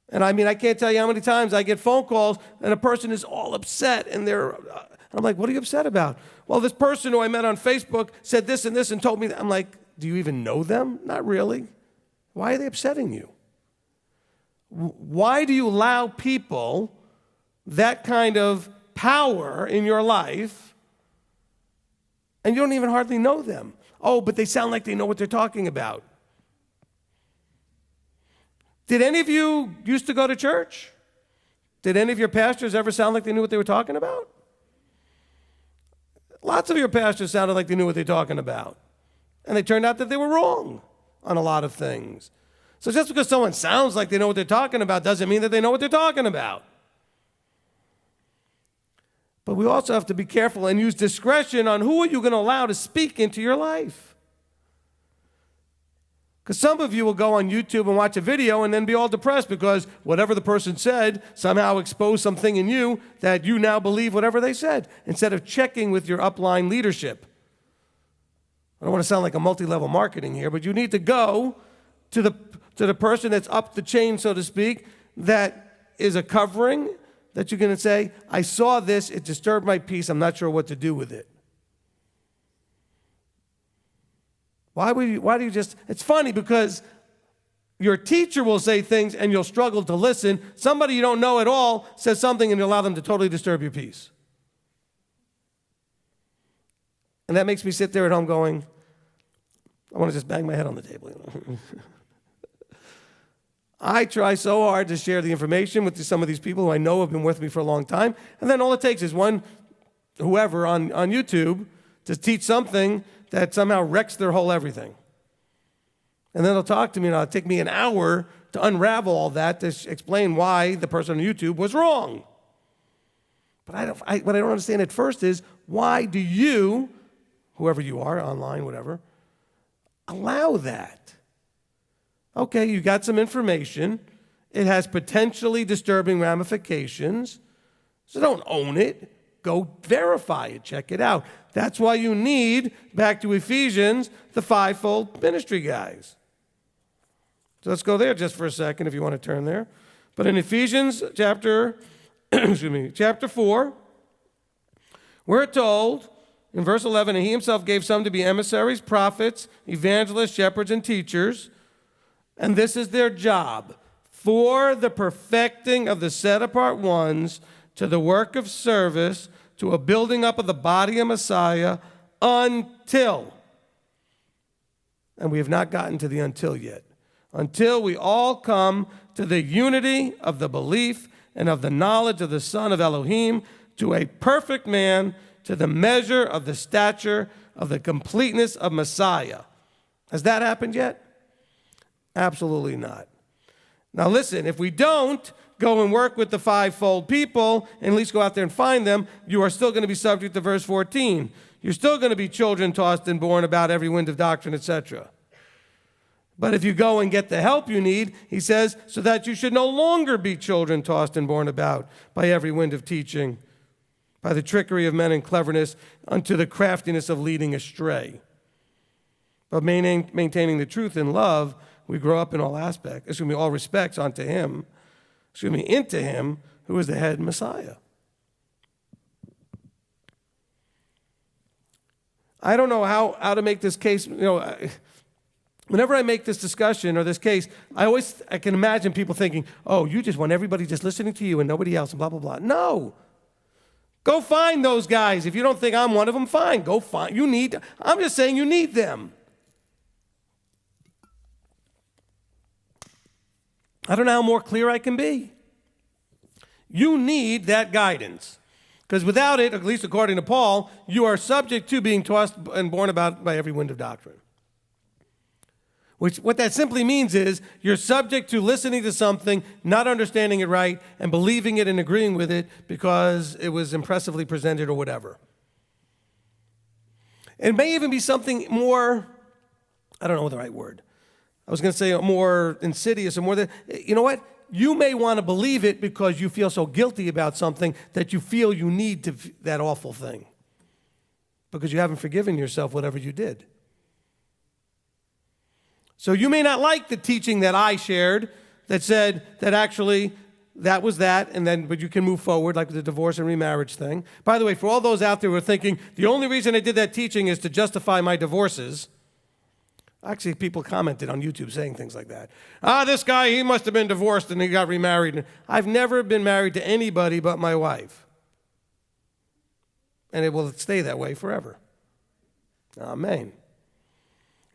And I mean, I can't tell you how many times I get phone calls and a person is all upset and I'm like, what are you upset about? Well, this person who I met on Facebook said this and this and told me that. I'm like, do you even know them? Not really. Why are they upsetting you? Why do you allow people that kind of power in your life and you don't even hardly know them? Oh, but they sound like they know what they're talking about. Did any of you used to go to church? Did any of your pastors ever sound like they knew what they were talking about? Lots of your pastors sounded like they knew what they were talking about. And it turned out that they were wrong on a lot of things. So just because someone sounds like they know what they're talking about doesn't mean that they know what they're talking about. But we also have to be careful and use discretion on who are you going to allow to speak into your life. Because some of you will go on YouTube and watch a video and then be all depressed because whatever the person said somehow exposed something in you that you now believe whatever they said, instead of checking with your upline leadership. I don't want to sound like a multi-level marketing here, but you need to go to the person that's up the chain, so to speak, that is a covering, that you're going to say, I saw this, it disturbed my peace, I'm not sure what to do with it. Why do you just, it's funny because your teacher will say things and you'll struggle to listen. Somebody you don't know at all says something and you allow them to totally disturb your peace. And that makes me sit there at home going, I want to just bang my head on the table. I try so hard to share the information with some of these people who I know have been with me for a long time. And then all it takes is one, whoever on YouTube, to teach something that somehow wrecks their whole everything. And then they'll talk to me, and it'll take me an hour to unravel all that, to explain why the person on YouTube was wrong. But what I don't understand at first is, why do you, whoever you are, online, whatever, allow that? Okay, you got some information. It has potentially disturbing ramifications. So don't own it. Go verify it. Check it out. That's why you need, back to Ephesians, the fivefold ministry guys. So let's go there just for a second if you want to turn there. But in Ephesians chapter 4, we're told in verse 11, and he himself gave some to be emissaries, prophets, evangelists, shepherds, and teachers. And this is their job, for the perfecting of the set-apart ones, to the work of service, to a building up of the body of Messiah, until, and we have not gotten to the until yet, until we all come to the unity of the belief and of the knowledge of the Son of Elohim, to a perfect man, to the measure of the stature of the completeness of Messiah. Has that happened yet? Absolutely not. Now listen, if we don't go and work with the fivefold people, and at least go out there and find them, you are still going to be subject to verse 14. You're still going to be children tossed and born about every wind of doctrine, etc. But if you go and get the help you need, he says, so that you should no longer be children tossed and borne about by every wind of teaching, by the trickery of men and cleverness, unto the craftiness of leading astray. But maintaining the truth in love, we grow up in all aspects, all respects into him who is the head Messiah. I don't know how to make this case, whenever I make this discussion or this case, I can imagine people thinking, oh, you just want everybody just listening to you and nobody else and blah, blah, blah. No. Go find those guys. If you don't think I'm one of them, fine. Go find. I'm just saying you need them. I don't know how more clear I can be. You need that guidance. Because without it, at least according to Paul, you are subject to being tossed and borne about by every wind of doctrine. What that simply means is you're subject to listening to something, not understanding it right, and believing it and agreeing with it because it was impressively presented or whatever. It may even be something more, I don't know the right word. I was going to say more insidious or more, you know what? You may want to believe it because you feel so guilty about something that you feel you need that awful thing because you haven't forgiven yourself whatever you did. So you may not like the teaching that I shared that said that actually that was that, but you can move forward like the divorce and remarriage thing. By the way, for all those out there who are thinking, the only reason I did that teaching is to justify my divorces. Actually, people commented on YouTube saying things like that. This guy, he must have been divorced and he got remarried. I've never been married to anybody but my wife. And it will stay that way forever. Amen.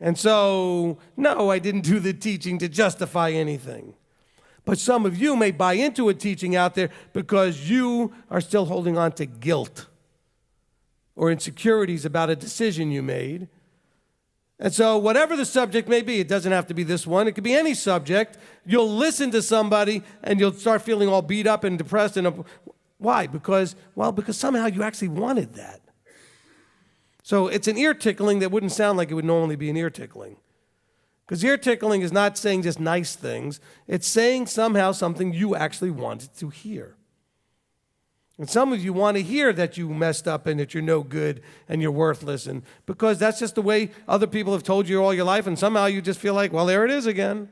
And so, no, I didn't do the teaching to justify anything. But some of you may buy into a teaching out there because you are still holding on to guilt or insecurities about a decision you made. And so whatever the subject may be, it doesn't have to be this one. It could be any subject. You'll listen to somebody and you'll start feeling all beat up and depressed. Why? Because somehow you actually wanted that. So it's an ear tickling that wouldn't sound like it would normally be an ear tickling. Because ear tickling is not saying just nice things. It's saying somehow something you actually wanted to hear. And some of you want to hear that you messed up and that you're no good and you're worthless. And because that's just the way other people have told you all your life. And somehow you just feel like, well, there it is again.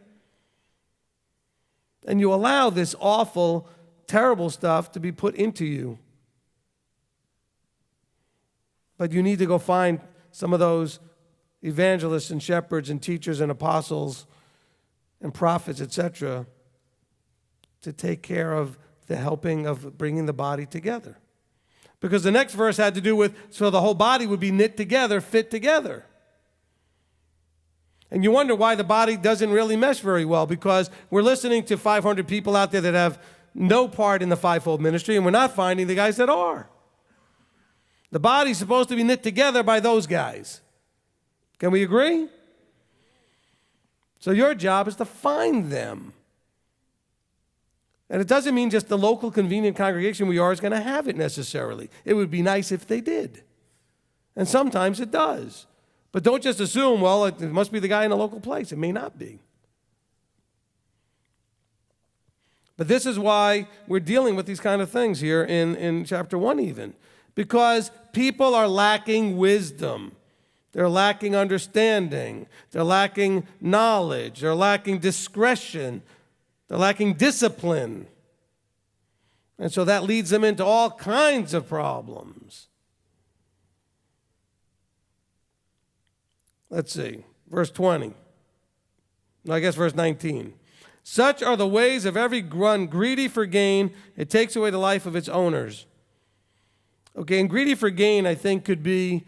And you allow this awful, terrible stuff to be put into you. But you need to go find some of those evangelists and shepherds and teachers and apostles and prophets, etc., to take care of the helping of bringing the body together. Because the next verse had to do with, so the whole body would be knit together, fit together. And you wonder why the body doesn't really mesh very well, because we're listening to 500 people out there that have no part in the fivefold ministry, and we're not finding the guys that are. The body's supposed to be knit together by those guys. Can we agree? So your job is to find them. And it doesn't mean just the local convenient congregation we are is going to have it necessarily. It would be nice if they did. And sometimes it does. But don't just assume, well, it must be the guy in a local place. It may not be. But this is why we're dealing with these kind of things here in chapter 1 even. Because people are lacking wisdom. They're lacking understanding. They're lacking knowledge. They're lacking discretion. They're lacking discipline. And so that leads them into all kinds of problems. Let's see. Verse 20. No, I guess verse 19. Such are the ways of every one greedy for gain. It takes away the life of its owners. Okay, and greedy for gain, I think, could be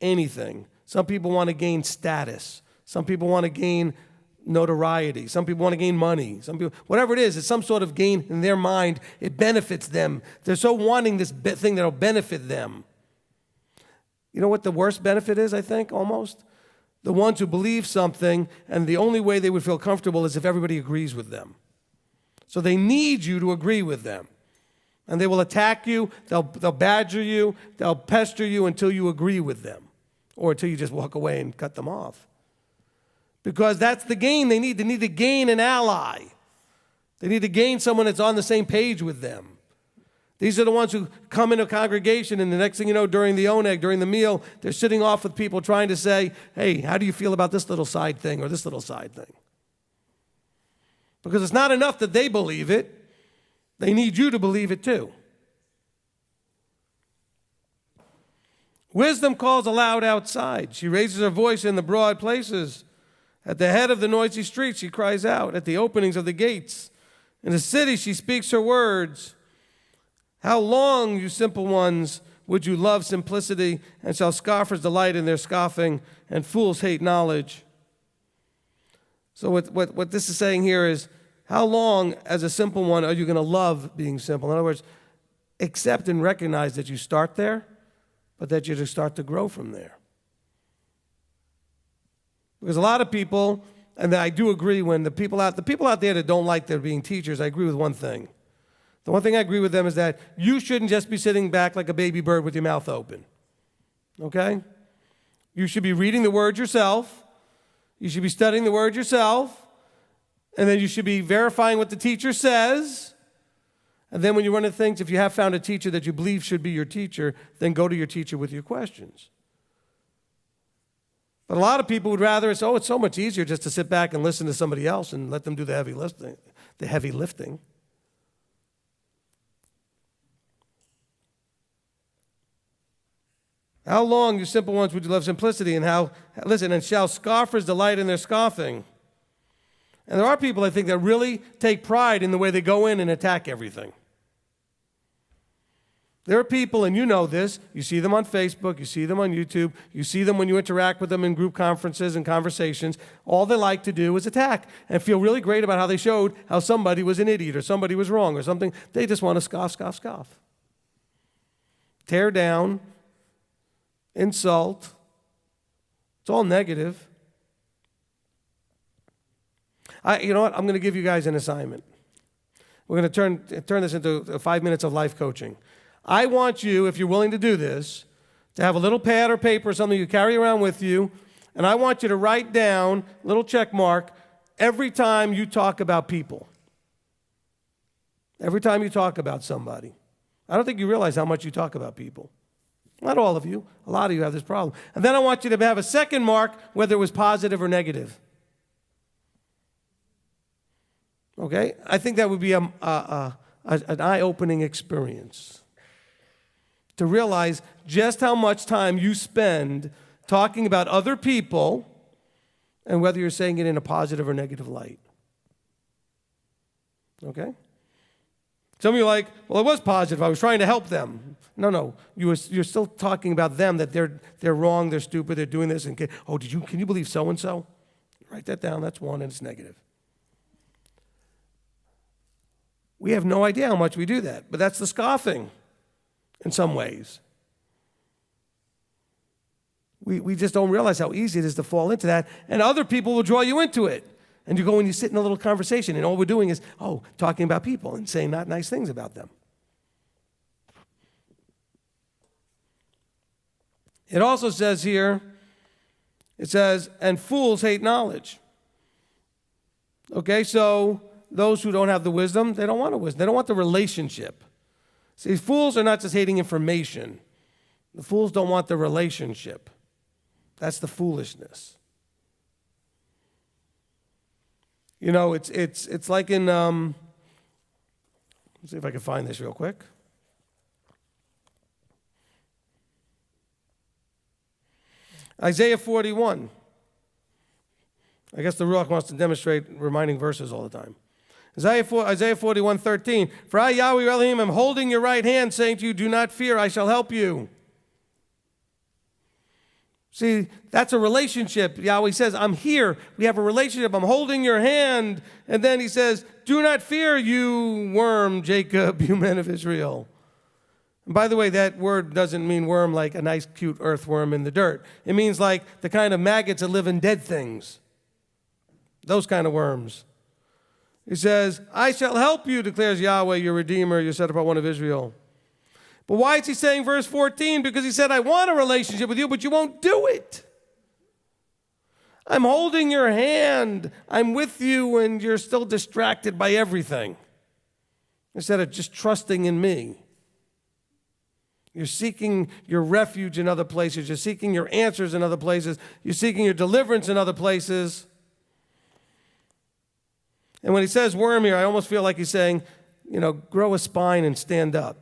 anything. Some people want to gain status. Some people want to gain notoriety. Some people want to gain money. Some people, whatever it is, it's some sort of gain in their mind. It benefits them. They're so wanting this thing that'll benefit them. You know what the worst benefit is, I think, almost? The ones who believe something, and the only way they would feel comfortable is if everybody agrees with them. So they need you to agree with them. And they will attack you, they'll badger you, they'll pester you until you agree with them. Or until you just walk away and cut them off.
Because that's the gain they need. They need to gain an ally. They need to gain someone that's on the same page with them. These are the ones who come into a congregation, and the next thing you know, during the oneg, during the meal, they're sitting off with people trying to say, hey, how do you feel about this little side thing or this little side thing? Because it's not enough that they believe it. They need you to believe it too. Wisdom calls aloud outside. She raises her voice in the broad places. At the head of the noisy streets, she cries out. At the openings of the gates. In the city, she speaks her words. How long, you simple ones, would you love simplicity, and shall scoffers delight in their scoffing, and fools hate knowledge? So what this is saying here is, how long, as a simple one, are you going to love being simple? In other words, accept and recognize that you start there, but that you just start to grow from there. Because a lot of people, and I do agree when the people out there that don't like their being teachers, I agree with one thing. The one thing I agree with them is that you shouldn't just be sitting back like a baby bird with your mouth open. Okay? You should be reading the Word yourself. You should be studying the Word yourself. And then you should be verifying what the teacher says. And then when you run into things, if you have found a teacher that you believe should be your teacher, then go to your teacher with your questions. But a lot of people would rather, it's so much easier just to sit back and listen to somebody else and let them do the heavy lifting. How long, you simple ones, would you love simplicity? And and shall scoffers delight in their scoffing? And there are people, I think, that really take pride in the way they go in and attack everything. There are people, and you know this, you see them on Facebook, you see them on YouTube, you see them when you interact with them in group conferences and conversations. All they like to do is attack and feel really great about how they showed how somebody was an idiot or somebody was wrong or something. They just want to scoff, scoff, scoff. Tear down, insult. It's all negative. You know what? I'm going to give you guys an assignment. We're going to turn this into 5 minutes of life coaching. I want you, if you're willing to do this, to have a little pad or paper or something you carry around with you, and I want you to write down a little check mark every time you talk about people. Every time you talk about somebody. I don't think you realize how much you talk about people. Not all of you. A lot of you have this problem. And then I want you to have a second mark, whether it was positive or negative. Okay? I think that would be an eye-opening experience. To realize just how much time you spend talking about other people and whether you're saying it in a positive or negative light. Okay? Some of you are like, well, it was positive. I was trying to help them. No. You're still talking about them, that they're wrong, they're stupid, they're doing this. And can you believe so-and-so? Write that down. That's one, and it's negative. We have no idea how much we do that, but that's the scoffing in some ways. We just don't realize how easy it is to fall into that, and other people will draw you into it. And you go and you sit in a little conversation, and all we're doing is, talking about people and saying not nice things about them. It also says here, and fools hate knowledge. Okay, so those who don't have the wisdom, they don't want the wisdom. They don't want the relationship. See, fools are not just hating information. The fools don't want the relationship. That's the foolishness. You know, it's like in, let's see if I can find this real quick. Isaiah 41. I guess the Ruach wants to demonstrate reminding verses all the time. Isaiah 41:13. For I, Yahweh Elohim, am holding your right hand, saying to you, do not fear, I shall help you. See, that's a relationship. Yahweh says, I'm here. We have a relationship. I'm holding your hand. And then he says, do not fear, you worm, Jacob, you men of Israel. And by the way, that word doesn't mean worm like a nice, cute earthworm in the dirt. It means like the kind of maggots that live in dead things. Those kind of worms. He says, I shall help you, declares Yahweh, your Redeemer, your set-apart one of Israel. But why is he saying verse 14? Because he said, I want a relationship with you, but you won't do it.
I'm holding your hand. I'm with you, and you're still distracted by everything. Instead of just trusting in me. You're seeking your refuge in other places. You're seeking your answers in other places. You're seeking your deliverance in other places. And when he says worm here, I almost feel like he's saying, grow a spine and stand up.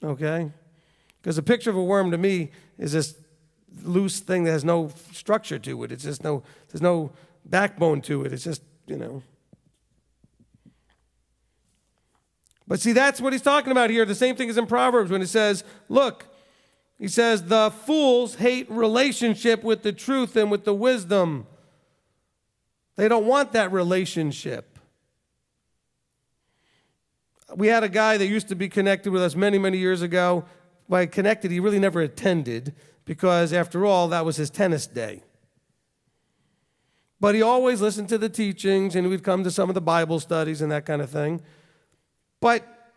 Okay? Because the picture of a worm to me is this loose thing that has no structure to it. It's just there's no backbone to it. It's just, But see, that's what he's talking about here. The same thing as in Proverbs when he says, look, he says, the fools hate relationship with the truth and with the wisdom. They don't want that relationship. We had a guy that used to be connected with us many, many years ago. By connected, he really never attended because, after all, that was his tennis day. But he always listened to the teachings, and we'd come to some of the Bible studies and that kind of thing. But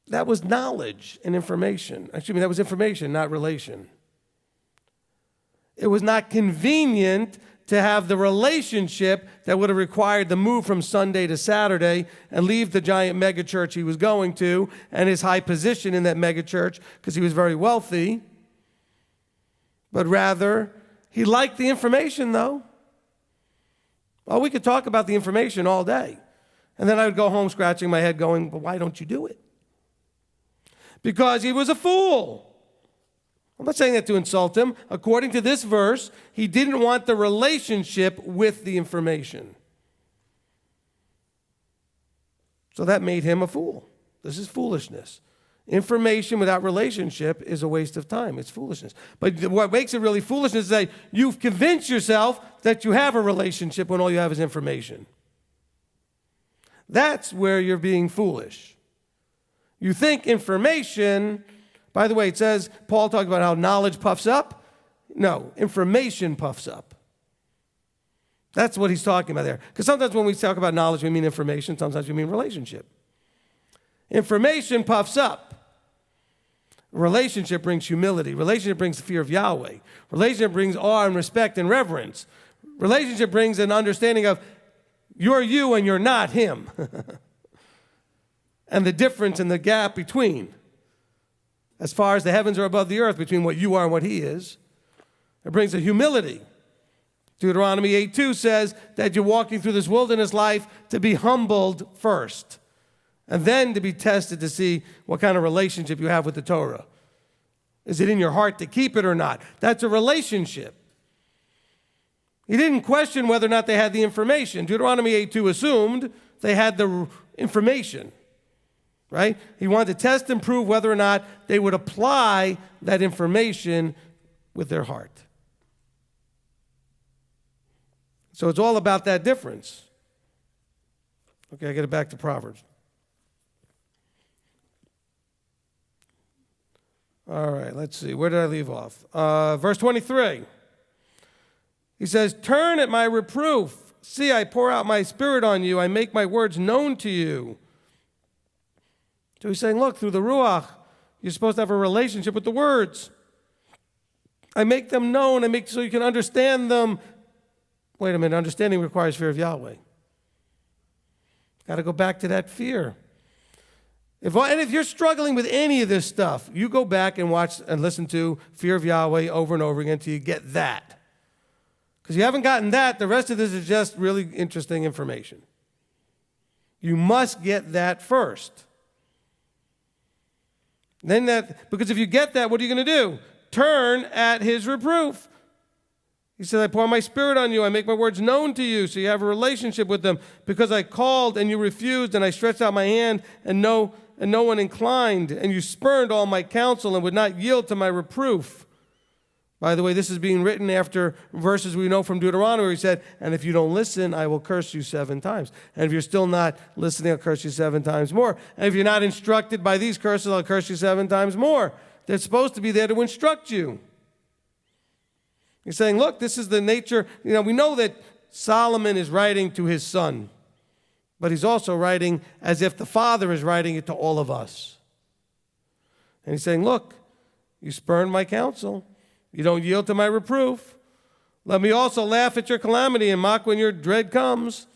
that was knowledge and information. That was information, not relation. It was not convenient to have the relationship that would have required the move from Sunday to Saturday and leave the giant megachurch he was going to and his high position in that megachurch because he was very wealthy. But rather, he liked the information, though. Well, we could talk about the information all day. And then I would go home scratching my head going, but why don't you do it? Because he was a fool. I'm not saying that to insult him. According to this verse, he didn't want the relationship with the information. So that made him a fool. This is foolishness. Information without relationship is a waste of time. It's foolishness. But what makes it really foolishness is that you've convinced yourself that you have a relationship when all you have is information. That's where you're being foolish. You think information, by the way, it says, Paul talked about how knowledge puffs up. No, information puffs up. That's what he's talking about there. Because sometimes when we talk about knowledge, we mean information. Sometimes we mean relationship. Information puffs up. Relationship brings humility. Relationship brings the fear of Yahweh. Relationship brings awe and respect and reverence. Relationship brings an understanding of you're you and you're not him. And the difference and the gap between, as far as the heavens are above the earth, between what you are and what he is. It brings a humility. Deuteronomy 8:2 says that you're walking through this wilderness life to be humbled first, and then to be tested to see what kind of relationship you have with the Torah. Is it in your heart to keep it or not? That's a relationship. He didn't question whether or not they had the information. Deuteronomy 8:2 assumed they had the information, right? He wanted to test and prove whether or not they would apply that information with their heart. So it's all about that difference. Okay, I get it back to Proverbs. All right, let's see. Where did I leave off? Verse 23. He says, turn at my reproof. See, I pour out my spirit on you. I make my words known to you. So he's saying, look, through the Ruach, you're supposed to have a relationship with the words. I make them known. I make so you can understand them. Wait a minute, understanding requires fear of Yahweh. Got to go back to that fear. If you're struggling with any of this stuff, you go back and watch and listen to Fear of Yahweh over and over again until you get that. Because you haven't gotten that, the rest of this is just really interesting information. You must get that first. Because if you get that, what are you going to do? Turn at his reproof. He said, I pour my spirit on you. I make my words known to you, so you have a relationship with them. Because I called and you refused, and I stretched out my hand and no one inclined, and you spurned all my counsel and would not yield to my reproof. By the way, this is being written after verses we know from Deuteronomy where he said, and if you don't listen, I will curse you 7 times. And if you're still not listening, I'll curse you 7 times more. And if you're not instructed by these curses, I'll curse you 7 times more. They're supposed to be there to instruct you. He's saying, look, this is the nature. We know that Solomon is writing to his son, but he's also writing as if the Father is writing it to all of us. And he's saying, look, you spurned my counsel. You don't yield to my reproof. Let me also laugh at your calamity and mock when your dread comes.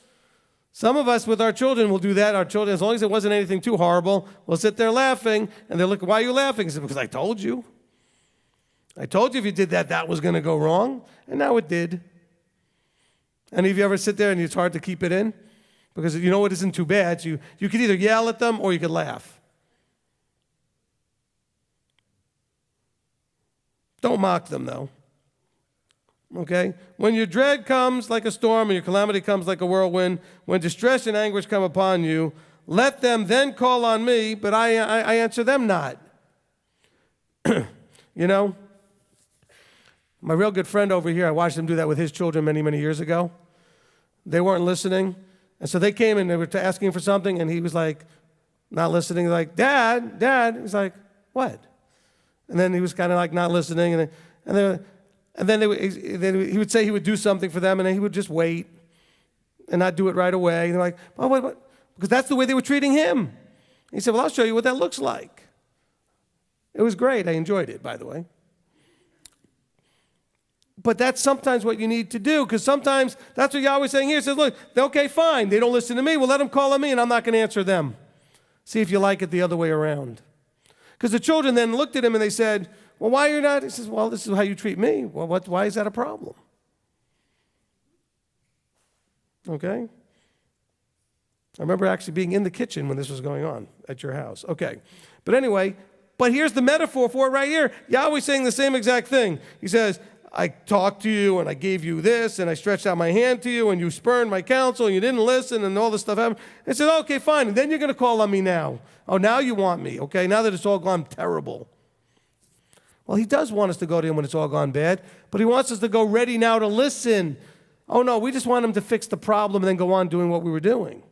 Some of us with our children will do that. Our children, as long as it wasn't anything too horrible, will sit there laughing, and they'll look, why are you laughing? I said, because I told you. I told you if you did that, that was going to go wrong, and now it did. Any of you ever sit there and it's hard to keep it in? Because you know what isn't too bad? So you could either yell at them or you could laugh. Don't mock them, though. Okay? When your dread comes like a storm and your calamity comes like a whirlwind, when distress and anguish come upon you, let them then call on me, but I answer them not. You know, my real good friend over here, I watched him do that with his children many, many years ago. They weren't listening, and so they came and they were asking for something, and he was like, not listening, like, Dad. He's like, what? And then he was kind of like not listening, and then he would say he would do something for them, and then he would just wait and not do it right away. And they're like, well, what? Because that's the way they were treating him. He said, well, I'll show you what that looks like. It was great. I enjoyed it, by the way. But that's sometimes what you need to do, because sometimes that's what Yahweh's saying here. He says, look, okay, fine. They don't listen to me. Well, let them call on me, and I'm not going to answer them. See if you like it the other way around. Because the children then looked at him, and they said, well, why are you not? He says, well, this is how you treat me. Well, why is that a problem? Okay? I remember actually being in the kitchen when this was going on at your house. Okay. But anyway, but here's the metaphor for it right here. Yahweh's saying the same exact thing. He says, I talked to you, and I gave you this, and I stretched out my hand to you, and you spurned my counsel, and you didn't listen, and all this stuff happened. He said, okay, fine, and then you're going to call on me now. Oh, now you want me, okay? Now that it's all gone terrible. Well, he does want us to go to him when it's all gone bad, but he wants us to go ready now to listen. Oh, no, we just want him to fix the problem and then go on doing what we were doing.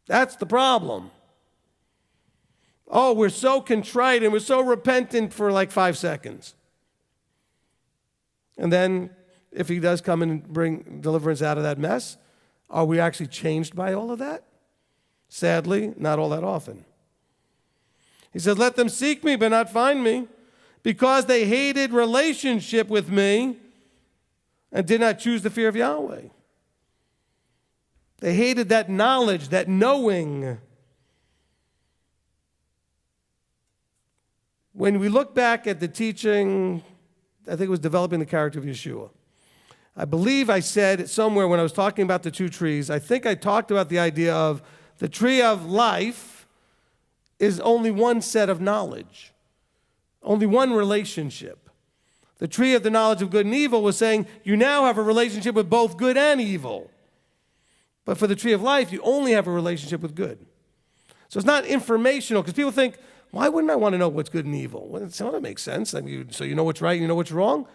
That's the problem. Oh, we're so contrite and we're so repentant for like 5 seconds. And then if he does come and bring deliverance out of that mess, are we actually changed by all of that? Sadly, not all that often. He says, let them seek me but not find me, because they hated relationship with me and did not choose the fear of Yahweh. They hated that knowledge, that knowing. When we look back at the teaching, I think it was developing the character of Yeshua. I believe I said somewhere when I was talking about the two trees, I think I talked about the idea of the tree of life is only one set of knowledge, only one relationship. The tree of the knowledge of good and evil was saying you now have a relationship with both good and evil. But for the tree of life, you only have a relationship with good. So it's not informational, because people think, why wouldn't I want to know what's good and evil? Well, that makes sense. I mean, so you know what's right and you know what's wrong?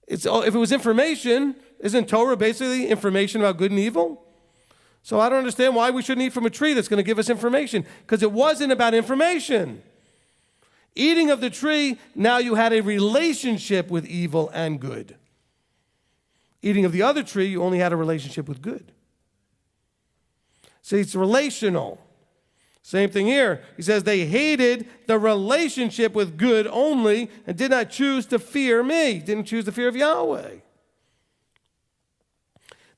If it was information, isn't Torah basically information about good and evil? So I don't understand why we shouldn't eat from a tree that's going to give us information, because it wasn't about information. Eating of the tree, now you had a relationship with evil and good. Eating of the other tree, you only had a relationship with good. See, it's relational. Same thing here. He says they hated the relationship with good only and did not choose to fear me, didn't choose the fear of Yahweh.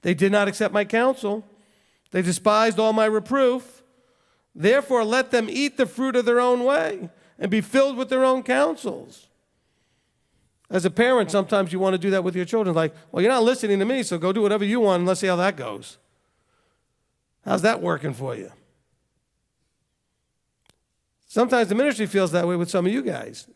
They did not accept my counsel. They despised all my reproof. Therefore, let them eat the fruit of their own way and be filled with their own counsels. As a parent, sometimes you want to do that with your children. Like, well, you're not listening to me, so go do whatever you want and let's see how that goes. How's that working for you? Sometimes the ministry feels that way with some of you guys.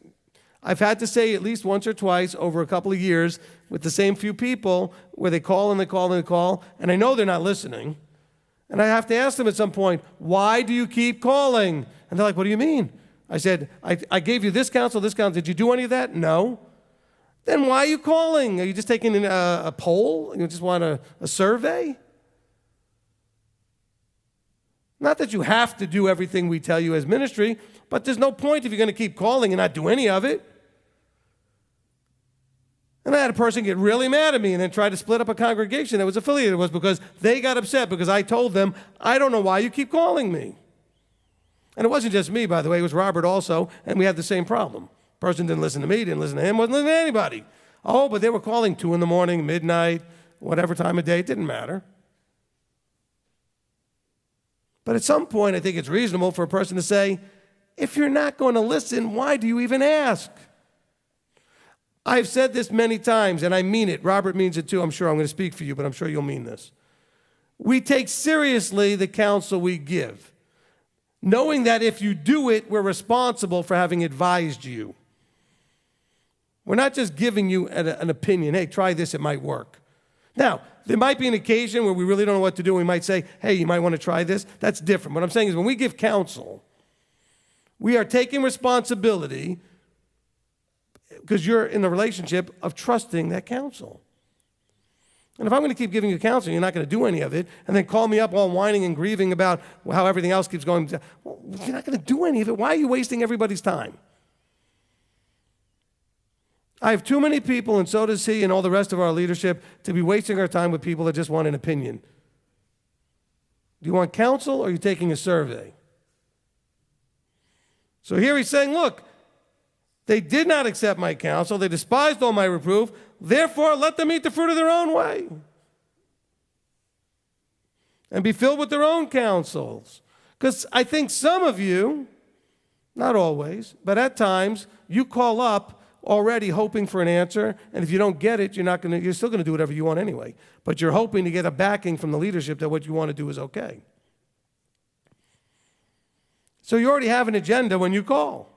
I've had to say at least once or twice over a couple of years with the same few people where they call and they call and they call, and I know they're not listening. And I have to ask them at some point, why do you keep calling? And they're like, what do you mean? I said, I gave you this counsel, this counsel. Did you do any of that? No. Then why are you calling? Are you just taking a poll? You just want a survey? Not that you have to do everything we tell you as ministry, but there's no point if you're going to keep calling and not do any of it. And I had a person get really mad at me and then try to split up a congregation that was affiliated with us because they got upset because I told them, I don't know why you keep calling me. And it wasn't just me, by the way. It was Robert also, and we had the same problem. Person didn't listen to me, didn't listen to him, wasn't listening to anybody. Oh, but they were calling 2 in the morning, midnight, whatever time of day. It didn't matter. But at some point, I think it's reasonable for a person to say, if you're not going to listen, why do you even ask? I've said this many times, and I mean it. Robert means it too. I'm sure I'm going to speak for you, but I'm sure you'll mean this. We take seriously the counsel we give, knowing that if you do it, we're responsible for having advised you. We're not just giving you an opinion. Hey, try this, it might work. Now, there might be an occasion where we really don't know what to do. We might say, hey, you might want to try this. That's different. What I'm saying is when we give counsel, we are taking responsibility because you're in the relationship of trusting that counsel. And if I'm going to keep giving you counsel, you're not going to do any of it, and then call me up all whining and grieving about how everything else keeps going, well, you're not going to do any of it. Why are you wasting everybody's time? I have too many people, and so does he and all the rest of our leadership, to be wasting our time with people that just want an opinion. Do you want counsel, or are you taking a survey? So here he's saying, look, they did not accept my counsel. They despised all my reproof. Therefore, let them eat the fruit of their own way and be filled with their own counsels. Because I think some of you, not always, but at times, you call up already hoping for an answer, and if you don't get it, you're still going to do whatever you want anyway. But you're hoping to get a backing from the leadership that what you want to do is okay. So you already have an agenda when you call.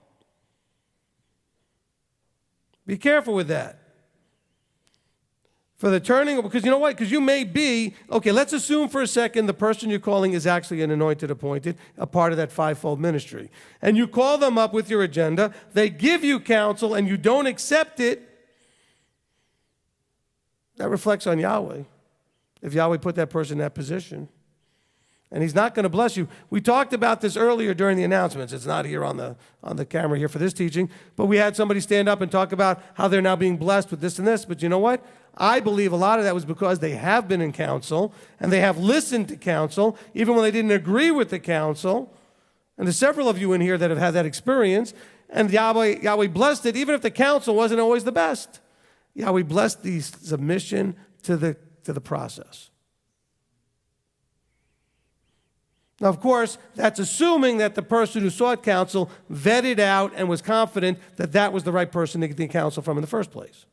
Be careful with that. For the turning, because you know what? Because you may be, okay, let's assume for a second the person you're calling is actually an anointed, appointed, a part of that fivefold ministry. And you call them up with your agenda, they give you counsel, and you don't accept it. That reflects on Yahweh, if Yahweh put that person in that position. And he's not going to bless you. We talked about this earlier during the announcements. It's not here on the camera here for this teaching, but we had somebody stand up and talk about how they're now being blessed with this and this. But you know what? I believe a lot of that was because they have been in counsel and they have listened to counsel, even when they didn't agree with the counsel. And there's several of you in here that have had that experience. And Yahweh blessed it, even if the counsel wasn't always the best. Yahweh blessed the submission to the process. Now, of course, that's assuming that the person who sought counsel vetted out and was confident that that was the right person to get the counsel from in the first place.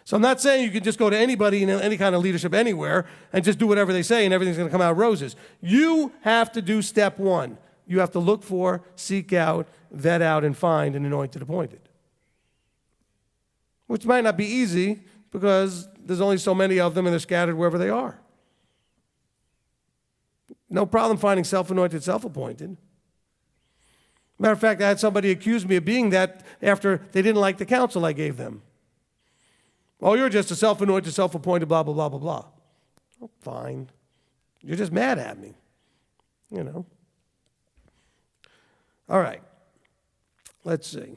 So I'm not saying you can just go to anybody in any kind of leadership anywhere and just do whatever they say and everything's going to come out roses. You have to do step one. You have to look for, seek out, vet out, and find an anointed appointed. Which might not be easy because there's only so many of them and they're scattered wherever they are. No problem finding self-anointed, self-appointed. Matter of fact, I had somebody accuse me of being that after they didn't like the counsel I gave them. Oh, you're just a self-anointed, self-appointed, blah, blah, blah, blah, blah. Oh, fine. You're just mad at me. You know. All right. Let's see.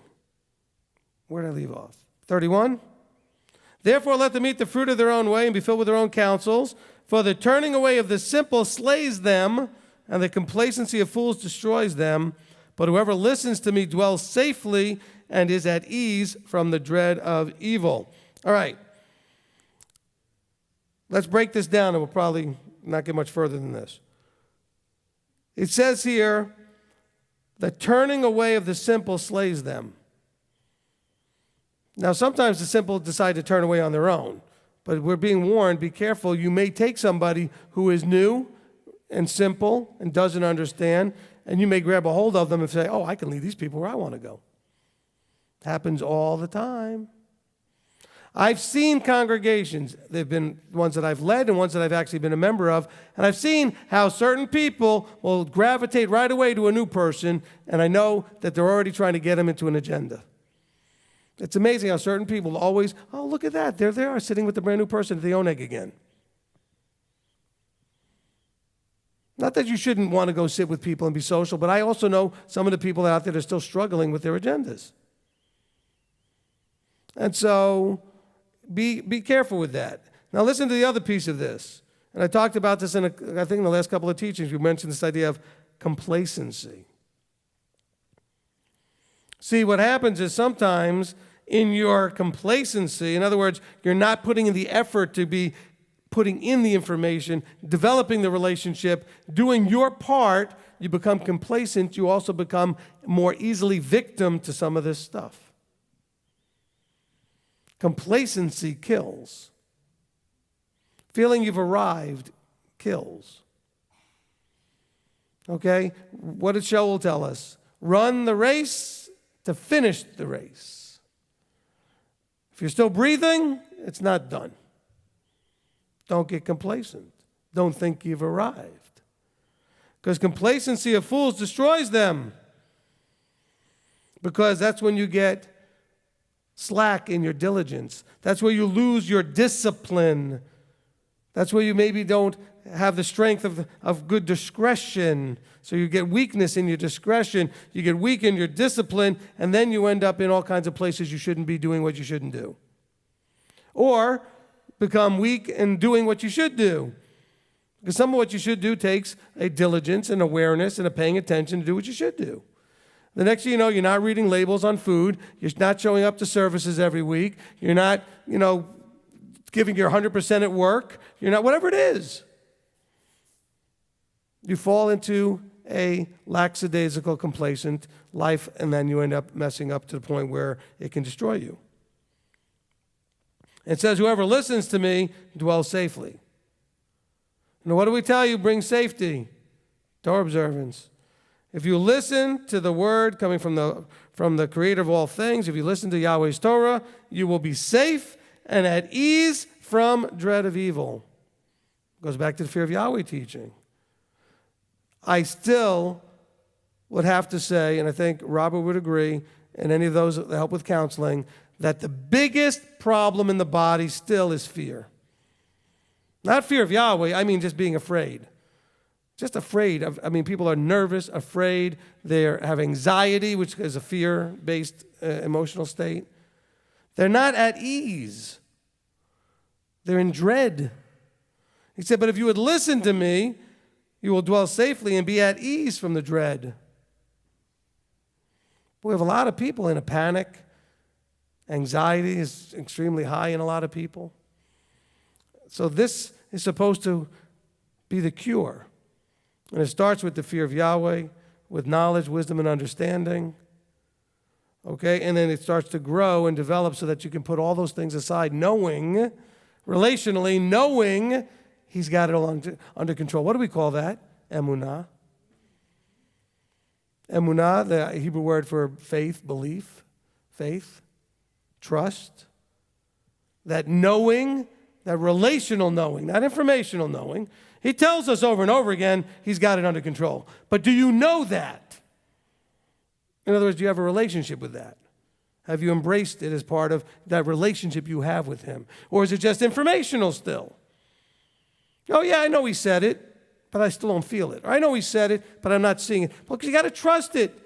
Where did I leave off? 31. Therefore, let them eat the fruit of their own way and be filled with their own counsels. For the turning away of the simple slays them, and the complacency of fools destroys them. But whoever listens to me dwells safely and is at ease from the dread of evil. All right. Let's break this down, and we'll probably not get much further than this. It says here, the turning away of the simple slays them. Now, sometimes the simple decide to turn away on their own. But we're being warned, be careful. You may take somebody who is new and simple and doesn't understand, and you may grab a hold of them and say, oh, I can lead these people where I want to go. Happens all the time. I've seen congregations, they've been ones that I've led and ones that I've actually been a member of, and I've seen how certain people will gravitate right away to a new person, and I know that they're already trying to get them into an agenda. It's amazing how certain people always, oh, look at that. There they are sitting with the brand new person at the Oneg again. Not that you shouldn't want to go sit with people and be social, but I also know some of the people out there that are still struggling with their agendas. And so be careful with that. Now listen to the other piece of this. And I talked about this I think in the last couple of teachings. We mentioned this idea of complacency. See, what happens is sometimes
in your complacency, in other words, you're not putting in the effort to be putting in the information, developing the relationship, doing your part, you become complacent. You also become more easily victim to some of this stuff. Complacency kills. Feeling you've arrived kills. Okay? What did Shaul tell us? Run the race to finish the race. If you're still breathing, it's not done. Don't get complacent. Don't think you've arrived. Because complacency of fools destroys them. Because that's when you get slack in your diligence. That's where you lose your discipline. That's where you maybe don't have the strength of good discretion. So you get weakness in your discretion. You get weak in your discipline. And then you end up in all kinds of places you shouldn't be doing what you shouldn't do. Or become weak in doing what you should do. Because some of what you should do takes a diligence and awareness and a paying attention to do what you should do. The next thing you know, you're not reading labels on food. You're not showing up to services every week. You're not, giving your 100% at work. You're not, whatever it is. You fall into a lackadaisical, complacent life, and then you end up messing up to the point where it can destroy you. It says, whoever listens to me dwells safely. Now, what do we tell you brings safety? Torah observance. If you listen to the word coming from the creator of all things, if you listen to Yahweh's Torah, you will be safe and at ease from dread of evil. Goes back to the fear of Yahweh teaching. I still would have to say, and I think Robert would agree, and any of those that help with counseling, that the biggest problem in the body still is fear. Not fear of Yahweh, I mean just being afraid. Just afraid of, people are nervous, afraid, they have anxiety, which is a fear-based emotional state. They're not at ease. They're in dread. He said, but if you would listen to me, you will dwell safely and be at ease from the dread. We have a lot of people in a panic. Anxiety is extremely high in a lot of people. So this is supposed to be the cure. And it starts with the fear of Yahweh, with knowledge, wisdom, and understanding. Okay? And then it starts to grow and develop so that you can put all those things aside, knowing, relationally, knowing he's got it under control. What do we call that? Emunah. Emunah, the Hebrew word for faith, belief, faith, trust. That knowing, that relational knowing, not informational knowing. He tells us over and over again, he's got it under control. But do you know that? In other words, do you have a relationship with that? Have you embraced it as part of that relationship you have with him? Or is it just informational still? Oh, yeah, I know he said it, but I still don't feel it. Or I know he said it, but I'm not seeing it. Well, because you got to trust it.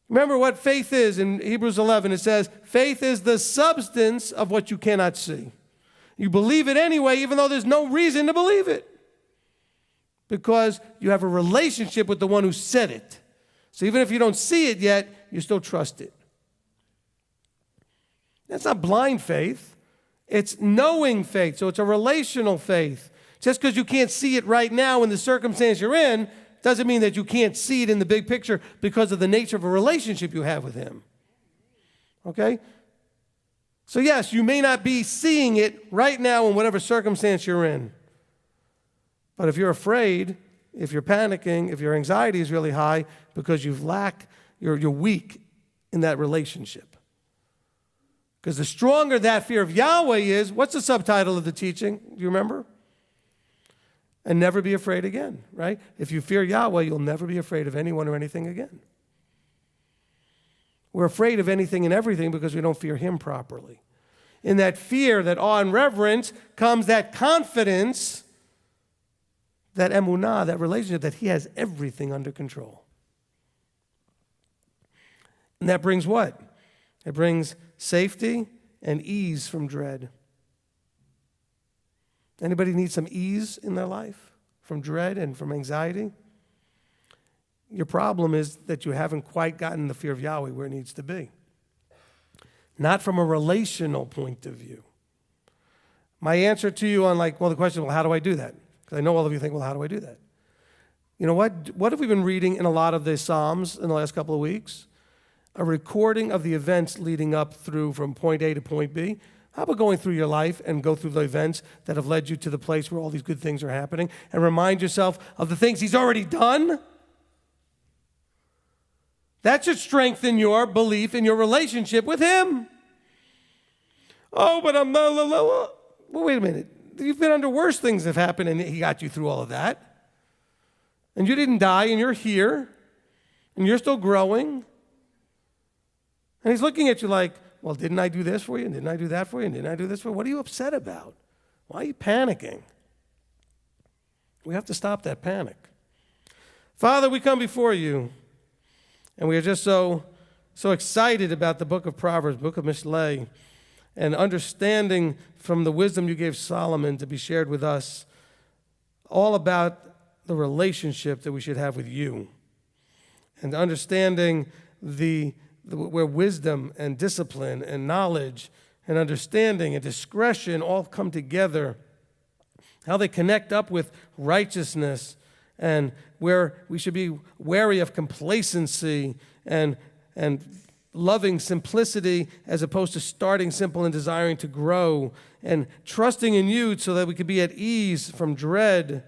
Remember what faith is in Hebrews 11. It says, faith is the substance of what you cannot see. You believe it anyway, even though there's no reason to believe it. Because you have a relationship with the one who said it. So even if you don't see it yet, you still trust it. That's not blind faith. It's knowing faith. So it's a relational faith. Just because you can't see it right now in the circumstance you're in, doesn't mean that you can't see it in the big picture because of the nature of a relationship you have with him. Okay? So yes, you may not be seeing it right now in whatever circumstance you're in. But if you're afraid, if you're panicking, if your anxiety is really high because you're weak in that relationship. Because the stronger that fear of Yahweh is, what's the subtitle of the teaching? Do you remember? And never be afraid again, right? If you fear Yahweh, you'll never be afraid of anyone or anything again. We're afraid of anything and everything because we don't fear him properly. In that fear, that awe and reverence, comes that confidence, that emunah, that relationship, that he has everything under control. And that brings what? It brings safety and ease from dread. Anybody need some ease in their life from dread and from anxiety? Your problem is that you haven't quite gotten the fear of Yahweh where it needs to be.
not from a relational point of view. My answer to you on the question, well, how do I do that? Because I know all of you think, well, how do I do that? You know what? What have we been reading in a lot of the Psalms in the last couple of weeks? A recording of the events leading up through from point A to point B. How about going through your life and go through the events that have led you to the place where all these good things are happening and remind yourself of the things he's already done? That should strengthen your belief in your relationship with him. Oh, but I'm not. Well, wait a minute. You've been under worse things that have happened and he got you through all of that. And you didn't die and you're here and you're still growing. And he's looking at you like, well, didn't I do this for you? And didn't I do that for you? And didn't I do this for you? What are you upset about? Why are you panicking? We have to stop that panic. Father, we come before you, and we are just so excited about the book of Proverbs, book of Mishlei, and understanding from the wisdom you gave Solomon to be shared with us all about the relationship that we should have with you, and understanding where wisdom and discipline and knowledge and understanding and discretion all come together, how they connect up with righteousness, and where we should be wary of complacency and loving simplicity as opposed to starting simple and desiring to grow, and trusting in you so that we could be at ease from dread.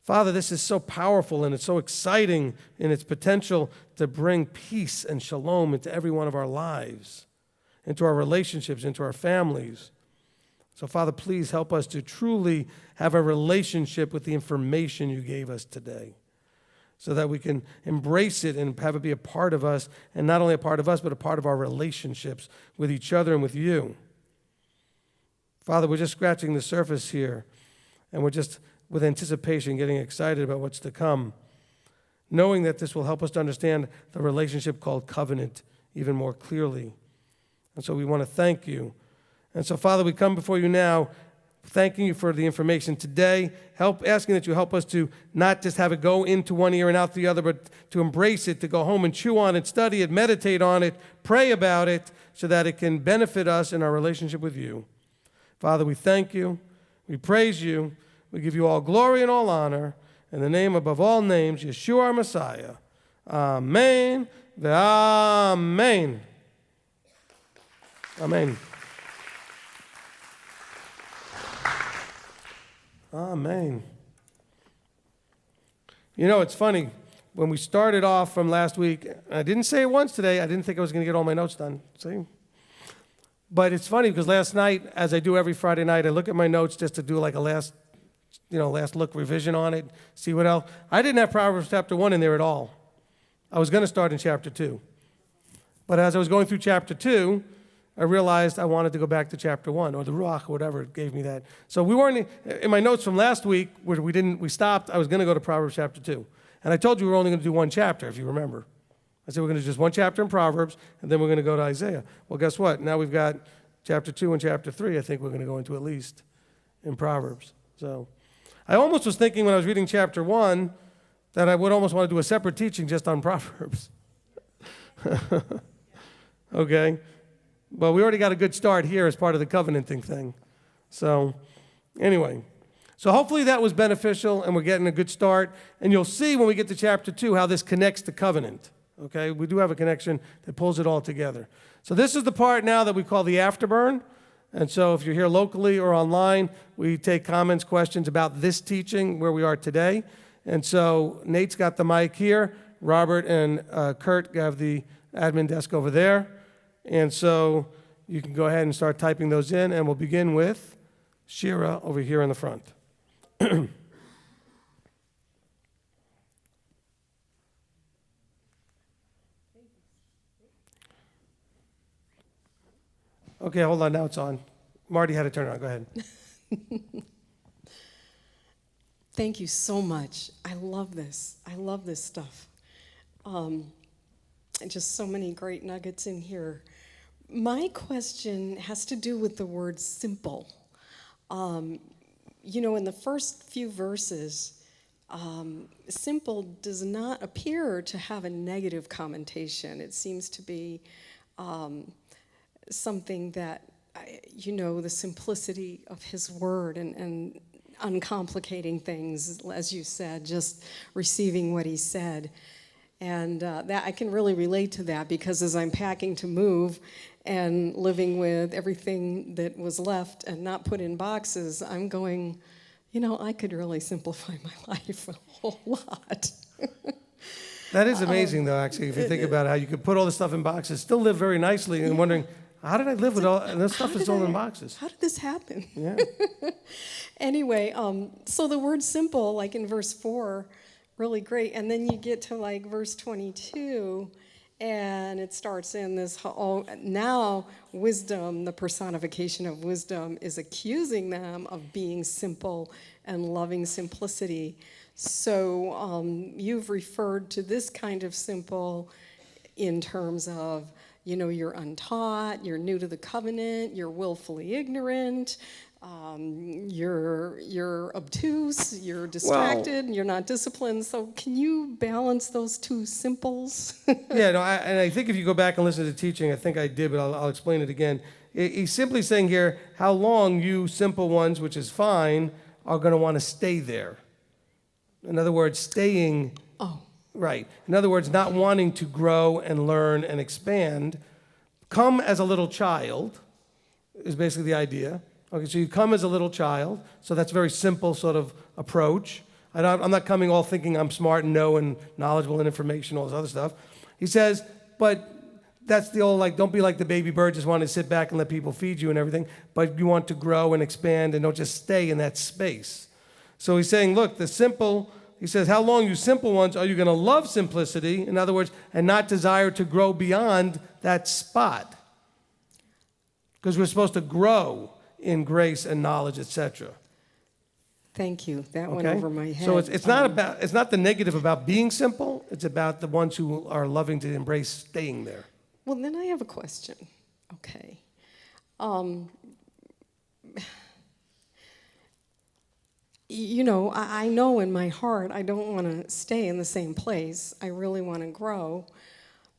Father, this is so powerful and it's so exciting in its potential to bring peace and shalom into every one of our lives, into our relationships, into our families. So, Father, please help us to truly have a relationship with the information you gave us today so that we can embrace it and have it be a part of us, and not only a part of us, but a part of our relationships with each other and with you. Father, we're just scratching the surface here, and we're just with anticipation, getting excited about what's to come, knowing that this will help us to understand the relationship called covenant even more clearly. And so we want to thank you. And so, Father, we come before you now, thanking you for the information today, asking that you help us to not just have it go into one ear and out the other, but to embrace it, to go home and chew on it, study it, meditate on it, pray about it, so that it can benefit us in our relationship with you. Father, we thank you. We praise you. We give you all glory and all honor in the name above all names, Yeshua our Messiah. Amen. Amen. Amen. Amen. You know, it's funny. When we started off from last week, I didn't say it once today. I didn't think I was going to get all my notes done. See? But it's funny because last night, as I do every Friday night, I look at my notes just to do like a last look revision on it, see what else. I didn't have Proverbs chapter 1 in there at all. I was going to start in chapter 2. But as I was going through chapter 2, I realized I wanted to go back to chapter 1, or the Ruach, or whatever gave me that. So we weren't, in my notes from last week, where we stopped, I was going to go to Proverbs chapter 2. And I told you we were only going to do one chapter, if you remember. I said we're going to do just one chapter in Proverbs, and then we're going to go to Isaiah. Well, guess what? Now we've got chapter 2 and chapter 3, I think we're going to go into at least in Proverbs. So I almost was thinking when I was reading chapter 1 that I would almost want to do a separate teaching just on Proverbs. Okay? Well, we already got a good start here as part of the covenanting thing. So anyway, so hopefully that was beneficial and we're getting a good start. And you'll see when we get to chapter 2 how this connects to covenant. Okay? We do have a connection that pulls it all together. So this is the part now that we call the afterburn. And so if you're here locally or online, we take comments, questions about this teaching, where we are today. And so Nate's got the mic here. Robert and Kurt have the admin desk over there. And so you can go ahead and start typing those in, and we'll begin with Shira over here in the front. Okay, hold on, now it's on. Marty had to turn it on, go ahead.
Thank you so much. I love this. I love this stuff. And just so many great nuggets in here. My question has to do with the word simple. You know, in the first few verses, simple does not appear to have a negative connotation. It seems to be something that, the simplicity of his word and uncomplicating things, as you said, just receiving what he said. And that I can really relate to that, because as I'm packing to move and living with everything that was left and not put in boxes, I'm going, I could really simplify my life a whole lot.
That is amazing, though, actually, if you think about how you could put all this stuff in boxes, still live very nicely, and wondering, how did I live with all, and this stuff is all in boxes?
How did this happen?
Yeah.
Anyway, so the word simple, like in verse 4, really great. And then you get to like verse 22, and it starts in this, now wisdom, the personification of wisdom, is accusing them of being simple and loving simplicity. So you've referred to this kind of simple in terms of, you're untaught, you're new to the covenant, you're willfully ignorant, you're obtuse, you're distracted, and you're not disciplined. So can you balance those two simples?
Yeah, no, and I think if you go back and listen to the teaching, I think I did, but I'll explain it again. He's simply saying here, how long you simple ones, which is fine, are going to want to stay there. In other words, staying.
Oh.
Right. In other words, not wanting to grow and learn and expand. Come as a little child is basically the idea. Okay, so you come as a little child. So that's a very simple sort of approach. I'm not coming all thinking I'm smart and know and knowledgeable and information, all this other stuff. He says, but that's the old, don't be like the baby bird, just want to sit back and let people feed you and everything, but you want to grow and expand and don't just stay in that space. So he's saying, look, he says, how long, you simple ones, are you going to love simplicity, in other words, and not desire to grow beyond that spot? Because we're supposed to grow in grace and knowledge, etc.
Thank you. That went over my head.
So it's not the negative about being simple. It's about the ones who are loving to embrace staying there.
Well, then I have a question. Okay. I know in my heart I don't want to stay in the same place. I really want to grow.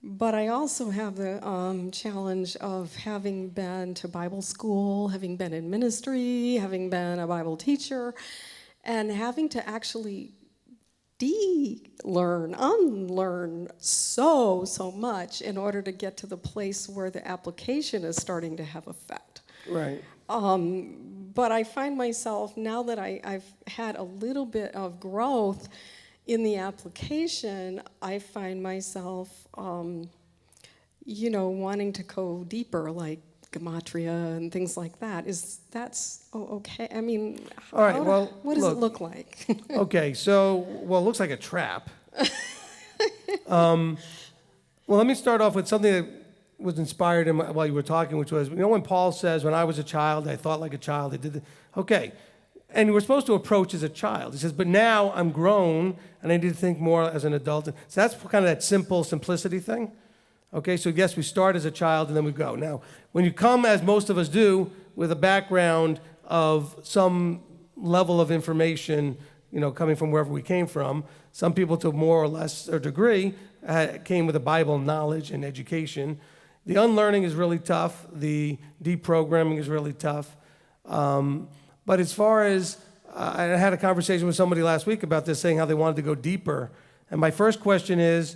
But I also have the challenge of having been to Bible school, having been in ministry, having been a Bible teacher, and having to actually unlearn so much in order to get to the place where the application is starting to have effect.
Right.
But I find myself, now that I've had a little bit of growth in the application, I find myself, wanting to go deeper, like gematria and things like that. That's okay? I mean,
all right,
what does it look like?
Okay, so, it looks like a trap. Well, let me start off with something that was inspired while you were talking, which was, when Paul says, when I was a child, I thought like a child, I did okay. And we're supposed to approach as a child. He says, but now I'm grown, and I need to think more as an adult. So that's kind of that simple simplicity thing. Okay, so yes, we start as a child, and then we go. Now, when you come, as most of us do, with a background of some level of information, coming from wherever we came from, some people to more or less or degree came with a Bible knowledge and education. The unlearning is really tough. The deprogramming is really tough. But as far as, I had a conversation with somebody last week about this, saying how they wanted to go deeper. And my first question is,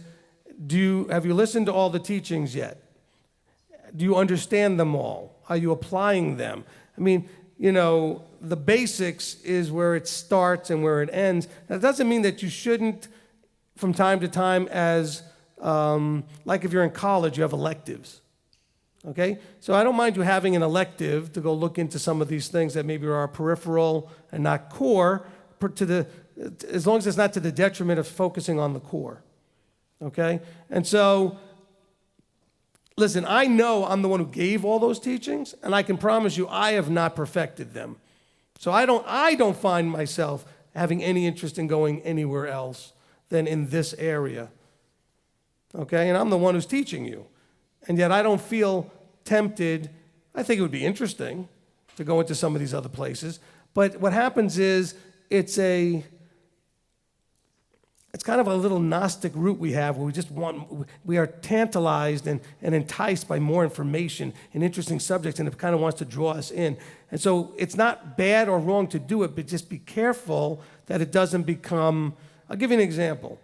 have you listened to all the teachings yet? Do you understand them all? Are you applying them? I mean, the basics is where it starts and where it ends. That doesn't mean that you shouldn't, from time to time, as like if you're in college, you have electives. Okay? So I don't mind you having an elective to go look into some of these things that maybe are peripheral and not core, as long as it's not to the detriment of focusing on the core. Okay? And so, listen, I know I'm the one who gave all those teachings, and I can promise you I have not perfected them. So I don't find myself having any interest in going anywhere else than in this area. Okay? And I'm the one who's teaching you. And yet I don't feel tempted. I think it would be interesting to go into some of these other places. But what happens is it's a it's kind of a little Gnostic root we have where we are tantalized and enticed by more information and interesting subjects, and it kind of wants to draw us in. And so it's not bad or wrong to do it, but just be careful that it doesn't become, I'll give you an example.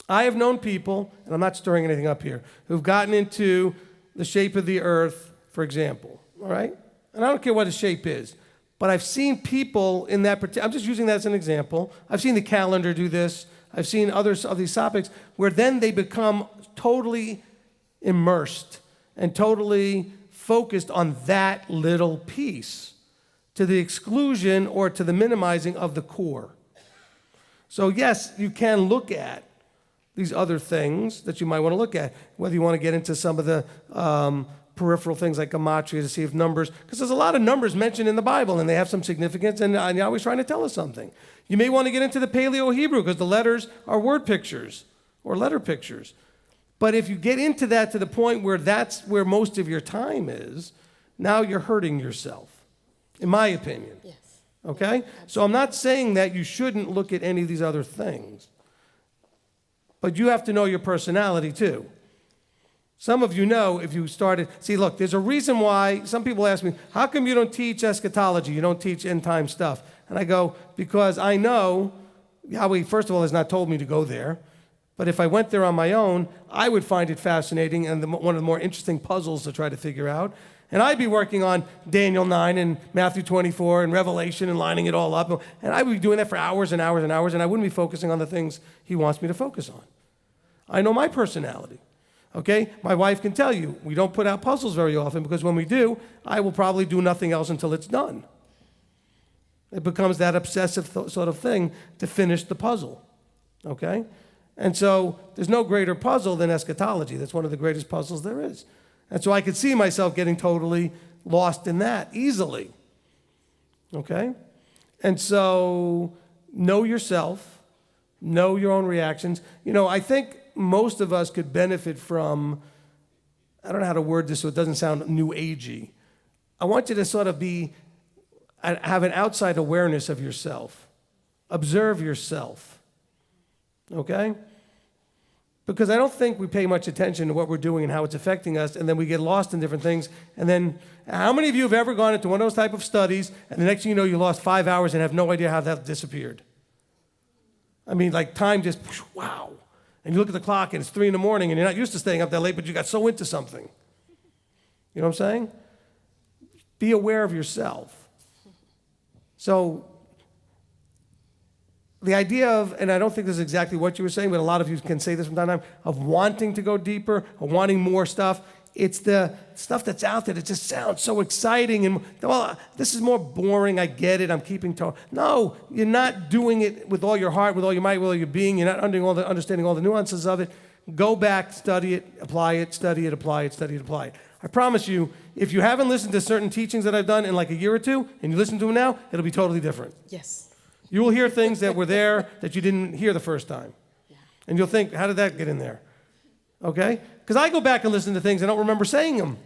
I have known people, and I'm not stirring anything up here, who've gotten into the shape of the earth, for example, all right? And I don't care what the shape is, but I've seen people in that particular, I'm just using that as an example. I've seen the calendar do this. I've seen others of these topics where then they become totally immersed and totally focused on that little piece to the exclusion or to the minimizing of the core. So yes, you can look at these other things that you might want to look at, whether you want to get into some of the peripheral things like gematria to see if numbers, because there's a lot of numbers mentioned in the Bible and they have some significance and Yahweh's trying to tell us something. You may want to get into the Paleo-Hebrew because the letters are word pictures or letter pictures. But if you get into that to the point where that's where most of your time is, now you're hurting yourself, in my opinion.
Yes.
Okay? So I'm not saying that you shouldn't look at any of these other things. But you have to know your personality too. Some of you know if you started, see, look, there's a reason why some people ask me, how come you don't teach eschatology? You don't teach end time stuff? And I go, because I know Yahweh, first of all, has not told me to go there. But if I went there on my own, I would find it fascinating and one of the more interesting puzzles to try to figure out. And I'd be working on Daniel 9 and Matthew 24 and Revelation and lining it all up. And I would be doing that for hours and hours and hours, and I wouldn't be focusing on the things he wants me to focus on. I know my personality. Okay? My wife can tell you, we don't put out puzzles very often because when we do, I will probably do nothing else until it's done. It becomes that obsessive sort of thing to finish the puzzle. Okay? And so there's no greater puzzle than eschatology. That's one of the greatest puzzles there is. And so I could see myself getting totally lost in that easily. Okay? And so know yourself, know your own reactions. You know, I think most of us could benefit from, I don't know how to word this so it doesn't sound new agey. I want you to sort of have an outside awareness of yourself. Observe yourself. Okay? Because I don't think we pay much attention to what we're doing and how it's affecting us, and then we get lost in different things. And then, how many of you have ever gone into one of those type of studies, and the next thing you know, you lost 5 hours and have no idea how that disappeared? I mean, like time just, wow. And you look at the clock, and it's 3 a.m, and you're not used to staying up that late, but you got so into something. You know what I'm saying? Be aware of yourself. So, the idea of, and I don't think this is exactly what you were saying, but a lot of you can say this from time to time, of wanting to go deeper, of wanting more stuff. It's the stuff that's out there that just sounds so exciting. And, well, this is more boring. I get it. I'm keeping Torah. No, you're not doing it with all your heart, with all your might, with all your being. You're not understanding all the nuances of it. Go back, study it, apply it, study it, apply it, study it, apply it. I promise you, if you haven't listened to certain teachings that I've done in like a year or two, and you listen to them now, it'll be totally different.
Yes.
You will hear things that were there that you didn't hear the first time. Yeah. And you'll think, how did that get in there? Okay? Because I go back and listen to things and I don't remember saying them.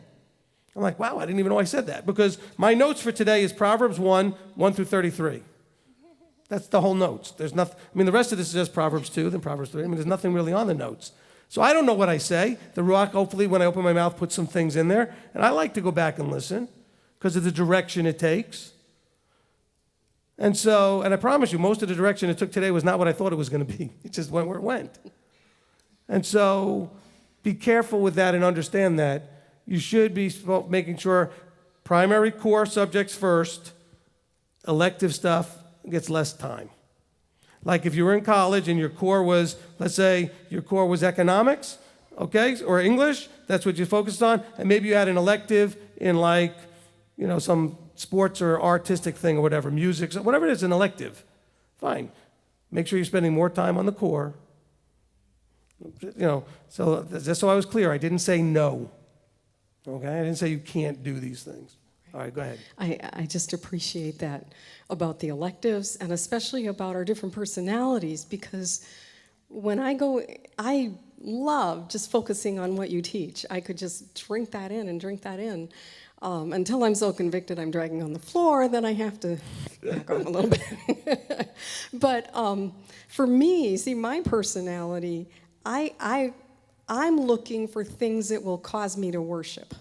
I'm like, wow, I didn't even know I said that. Because my notes for today is Proverbs 1 through 33. That's the whole notes. There's nothing, I mean, the rest of this is just Proverbs 2, then Proverbs 3. I mean, there's nothing really on the notes. So I don't know what I say. The Ruach, hopefully, when I open my mouth, puts some things in there. And I like to go back and listen because of the direction it takes. And so, and I promise you, most of the direction it took today was not what I thought it was going to be. It just went where it went. And so, be careful with that and understand that. You should be making sure primary core subjects first, elective stuff gets less time. Like if you were in college and your core was, let's say, your core was economics, okay, or English, that's what you focused on, and maybe you had an elective in like, you know, some sports or artistic thing or whatever, music, whatever it is, an elective. Fine. Make sure you're spending more time on the core. You know, so just so I was clear, I didn't say no. Okay? I didn't say you can't do these things. All right, go ahead.
I just appreciate that about the electives and especially about our different personalities because when I love just focusing on what you teach. I could just drink that in. Until I'm so convicted I'm dragging on the floor, then I have to back off a little bit. But for me, see, my personality, I'm looking for things that will cause me to worship.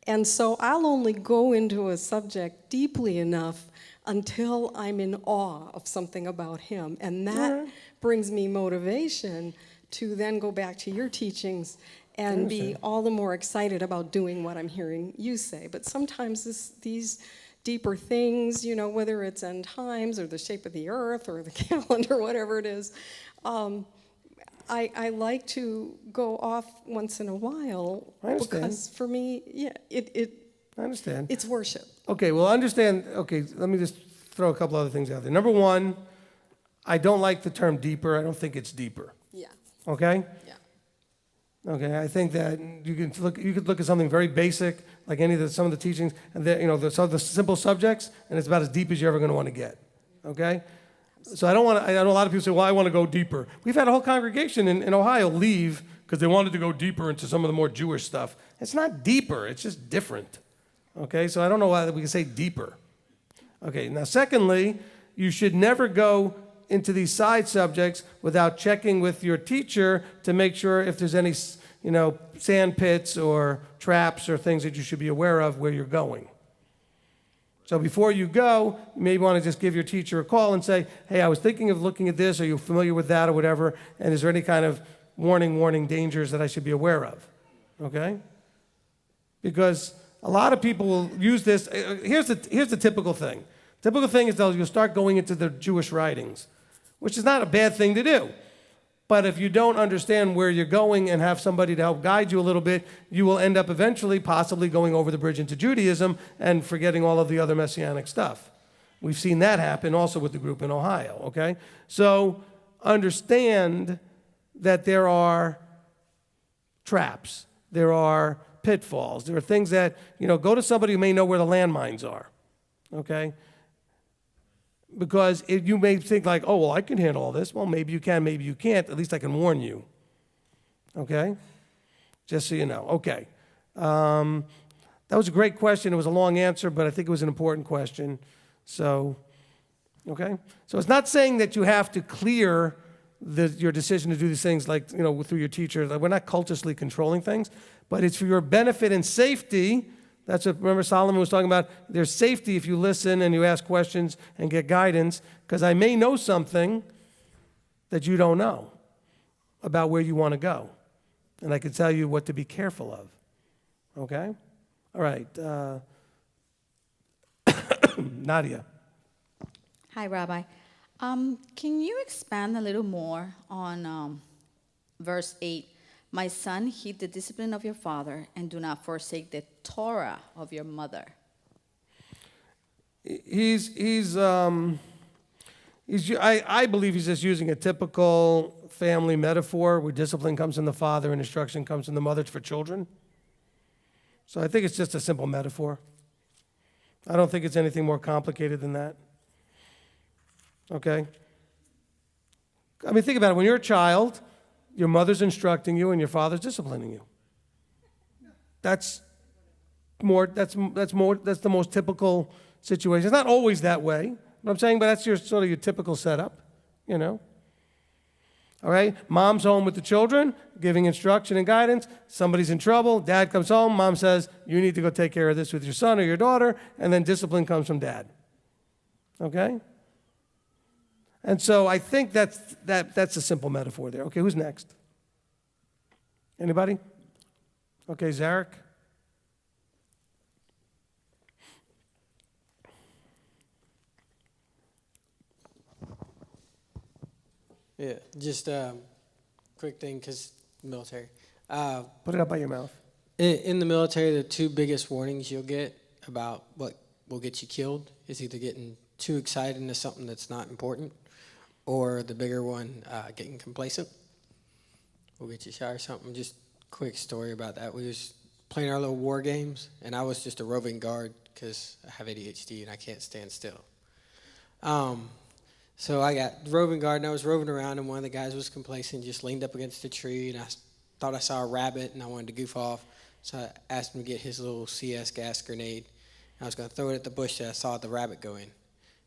And so I'll only go into a subject deeply enough until I'm in awe of something about him. And that brings me motivation to then go back to your teachings and be all the more excited about doing what I'm hearing you say. But sometimes these deeper things, you know, whether it's end times or the shape of the earth or the calendar, whatever it is, I like to go off once in a while.
I understand.
Because for me, yeah,
I understand.
It's worship.
Okay, well, understand. Okay, let me just throw a couple other things out there. Number one, I don't like the term deeper. I don't think it's deeper.
Yeah.
Okay?
Yeah.
Okay, I think that you could look at something very basic, like some of the teachings, and the simple subjects, and it's about as deep as you're ever going to want to get. Okay? So I know a lot of people say, well, I want to go deeper. We've had a whole congregation in Ohio leave because they wanted to go deeper into some of the more Jewish stuff. It's not deeper, it's just different. Okay, so I don't know why we can say deeper. Okay, now secondly, you should never go into these side subjects without checking with your teacher to make sure if there's any, sand pits or traps or things that you should be aware of where you're going. So before you go, you may want to just give your teacher a call and say, hey, I was thinking of looking at this. Are you familiar with that or whatever? And is there any kind of warning dangers that I should be aware of? Okay? Because a lot of people will use this. Here's the typical thing. Typical thing is you'll start going into the Jewish writings, which is not a bad thing to do. But if you don't understand where you're going and have somebody to help guide you a little bit, you will end up eventually possibly going over the bridge into Judaism and forgetting all of the other Messianic stuff. We've seen that happen also with the group in Ohio, okay? So understand that there are traps, there are pitfalls, there are things that, go to somebody who may know where the landmines are, okay? Because you may think like, oh, well, I can handle all this. Well, maybe you can, maybe you can't. At least I can warn you. Okay? Just so you know. Okay. That was a great question. It was a long answer, but I think it was an important question. So, okay? So it's not saying that you have to clear your decision to do these things like, through your teacher. Like, we're not cultistly controlling things, but it's for your benefit and safety. That's what, remember Solomon was talking about, there's safety if you listen and you ask questions and get guidance, because I may know something that you don't know about where you want to go. And I can tell you what to be careful of. Okay? All right. Nadia.
Hi, Rabbi. Can you expand a little more on verse 8? My son, heed the discipline of your father, and do not forsake the Torah of your mother.
I believe he's just using a typical family metaphor where discipline comes from the father and instruction comes from the mother for children. So I think it's just a simple metaphor. I don't think it's anything more complicated than that. Okay? I mean, think about it. When you're a child, your mother's instructing you and your father's disciplining you. That's the most typical situation. It's not always that way, you know what I'm saying, but that's sort of your typical setup, All right? Mom's home with the children, giving instruction and guidance. Somebody's in trouble. Dad comes home. Mom says, you need to go take care of this with your son or your daughter, and then discipline comes from dad. Okay? And so I think that's a simple metaphor there. Okay, who's next? Anybody? Okay, Zarek.
Yeah, just a quick thing, because military.
Put it up by your mouth.
In the military, the two biggest warnings you'll get about what will get you killed is either getting too excited into something that's not important, or the bigger one, getting complacent. We'll get you shot or something. Just quick story about that. We was playing our little war games, and I was just a roving guard because I have ADHD and I can't stand still. So I got roving guard, and I was roving around, and one of the guys was complacent, just leaned up against a tree, and I thought I saw a rabbit and I wanted to goof off. So I asked him to get his little CS gas grenade. I was going to throw it at the bush that I saw the rabbit go in.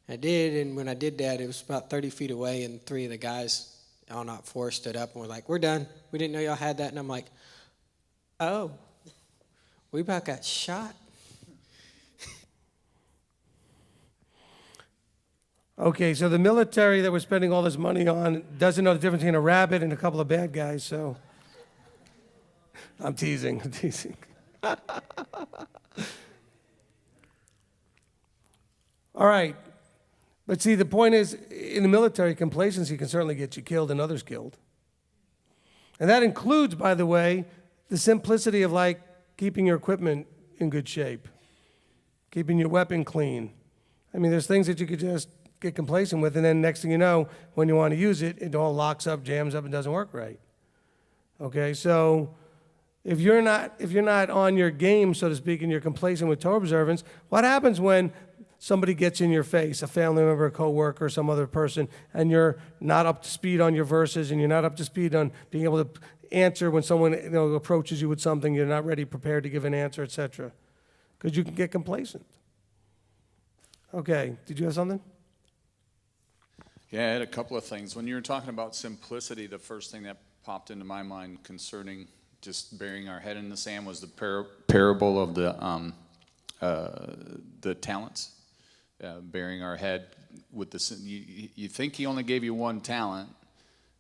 I did, and when I did that, it was about 30 feet away, and 3 of the guys on Op 4 stood up and were like, "We're done. We didn't know y'all had that." And I'm like, "Oh, we about got shot."
Okay, so the military that we're spending all this money on doesn't know the difference between a rabbit and a couple of bad guys, so I'm teasing. All right. But see, the point is, in the military, complacency can certainly get you killed and others killed. And that includes, by the way, the simplicity of like keeping your equipment in good shape, keeping your weapon clean. I mean, there's things that you could just get complacent with, and then next thing you know, when you want to use it, it all locks up, jams up, and doesn't work right. Okay, so if you're not on your game, so to speak, and you're complacent with Torah observance, what happens when somebody gets in your face, a family member, a coworker, some other person, and you're not up to speed on your verses, and you're not up to speed on being able to answer when someone approaches you with something, you're not ready, prepared to give an answer, etc. Because you can get complacent. Okay, did you have something?
Yeah, I had a couple of things. When you were talking about simplicity, the first thing that popped into my mind concerning just burying our head in the sand was the parable of the talents. Burying our head with the, you think he only gave you one talent,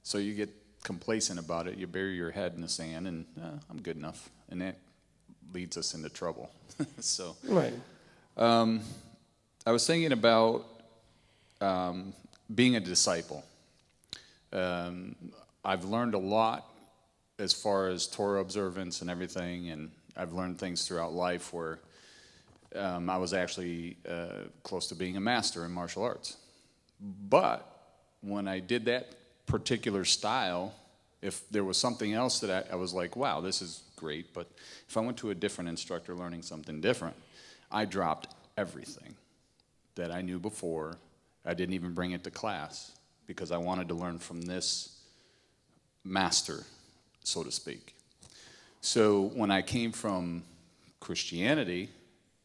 so you get complacent about it. You bury your head in the sand, and I'm good enough, and that leads us into trouble. So,
right.
I was thinking about being a disciple. I've learned a lot as far as Torah observance and everything, and I've learned things throughout life where I was actually close to being a master in martial arts. But when I did that particular style, if there was something else that I was like, wow, this is great, but if I went to a different instructor learning something different, I dropped everything that I knew before. I didn't even bring it to class because I wanted to learn from this master, so to speak. So when I came from Christianity,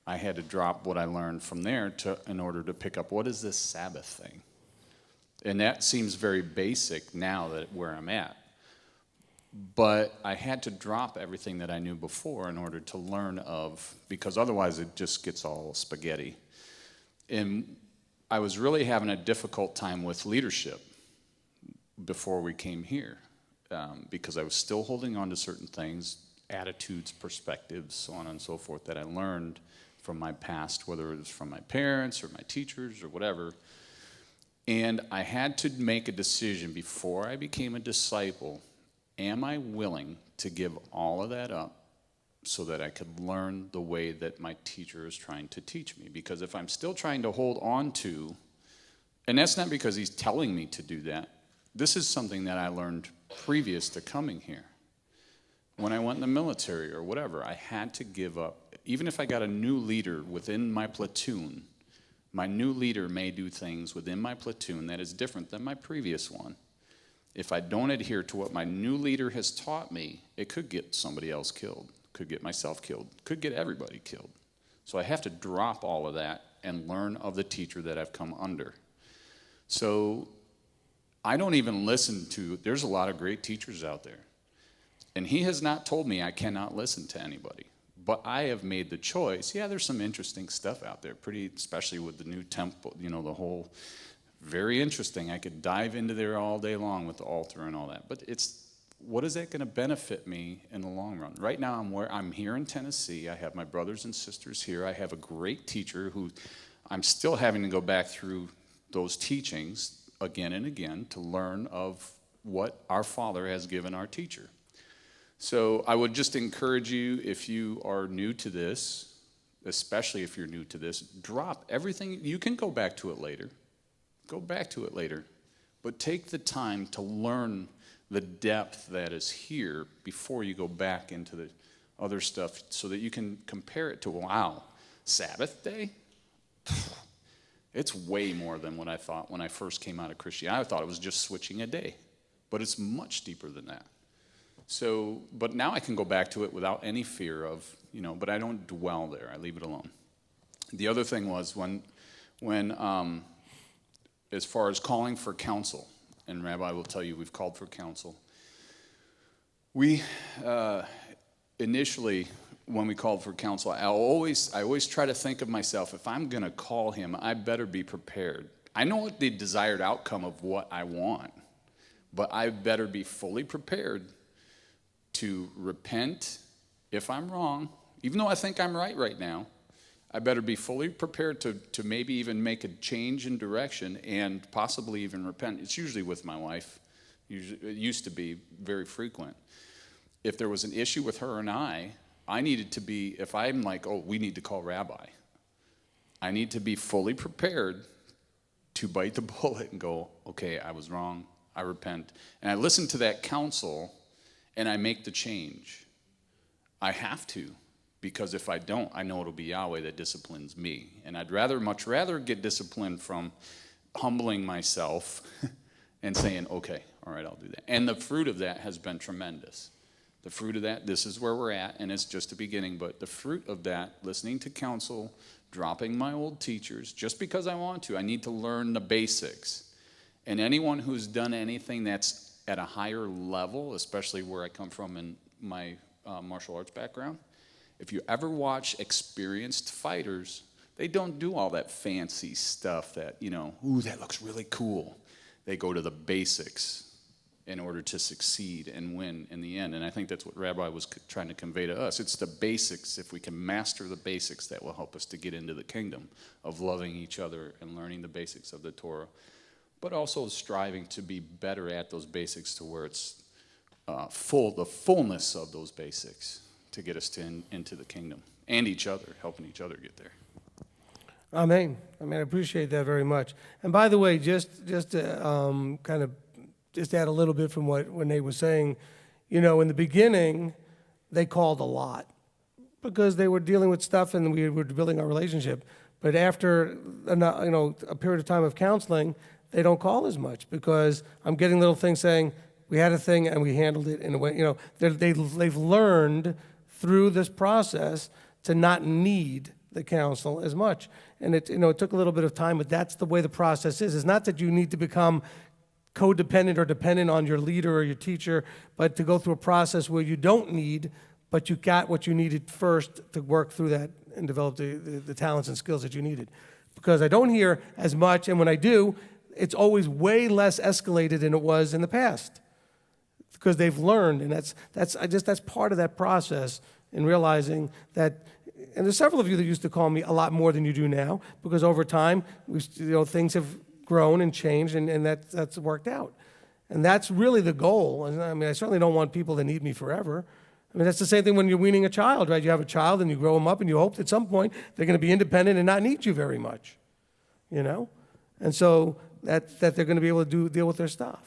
I had to drop what I learned from there in order to pick up what is this Sabbath thing. And that seems very basic now that where I'm at. But I had to drop everything that I knew before in order to learn of, because otherwise it just gets all spaghetti. And I was really having a difficult time with leadership before we came here, because I was still holding on to certain things, attitudes, perspectives, so on and so forth, that I learned from my past, whether it was from my parents or my teachers or whatever. And I had to make a decision before I became a disciple. Am I willing to give all of that up so that I could learn the way that my teacher is trying to teach me? Because if I'm still trying to hold on to, and that's not because he's telling me to do that, this is something that I learned previous to coming here. When I went in the military or whatever, I had to give up. Even if I got a new leader within my platoon, my new leader may do things within my platoon that is different than my previous one. If I don't adhere to what my new leader has taught me, it could get somebody else killed, could get myself killed, could get everybody killed. So I have to drop all of that and learn of the teacher that I've come under. So I don't even listen to, there's a lot of great teachers out there. And he has not told me I cannot listen to anybody. But I have made the choice. Yeah, there's some interesting stuff out there, pretty, especially with the new temple, the whole, very interesting. I could dive into there all day long with the altar and all that. But what is that going to benefit me in the long run? Right now, I'm here in Tennessee. I have my brothers and sisters here. I have a great teacher who I'm still having to go back through those teachings again and again to learn of what our Father has given our teacher. So I would just encourage you, if you are new to this, especially if you're new to this, drop everything. You can go back to it later. Go back to it later. But take the time to learn the depth that is here before you go back into the other stuff so that you can compare it to, wow, Sabbath day? It's way more than what I thought when I first came out of Christianity. I thought it was just switching a day. But it's much deeper than that. So, but now I can go back to it without any fear of, but I don't dwell there. I leave it alone. The other thing was when as far as calling for counsel, and Rabbi will tell you we've called for counsel. We initially, when we called for counsel, I always try to think of myself, if I'm going to call him, I better be prepared. I know what the desired outcome of what I want, but I better be fully prepared to repent if I'm wrong, even though I think I'm right now. I better be fully prepared to maybe even make a change in direction and possibly even repent. It's usually with my wife. It used to be very frequent. If there was an issue with her and I needed to be, if I'm like, oh, we need to call Rabbi, I need to be fully prepared to bite the bullet and go, okay, I was wrong, I repent. And I listen to that counsel and I make the change. I have to. Because if I don't, I know it'll be Yahweh that disciplines me. And I'd much rather get disciplined from humbling myself and saying, okay, all right, I'll do that. And the fruit of that has been tremendous. The fruit of that, this is where we're at, and it's just the beginning. But the fruit of that, listening to counsel, dropping my old teachers, just because I want to, I need to learn the basics. And anyone who's done anything that's at a higher level, especially where I come from in my martial arts background, if you ever watch experienced fighters, they don't do all that fancy stuff that, ooh, that looks really cool. They go to the basics in order to succeed and win in the end. And I think that's what Rabbi was trying to convey to us. It's the basics. If we can master the basics, that will help us to get into the kingdom of loving each other and learning the basics of the Torah, but also striving to be better at those basics to where it's the fullness of those basics, to get us into the kingdom and each other, helping each other get there.
Amen. I appreciate that very much. And by the way, just to just add a little bit from what Nate was saying, in the beginning, they called a lot because they were dealing with stuff and we were building our relationship. But after a period of time of counseling, they don't call as much because I'm getting little things saying, we had a thing and we handled it in a way, they've learned through this process to not need the counsel as much. And it took a little bit of time, but that's the way the process is. It's not that you need to become codependent or dependent on your leader or your teacher, but to go through a process where you don't need, but you got what you needed first to work through that and develop the talents and skills that you needed. Because I don't hear as much, and when I do, it's always way less escalated than it was in the past. Because they've learned, and that's part of that process in realizing that. And there's several of you that used to call me a lot more than you do now, because over time, things have grown and changed, and that's worked out. And that's really the goal. And I certainly don't want people that need me forever. That's the same thing when you're weaning a child, right? You have a child and you grow them up, and you hope at some point they're going to be independent and not need you very much, And so that they're going to be able to deal with their stuff.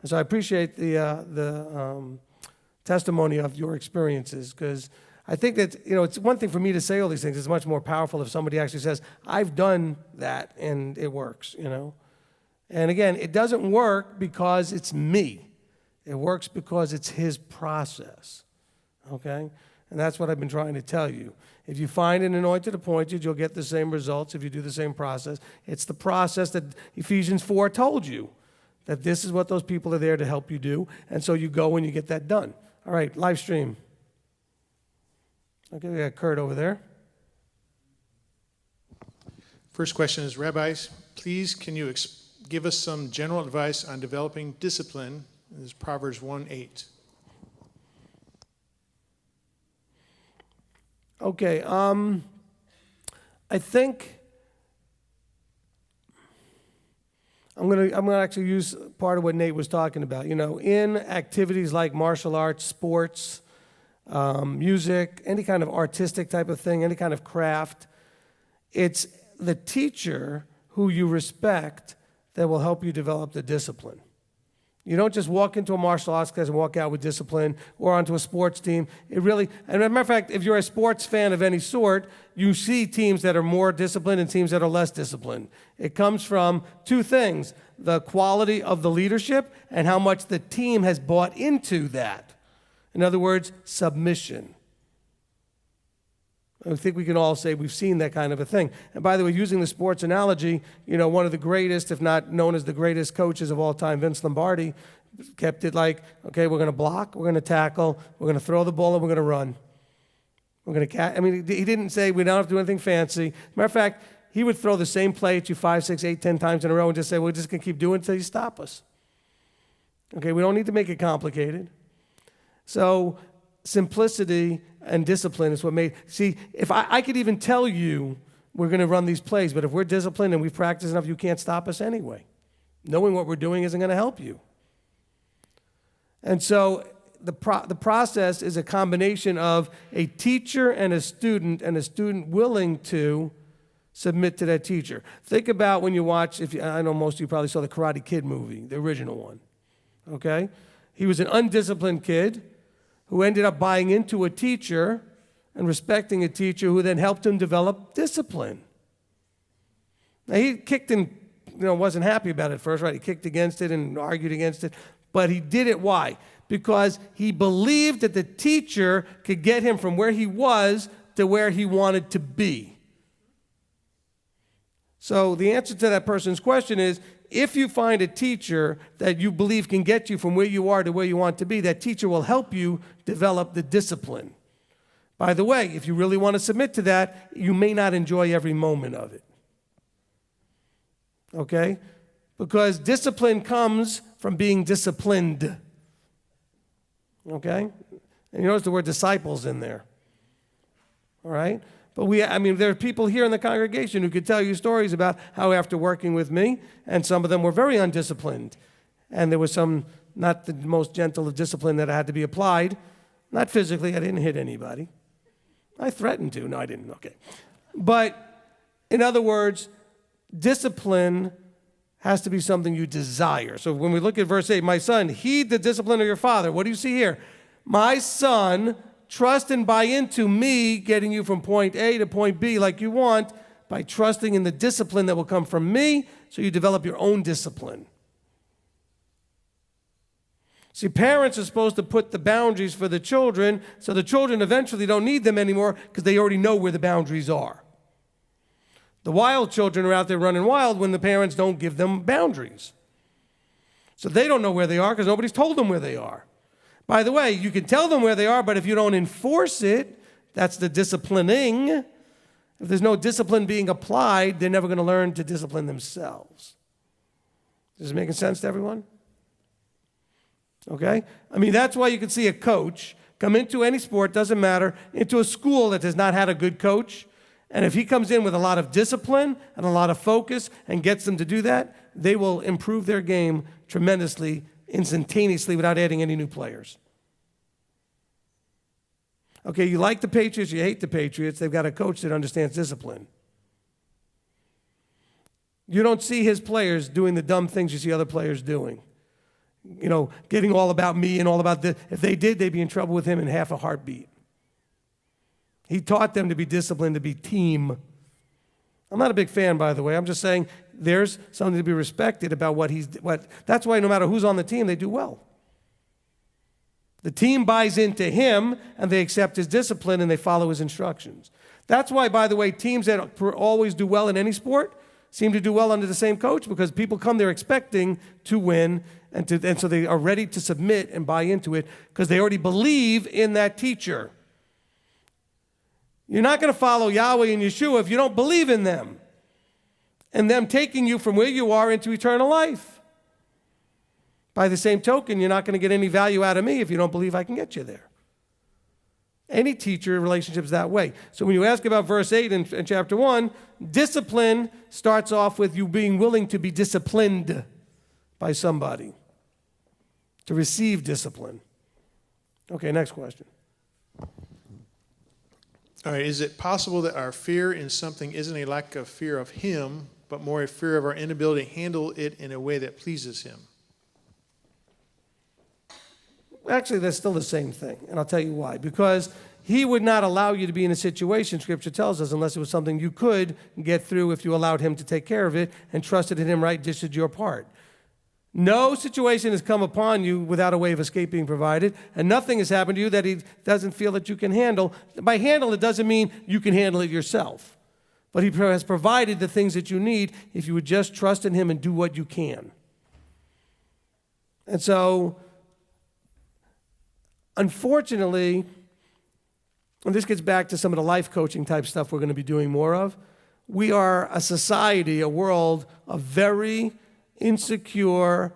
And so I appreciate the testimony of your experiences, because I think that, it's one thing for me to say all these things. It's much more powerful if somebody actually says, I've done that and it works, And again, it doesn't work because it's me. It works because it's his process, okay? And that's what I've been trying to tell you. If you find an anointed appointed, you'll get the same results if you do the same process. It's the process that Ephesians 4 told you, that this is what those people are there to help you do. And so you go and you get that done. All right, live stream. Okay, we got Kurt over there.
First question is, Rabbis, please can you give us some general advice on developing discipline? This is Proverbs 1:8.
Okay, I think I'm gonna actually use part of what Nate was talking about. In activities like martial arts, sports, music, any kind of artistic type of thing, any kind of craft, it's the teacher who you respect that will help you develop the discipline. You don't just walk into a martial arts class and walk out with discipline, or onto a sports team. And as a matter of fact, if you're a sports fan of any sort, you see teams that are more disciplined and teams that are less disciplined. It comes from two things: the quality of the leadership and how much the team has bought into that. In other words, submission. I think we can all say we've seen that kind of a thing. And by the way, using the sports analogy, one of the greatest, if not known as the greatest coaches of all time, Vince Lombardi, kept it like, okay, we're going to block, we're going to tackle, we're going to throw the ball, and we're going to run. We're going to catch. I mean, he didn't say we don't have to do anything fancy. Matter of fact, he would throw the same play at you 5, 6, 8, 10 times in a row and just say, we're just going to keep doing it until you stop us. Okay, we don't need to make it complicated. So simplicity and discipline is what made, see, if I could even tell you we're going to run these plays, but if we're disciplined and we've practiced enough, you can't stop us anyway. Knowing what we're doing isn't going to help you. And so the process is a combination of a teacher and a student willing to submit to that teacher. Think about when you watch, I know most of you probably saw the Karate Kid movie, the original one, okay? He was an undisciplined kid who ended up buying into a teacher and respecting a teacher who then helped him develop discipline. Now, he kicked and wasn't happy about it at first, right? He kicked against it and argued against it, but he did it. Why? Because he believed that the teacher could get him from where he was to where he wanted to be. So the answer to that person's question is, if you find a teacher that you believe can get you from where you are to where you want to be, that teacher will help you develop the discipline. By the way, if you really want to submit to that, you may not enjoy every moment of it. Okay? Because discipline comes from being disciplined. Okay? And you notice the word disciples in there. All right? But there are people here in the congregation who could tell you stories about how after working with me, and some of them were very undisciplined, and there was some, not the most gentle of discipline that had to be applied. Not physically, I didn't hit anybody. I threatened to. No, I didn't. Okay. But in other words, discipline has to be something you desire. So when we look at verse 8, my son, heed the discipline of your father. What do you see here? My son, trust and buy into me, getting you from point A to point B like you want, by trusting in the discipline that will come from me, so you develop your own discipline. See, parents are supposed to put the boundaries for the children, so the children eventually don't need them anymore because they already know where the boundaries are. The wild children are out there running wild when the parents don't give them boundaries. So they don't know where they are because nobody's told them where they are. By the way, you can tell them where they are, but if you don't enforce it, that's the disciplining. If there's no discipline being applied, they're never going to learn to discipline themselves. Is this making sense to everyone? Okay? That's why you can see a coach come into any sport, doesn't matter, into a school that has not had a good coach, and if he comes in with a lot of discipline and a lot of focus and gets them to do that, they will improve their game tremendously, instantaneously, without adding any new players. Okay, you like the Patriots, you hate the Patriots, they've got a coach that understands discipline. You don't see his players doing the dumb things you see other players doing. Getting all about me and all about this. If they did, they'd be in trouble with him in half a heartbeat. He taught them to be disciplined, to be team. I'm not a big fan, by the way. I'm just saying there's something to be respected about what that's why no matter who's on the team, they do well. The team buys into him, and they accept his discipline, and they follow his instructions. That's why, by the way, teams that always do well in any sport seem to do well under the same coach, because people come there expecting to win, and so they are ready to submit and buy into it because they already believe in that teacher. You're not going to follow Yahweh and Yeshua if you don't believe in them and them taking you from where you are into eternal life. By the same token, you're not going to get any value out of me if you don't believe I can get you there. Any teacher relationship is that way. So when you ask about verse 8 in chapter 1, discipline starts off with you being willing to be disciplined by somebody, to receive discipline. Okay, next question.
All right, is it possible that our fear in something isn't a lack of fear of him, but more a fear of our inability to handle it in a way that pleases him?
Actually, that's still the same thing, and I'll tell you why. Because he would not allow you to be in a situation, Scripture tells us, unless it was something you could get through if you allowed him to take care of it and trusted in him, right, just did your part.
No situation has come upon you without a way of escape being provided, and nothing has happened to you that he doesn't feel that you can handle. By handle, it doesn't mean you can handle it yourself. But he has provided the things that you need if you would just trust in him and do what you can. And so, unfortunately, and this gets back to some of the life coaching type stuff we're going to be doing more of, we are a society, a world of very insecure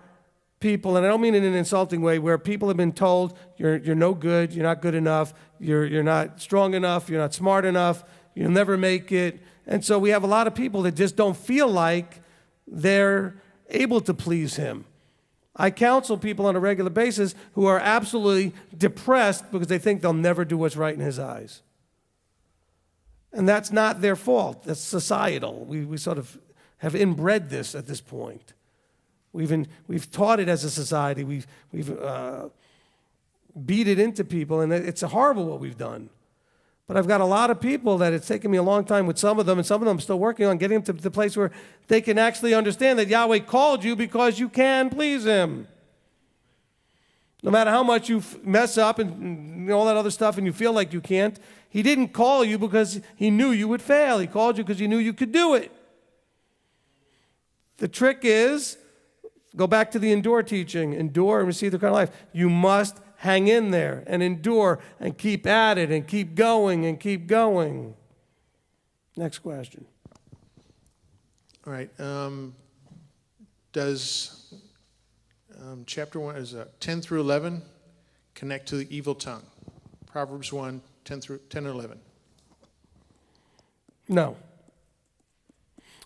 people, and I don't mean it in an insulting way, where people have been told, you're no good, you're not good enough, you're not strong enough, you're not smart enough, you'll never make it. And so we have a lot of people that just don't feel like they're able to please him. I counsel people on a regular basis who are absolutely depressed because they think they'll never do what's right in his eyes. And that's not their fault. That's societal. We sort of have inbred this at this point. We've taught it as a society. We've beat it into people, and it's horrible what we've done. But I've got a lot of people that it's taken me a long time with some of them, and some of them I'm still working on getting them to the place where they can actually understand that Yahweh called you because you can please him. No matter how much you mess up and all that other stuff and you feel like you can't, he didn't call you because he knew you would fail. He called you because he knew you could do it. The trick is, go back to the endure teaching, endure and receive the crown of life. You must hang in there and endure and keep at it and keep going and keep going. Next question.
All right. Does chapter 1, is 10 through 11 connect to the evil tongue? Proverbs 1, 10 and 11.
No.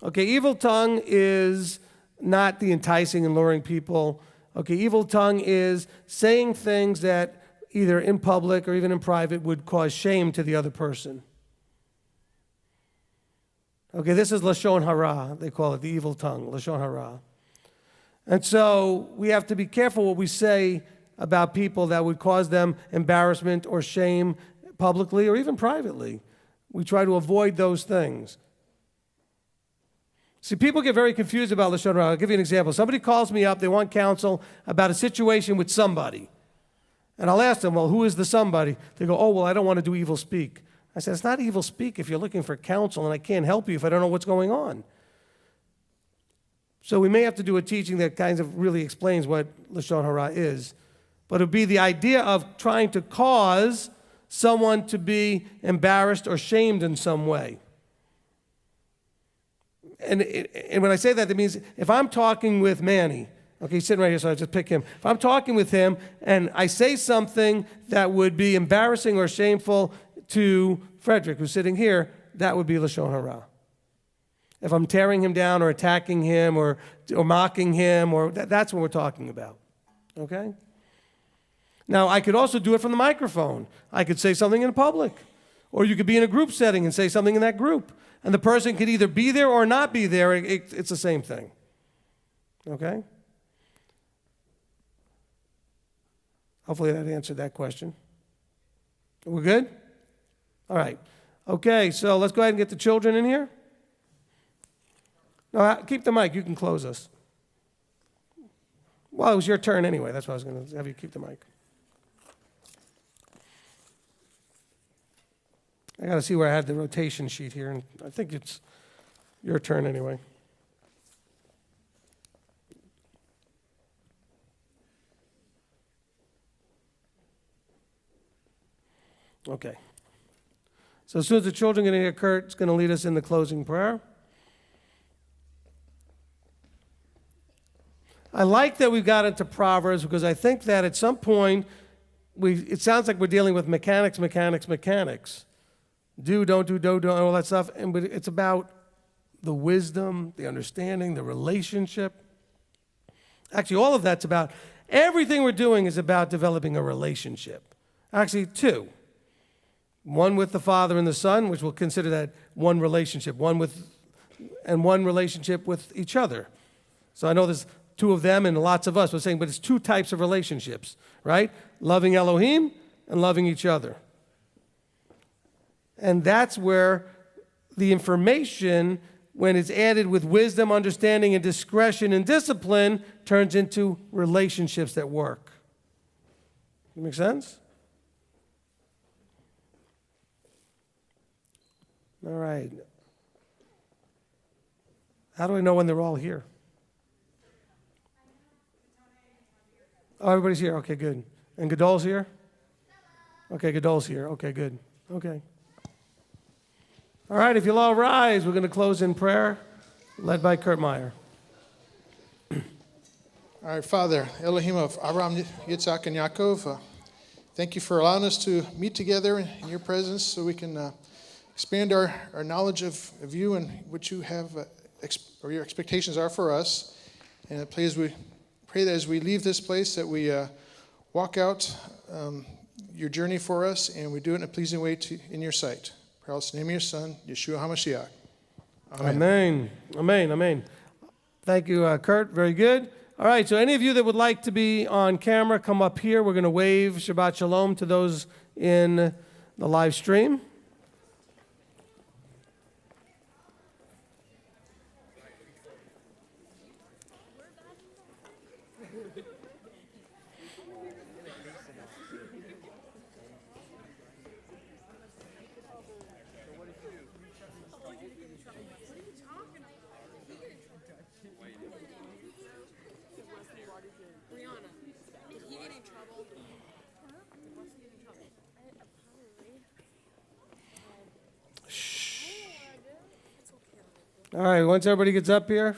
Okay, evil tongue is not the enticing and luring people. Okay, evil tongue is saying things that either in public or even in private would cause shame to the other person. Okay, this is Lashon Hara. They call it the evil tongue, Lashon Hara. And so we have to be careful what we say about people that would cause them embarrassment or shame publicly or even privately. We try to avoid those things. See, people get very confused about Lashon Hara. I'll give you an example. Somebody calls me up, they want counsel about a situation with somebody. And I'll ask them, well, who is the somebody? They go, oh, well, I don't want to do evil speak. I said, it's not evil speak if you're looking for counsel, and I can't help you if I don't know what's going on. So we may have to do a teaching that kind of really explains what Lashon Hara is. But it would be the idea of trying to cause someone to be embarrassed or shamed in some way. And when I say that, that means if I'm talking with Manny, okay, he's sitting right here, so I just pick him. If I'm talking with him and I say something that would be embarrassing or shameful to Frederick, who's sitting here, that would be Lashon Hara. If I'm tearing him down or attacking him or mocking him, or that's what we're talking about, okay? Now, I could also do it from the microphone. I could say something in public. Or you could be in a group setting and say something in that group. And the person could either be there or not be there. It's the same thing. Okay? Hopefully that answered that question. We're good? All right. Okay, so let's go ahead and get the children in here. No, keep the mic. You can close us. Well, it was your turn anyway. That's why I was going to have you keep the mic. I got to see where I had the rotation sheet here, and I think it's your turn anyway. Okay. So as soon as the children are going to get Kurt's going to lead us in the closing prayer. I like that we got into Proverbs because I think that at some point, it sounds like we're dealing with mechanics. Do, don't do, don't, all that stuff. But it's about the wisdom, the understanding, the relationship. Actually, all of that's about, everything we're doing is about developing a relationship. Actually, two. One with the Father and the Son, which we'll consider that one relationship, one relationship with each other. So I know there's two of them and lots of us. We're saying, but it's two types of relationships, right? Loving Elohim and loving each other. And that's where the information
when it's added with wisdom, understanding, and discretion and discipline, turns into relationships that work. Make sense? All right. How do I know when they're all here? Oh, everybody's here. Okay, good. And Gadol's here? Okay, Gadol's here. Okay, good. Okay. All right, if you'll all rise, we're going to close in prayer, led by Kurt Meyer.
All right, Father, Elohim of Abraham, Yitzhak, and Yaakov, thank you for allowing us to meet together in your presence so we can expand our knowledge of you and what you have, or your expectations are for us. And I pray that as we leave this place that we walk out your journey for us, and we do it in a pleasing way in your sight. Pray in the name of your Son, Yeshua HaMashiach. Amen.
Amen. Amen. Amen. Thank you, Kurt. Very good. All right, so any of you that would like to be on camera, come up here. We're going to wave Shabbat Shalom to those in the live stream. All right, once everybody gets up here.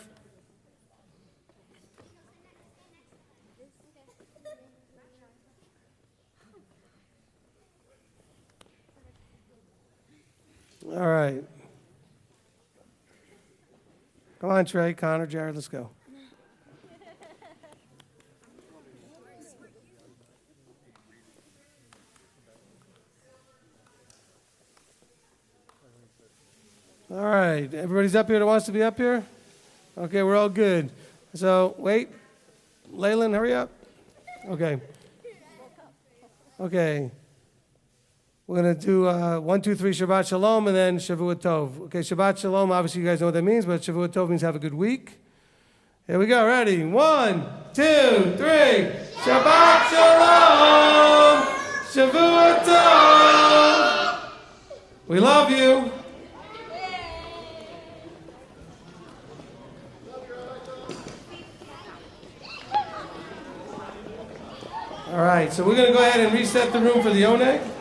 All right. Come on, Trey, Connor, Jared, let's go. All right, everybody's up here that wants to be up here? Okay, we're all good. So, wait. Leyland, hurry up. Okay. Okay. We're going to do 1, 2, 3, Shabbat Shalom, and then Shavua Tov. Okay, Shabbat Shalom, obviously you guys know what that means, but Shavua Tov means have a good week. Here we go, ready? 1, 2, 3. Shabbat Shalom! Shavua Tov! We love you. All right, so we're going to go ahead and reset the room for the Oneg.